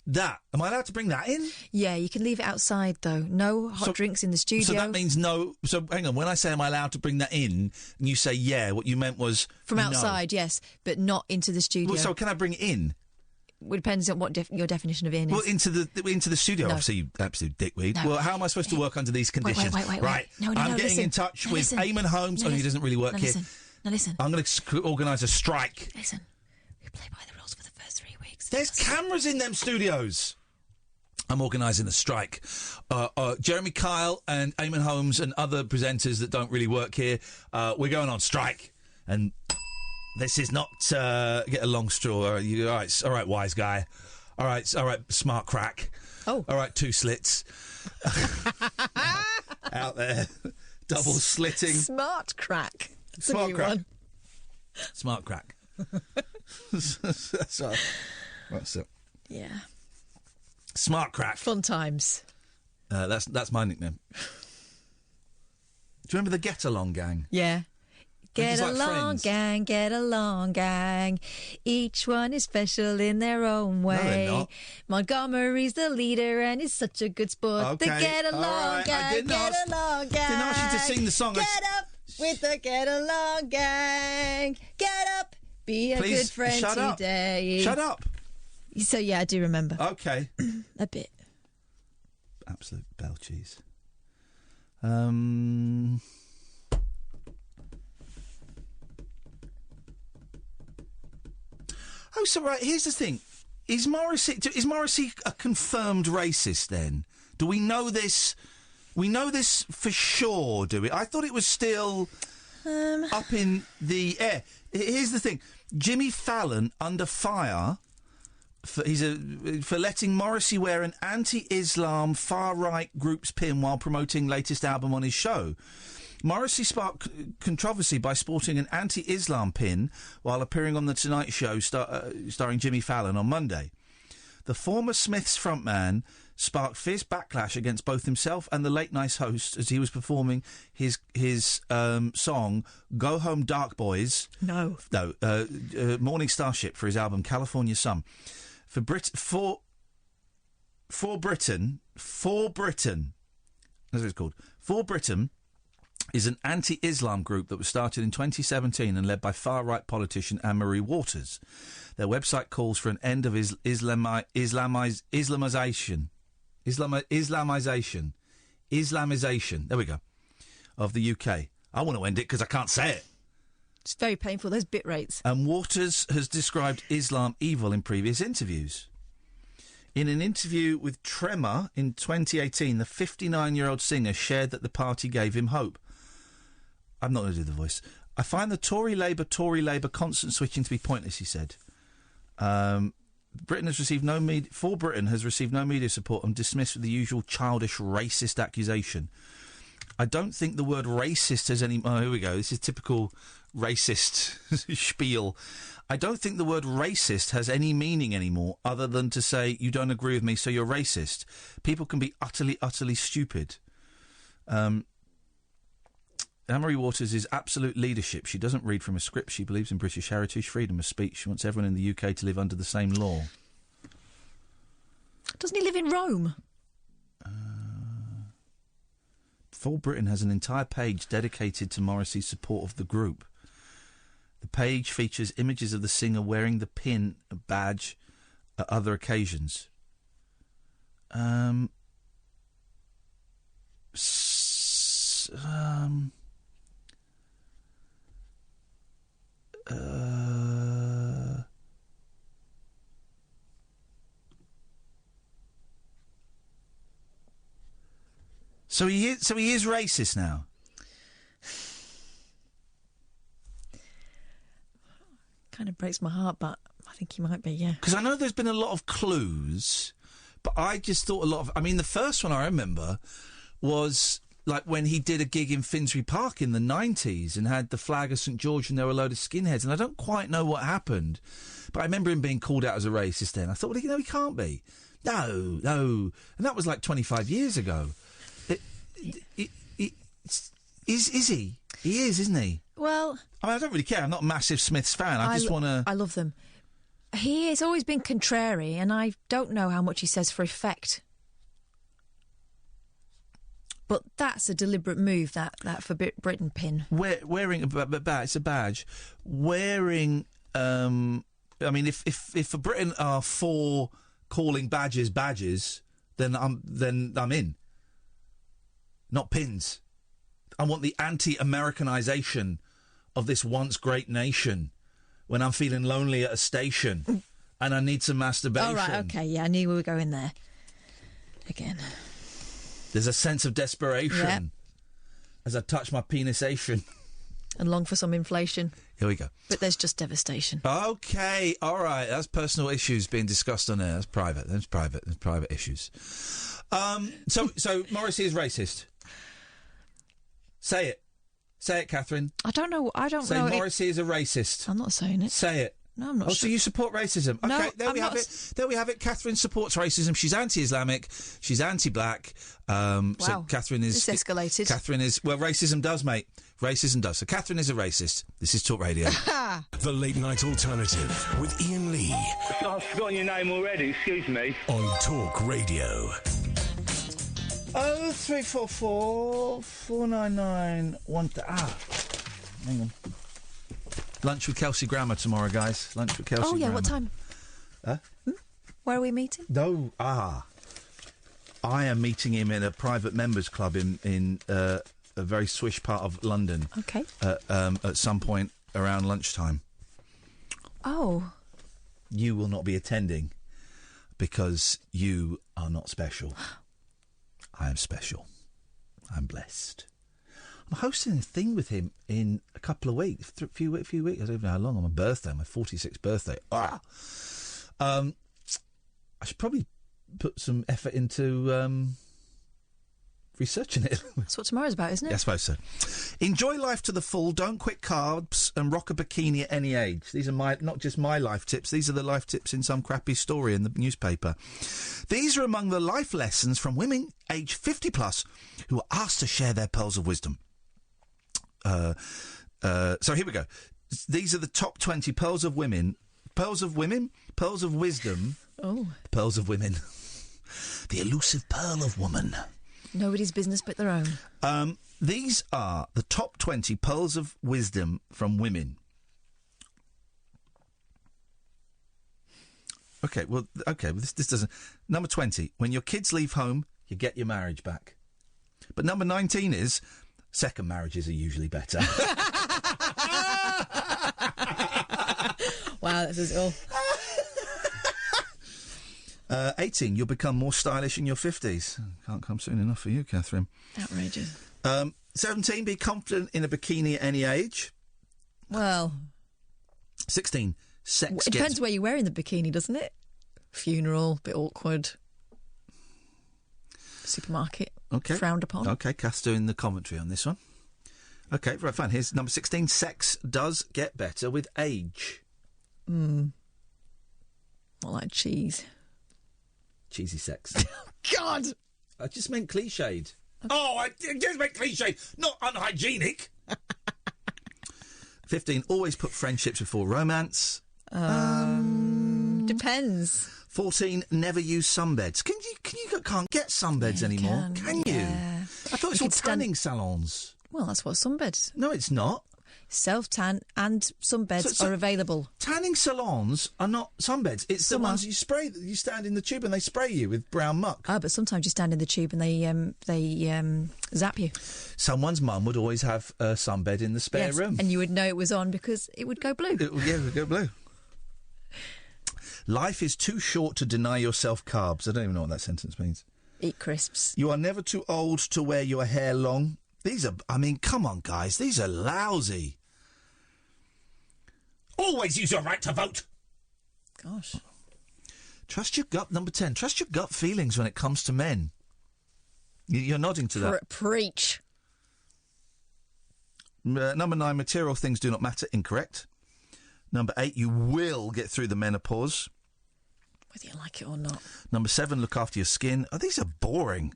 that. Am I allowed to bring that in? Yeah, you can leave it outside, though. No hot drinks in the studio. So that means no... So, hang on, when I say am I allowed to bring that in, and you say yeah, what you meant was... From outside, yes, but not into the studio. Well, so can I bring it in? Well, it depends on what your definition of in is. Well, into the studio, obviously, you absolute dickweed. No. Well, how am I supposed to work under these conditions? Wait. Right, No, I'm getting in touch with Eamon Holmes. He doesn't really work here. Now listen. I'm going to organise a strike. Listen, we play by the rules for the first 3 weeks. There's cameras in them studios. I'm organising a strike. Jeremy Kyle and Eamon Holmes and other presenters that don't really work here, we're going on strike. And this is not get a long straw. All right, wise guy. All right, smart crack. Oh. All right, 2 slits. Out there. Double slitting. Smart crack. Smart crack. Smart crack. That's it. Yeah. Smart crack. Fun times. That's my nickname. Do you remember the Get Along Gang? Yeah. Get Like along, Friends. gang, get along, gang. Each one is special in their own way. No, they're not. Montgomery's the leader and he's such a good sport. Okay. The Get Along, All right. gang, get along, gang. I didn't ask you to sing the song. Get up with the Get Along, gang. Get up, be a Please, good friend shut up. today. Shut up. So, yeah, I do remember. Okay. A bit. Absolute bell cheese. Oh, so right, here's the thing. Is Morrissey a confirmed racist then? Do we know this? We know this for sure, do we? I thought it was still up in the air. Here's the thing. Jimmy Fallon under fire for letting Morrissey wear an anti-Islam far-right group's pin while promoting latest album on his show. Morrissey sparked controversy by sporting an anti-Islam pin while appearing on The Tonight Show starring Jimmy Fallon on Monday. The former Smiths frontman sparked fierce backlash against both himself and the late night host as he was performing his song "Go Home Dark Boys." Morning Starship for his album California Sun. For Britain, that's what it's called. For Britain, is an anti-Islam group that was started in 2017 and led by far-right politician Anne-Marie Waters. Their website calls for an end of Islamization. There we go. Of the UK. I want to end it because I can't say it. It's very painful, those bit rates. And Waters has described Islam evil in previous interviews. In an interview with Tremor in 2018, the 59-year-old singer shared that the party gave him hope. I'm not going to do the voice. I find the Tory Labour constant switching to be pointless, he said. Britain has received no media support and dismissed with the usual childish racist accusation. I don't think the word racist has any... Oh, here we go. This is typical racist spiel. I don't think the word racist has any meaning anymore other than to say, you don't agree with me, so you're racist. People can be utterly, utterly stupid. Anne-Marie Waters is absolute leadership. She doesn't read from a script. She believes in British heritage, freedom of speech. She wants everyone in the UK to live under the same law. Doesn't he live in Rome? For Britain has an entire page dedicated to Morrissey's support of the group. The page features images of the singer wearing the pin badge at other occasions. So he is racist now. Kind of breaks my heart, but I think he might be, yeah. Because I know there's been a lot of clues, but I just thought a lot of... I mean, the first one I remember was like when he did a gig in Finsbury Park in the 90s and had the flag of St George and there were a load of skinheads, and I don't quite know what happened, but I remember him being called out as a racist then. I thought, well, he can't be. No. And that was like 25 years ago. Is he? He is, isn't he? Well... I mean, I don't really care. I'm not a massive Smiths fan. I just want to... I love them. He has always been contrary, and I don't know how much he says for effect. But that's a deliberate move, that for Britain pin. Wearing it's a badge. Wearing... I mean, if for Britain are for calling badges, then I'm in. Not pins. I want the anti-Americanisation of this once great nation when I'm feeling lonely at a station and I need some masturbation. Oh, right, OK, yeah, I knew we were going there. Again. There's a sense of desperation as I touch my penisation. And long for some inflation. Here we go. But there's just devastation. OK, all right, that's personal issues being discussed on air. That's private. There's private issues. So Morrissey is racist. Say it. Say it, Katherine. I don't know. Say Morrissey is a racist. I'm not saying it. Say it. No, I'm not. Oh, so you support racism? No, okay, there we have it. There we have it. Katherine supports racism. She's anti-Islamic. She's anti-black. Wow. So Katherine is... It's escalated. Katherine is... Well, racism does, mate. Racism does. So Katherine is a racist. This is Talk Radio. The Late Night Alternative with Iain Lee. I've forgotten your name already, excuse me. On Talk Radio. 0344 499 hang on. Lunch with Kelsey Grammer tomorrow, guys. Lunch with Kelsey Grammer. Oh, yeah, what time? Huh? Where are we meeting? No, I am meeting him in a private members club in a very swish part of London. OK. At some point around lunchtime. Oh. You will not be attending because you are not special. I am special. I'm blessed. I'm hosting a thing with him in a couple of weeks, a few weeks. I don't even know how long. On my birthday, my 46th birthday. I should probably put some effort into researching it. That's what tomorrow's about, isn't it? Yeah, I suppose so. Enjoy life to the full. Don't quit carbs and rock a bikini at any age. These are not just my life tips. These are the life tips in some crappy story in the newspaper. These are among the life lessons from women aged 50+ who are asked to share their pearls of wisdom. So here we go. These are the top 20 pearls of women. Pearls of women? Pearls of wisdom. Oh. Pearls of women. The elusive pearl of woman. Nobody's business but their own. These are the top 20 pearls of wisdom from women. Okay, well, this doesn't... Number 20, when your kids leave home, you get your marriage back. But number 19 is, second marriages are usually better. Wow, that says it all. 18, you'll become more stylish in your 50s. Can't come soon enough for you, Katherine. Outrageous. 17, be confident in a bikini at any age. Well... 16, sex It depends where you're wearing the bikini, doesn't it? Funeral, bit awkward. Supermarket, frowned upon. OK, Kath's doing the commentary on this one. OK, right, fine. Here's number 16. Sex does get better with age. Not like cheese. Cheesy sex. God! I just meant cliched. Oh, I just meant cliched, not unhygienic. 15, always put friendships before romance. Depends. 14, never use sunbeds. You can't get sunbeds anymore, can you? I thought it's all tanning salons. Well, that's what sunbeds. No, it's not. Self-tan and sunbeds are available. Tanning salons are not sunbeds. It's the ones you spray. You stand in the tube and they spray you with brown muck. Oh, but sometimes you stand in the tube and they zap you. Someone's mum would always have a sunbed in the spare room. And you would know it was on because it would go blue. It would go blue. Life is too short to deny yourself carbs. I don't even know what that sentence means. Eat crisps. You are never too old to wear your hair long. These are, come on, guys. These are lousy. Always use your right to vote. Gosh. Trust your gut. Number 10. Trust your gut feelings when it comes to men. You're nodding to that. Preach. Number 9. Material things do not matter. Incorrect. Number 8. You will get through the menopause. Whether you like it or not. Number 7. Look after your skin. Oh, these are boring.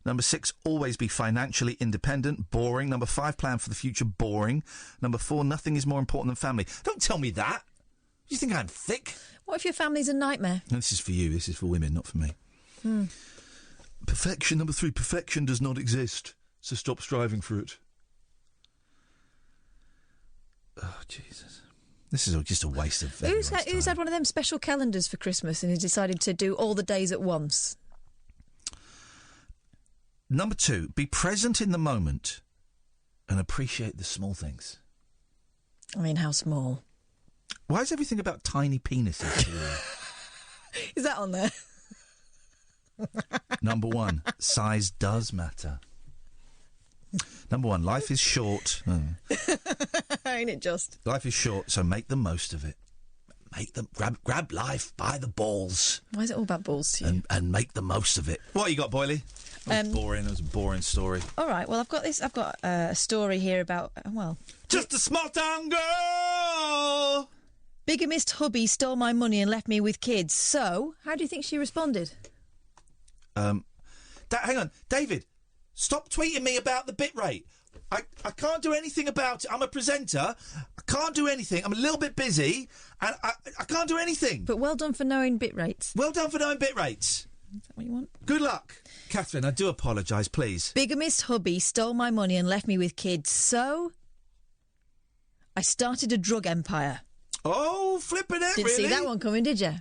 Number 6, always be financially independent. Boring. Number 5, plan for the future. Boring. Number 4, nothing is more important than family. Don't tell me that. Do you think I'm thick? What if your family's a nightmare? No, this is for you. This is for women, not for me. Perfection. Number 3, perfection does not exist. So stop striving for it. Oh, Jesus. This is just a waste of Who's had one of them special calendars for Christmas and has decided to do all the days at once? Number 2, be present in the moment and appreciate the small things. I mean, how small? Why is everything about tiny penises? Is that on there? Number 1, size does matter. Number 1, life is short. Ain't it just? Life is short, so make the most of it. Grab life by the balls. Why is it all about balls to you? And make the most of it. What you got, Boyley? Boring. That was a boring story. All right. Well, I've got a story here about just a small town girl. Bigamist hubby stole my money and left me with kids. So, how do you think she responded? Hang on, David. Stop tweeting me about the bit rate. I can't do anything about it. I'm a presenter. I can't do anything. I'm a little bit busy, and I can't do anything. But well done for knowing bit rates. Well done for knowing bit rates. Is that what you want? Good luck. Katherine, I do apologise, please. Bigamist hubby stole my money and left me with kids, so I started a drug empire. Oh, flipping it, Didn't see that one coming, did you?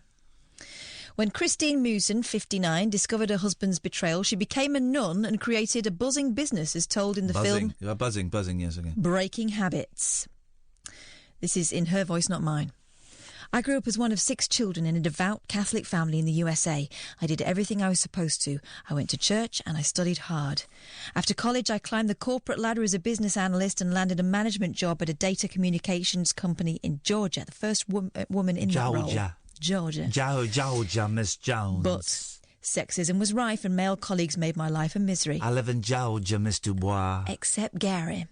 When Christine Musen, 59, discovered her husband's betrayal, she became a nun and created a buzzing business, as told in the film... Buzzing, yes, again. Breaking Habits. This is in her voice, not mine. I grew up as one of 6 children in a devout Catholic family in the USA. I did everything I was supposed to. I went to church and I studied hard. After college, I climbed the corporate ladder as a business analyst and landed a management job at a data communications company in Georgia, the first woman in that role. Georgia, Miss Jones. But sexism was rife and male colleagues made my life a misery. I live in Georgia, Miss Dubois. Except Gary.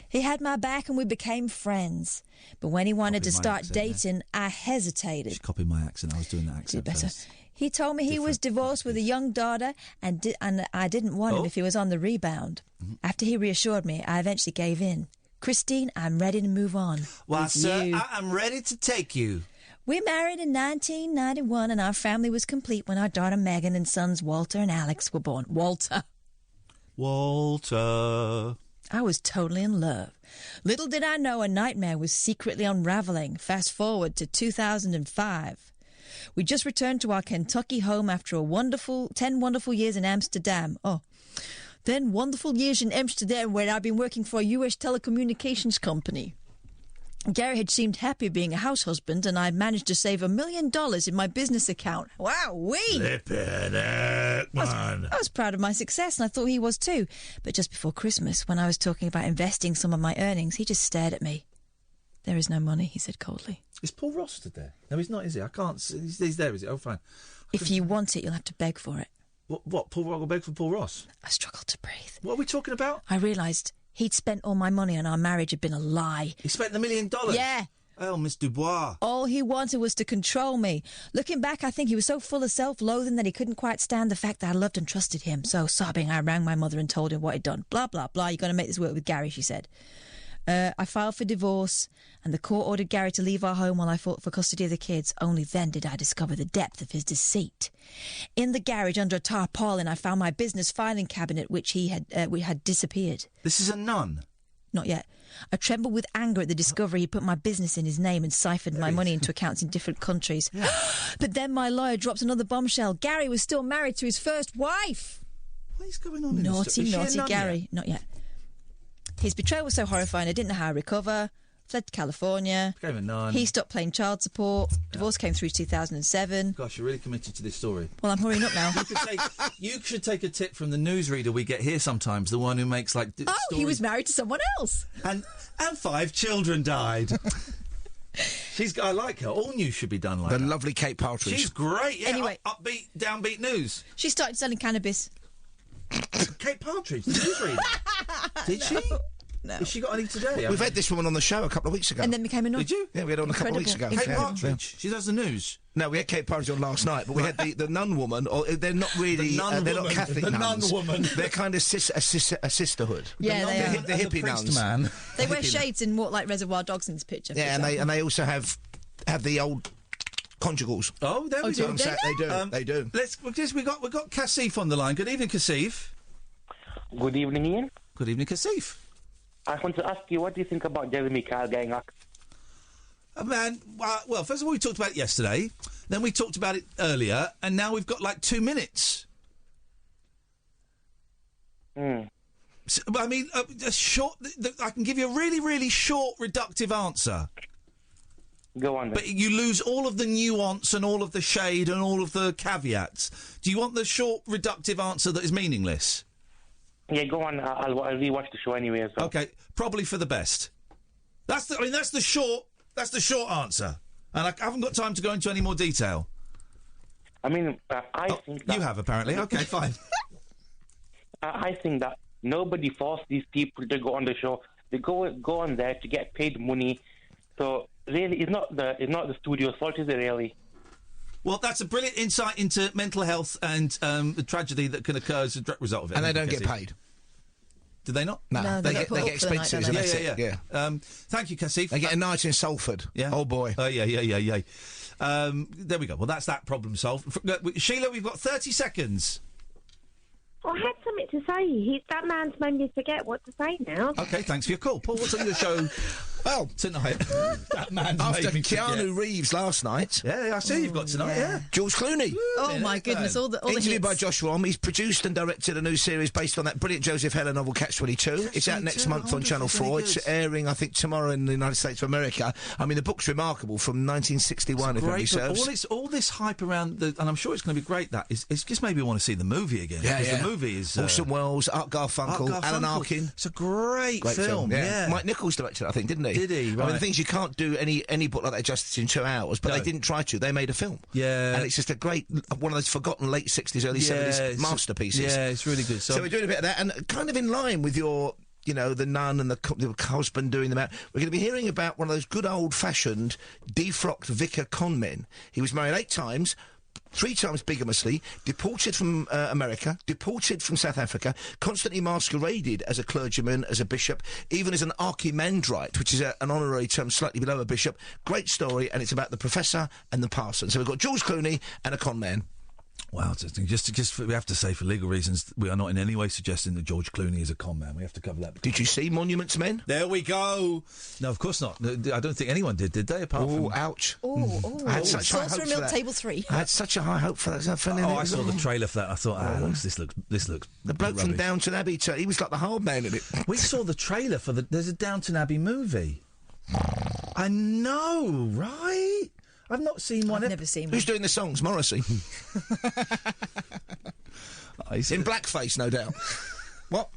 He had my back and we became friends. But when he wanted to start dating, I hesitated. She copied my accent. I was doing that accent better. first. He told me he was divorced with a young daughter and I didn't want him if he was on the rebound. Mm-hmm. After he reassured me, I eventually gave in. Christine, I'm ready to move on. Well, sir, I'm ready to take you. We married in 1991 and our family was complete when our daughter Megan and sons Walter and Alex were born. Walter. I was totally in love. Little did I know a nightmare was secretly unraveling. Fast forward to 2005. We just returned to our Kentucky home after 10 wonderful years in Amsterdam. Oh, then wonderful years in Amsterdam where I've been working for a U.S. telecommunications company. Gary had seemed happy being a house husband, and I'd managed to save $1 million in my business account. Wow-wee! I was proud of my success, and I thought he was too. But just before Christmas, when I was talking about investing some of my earnings, he just stared at me. There is no money, he said coldly. Is Paul Ross stood there? No, he's not, is he? I can't see. He's there, is he? Oh, fine. If you want it, you'll have to beg for it. What? Paul Ross will beg for Paul Ross? I struggled to breathe. What are we talking about? I realised he'd spent all my money and our marriage had been a lie. He spent $1 million? Yeah. Oh, Miss Dubois. All he wanted was to control me. Looking back, I think he was so full of self-loathing that he couldn't quite stand the fact that I loved and trusted him. So, sobbing, I rang my mother and told her what he'd done. Blah, blah, blah. You're going to make this work with Gary, she said. I filed for divorce, and the court ordered Gary to leave our home while I fought for custody of the kids. Only then did I discover the depth of his deceit. In the garage under a tarpaulin, I found my business filing cabinet, which had disappeared. This is a nun? Not yet. I trembled with anger at the discovery he put my business in his name and siphoned my money into accounts in different countries. Yeah. But then my lawyer dropped another bombshell. Gary was still married to his first wife. What is going on in Naughty, this? naughty Gary. Yet? Not yet. His betrayal was so horrifying, I didn't know how to recover. Fled to California. Became a nun. He stopped paying child support. Divorce came through 2007. Gosh, you're really committed to this story. Well, I'm hurrying up now. You should take a tip from the newsreader we get here sometimes, the one who makes, like... Oh, stories. He was married to someone else. And 5 children died. I like her. All news should be done like that. The lovely Kate Partridge. She's great, yeah. Anyway. Upbeat, downbeat news. She started selling cannabis. Kate Partridge, the newsreader. Did she? No. Has she got any today? We've had this woman on the show a couple of weeks ago. And then became a nun. Did you? Yeah, we had her on a couple of weeks ago. Kate Partridge. She does the news. No, we had Kate Partridge on last night, but we had the nun woman. Or they're not really. They're not Catholic nuns. The nun woman. They're kind of a sisterhood. Yeah, they are. The hippie nuns. Man. They wear shades and walk like Reservoir Dogs in this picture. Yeah, and they also have the old conjugals. Oh, there we go. They do. We got Kassif on the line. Good evening, Kassif. Good evening, Ian. Good evening, Kassif. I want to ask you, what do you think about Jeremy Kyle getting axed? Man, well, first of all, we talked about it yesterday, then we talked about it earlier, and now we've got like 2 minutes. So, I mean, a short. I can give you a really, really short, reductive answer. Go on then. But you lose all of the nuance and all of the shade and all of the caveats. Do you want the short, reductive answer that is meaningless? Yeah, go on. I'll rewatch the show anyway. So. Okay, probably for the best. That's the short answer, and I haven't got time to go into any more detail. I mean, I think that... You have, apparently. Okay, fine. I think that nobody forced these people to go on the show. They go on there to get paid money. So really, it's not the studio's fault, is it really? Well, that's a brilliant insight into mental health and the tragedy that can occur as a direct result of it. And they don't get paid. Do they not? No, they get expenses. Yeah. Thank you, Kassif. They get a night in Salford. Yeah. Oh, boy. Yeah. There we go. Well, that's that problem solved. Sheila, we've got 30 seconds. I had something to say. That man's made me forget what to say now. OK, thanks for your call. Paul, what's on your show tonight? That man's after made me Keanu forget. Reeves last night. Yeah, I see you've got tonight, yeah. George Clooney. Oh, my goodness, all the interviewed hits. by Josh Rom. He's produced and directed a new series based on that brilliant Joseph Heller novel, Catch-22. It's out next month on Channel 4. It's airing, I think, tomorrow in the United States of America. I mean, the book's remarkable, from 1961, if memory serves. All this hype around, and I'm sure it's going to be great, it's just made me want to see the movie again. Yeah. The movie is... Orson Welles, Art Garfunkel, Alan Arkin. It's a great film. Yeah. Mike Nichols directed it, I think, didn't he? Did he? Right. I mean, the things you can't do any book like that justice in 2 hours, but they didn't try to. They made a film. Yeah. And it's just a great, one of those forgotten late 60s, early 70s masterpieces. Yeah, it's really good. So we're doing a bit of that, and kind of in line with your... You know, the nun and the husband doing them out. We're going to be hearing about one of those good old-fashioned, defrocked vicar con men. He was married 8 times, 3 times bigamously, deported from America, deported from South Africa, constantly masqueraded as a clergyman, as a bishop, even as an archimandrite, which is an honorary term slightly below a bishop. Great story, and it's about the professor and the parson. So we've got George Clooney and a con man. Wow, just we have to say, for legal reasons, we are not in any way suggesting that George Clooney is a con man. We have to cover that. Did you see Monuments Men? There we go. No, of course not. I don't think anyone did they? Apart from... ouch. I had such high hopes for that. Table 3. I had such a high hope for that. I saw the trailer for that. I thought, this looks. The bloke from Downton Abbey. He was like the hard man in it. We saw the trailer for there's a Downton Abbey movie. I know, right? I've not seen one. I've never seen one. Who's doing the songs? Morrissey. In blackface, no doubt. What?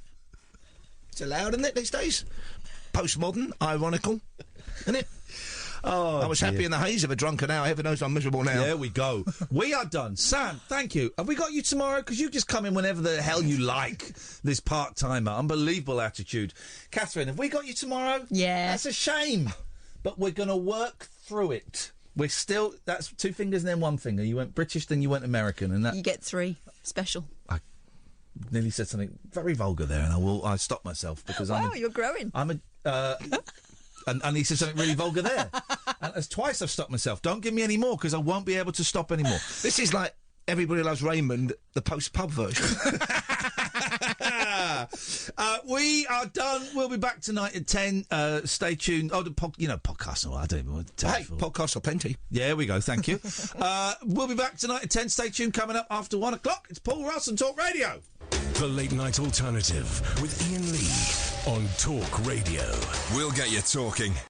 It's allowed, isn't it, these days? Postmodern, ironical, isn't it? Oh, I was happy in the haze of a drunken hour. Heaven knows I'm miserable now. There we go. We are done. Sam, thank you. Have we got you tomorrow? Because you just come in whenever the hell you like. This part-timer. Unbelievable attitude. Katherine, have we got you tomorrow? Yeah. That's a shame. But we're going to work through it. We're still... That's 2 fingers and then 1 finger. You went British, then you went American. And that... You get 3. Special. I nearly said something very vulgar there, and I stopped myself because you're growing. I'm a... and he said something really vulgar there. And that's twice I've stopped myself. Don't give me any more, because I won't be able to stop anymore. This is like Everybody Loves Raymond, the post-pub version. We are done. We'll be back tonight at 10. Stay tuned. Oh, podcast. Oh, I don't even want to tell you. Podcasts are plenty. Yeah, we go. Thank you. We'll be back tonight at 10. Stay tuned. Coming up after 1 o'clock, it's Paul Ross on Talk Radio. The Late Night Alternative with Iain Lee on Talk Radio. We'll get you talking.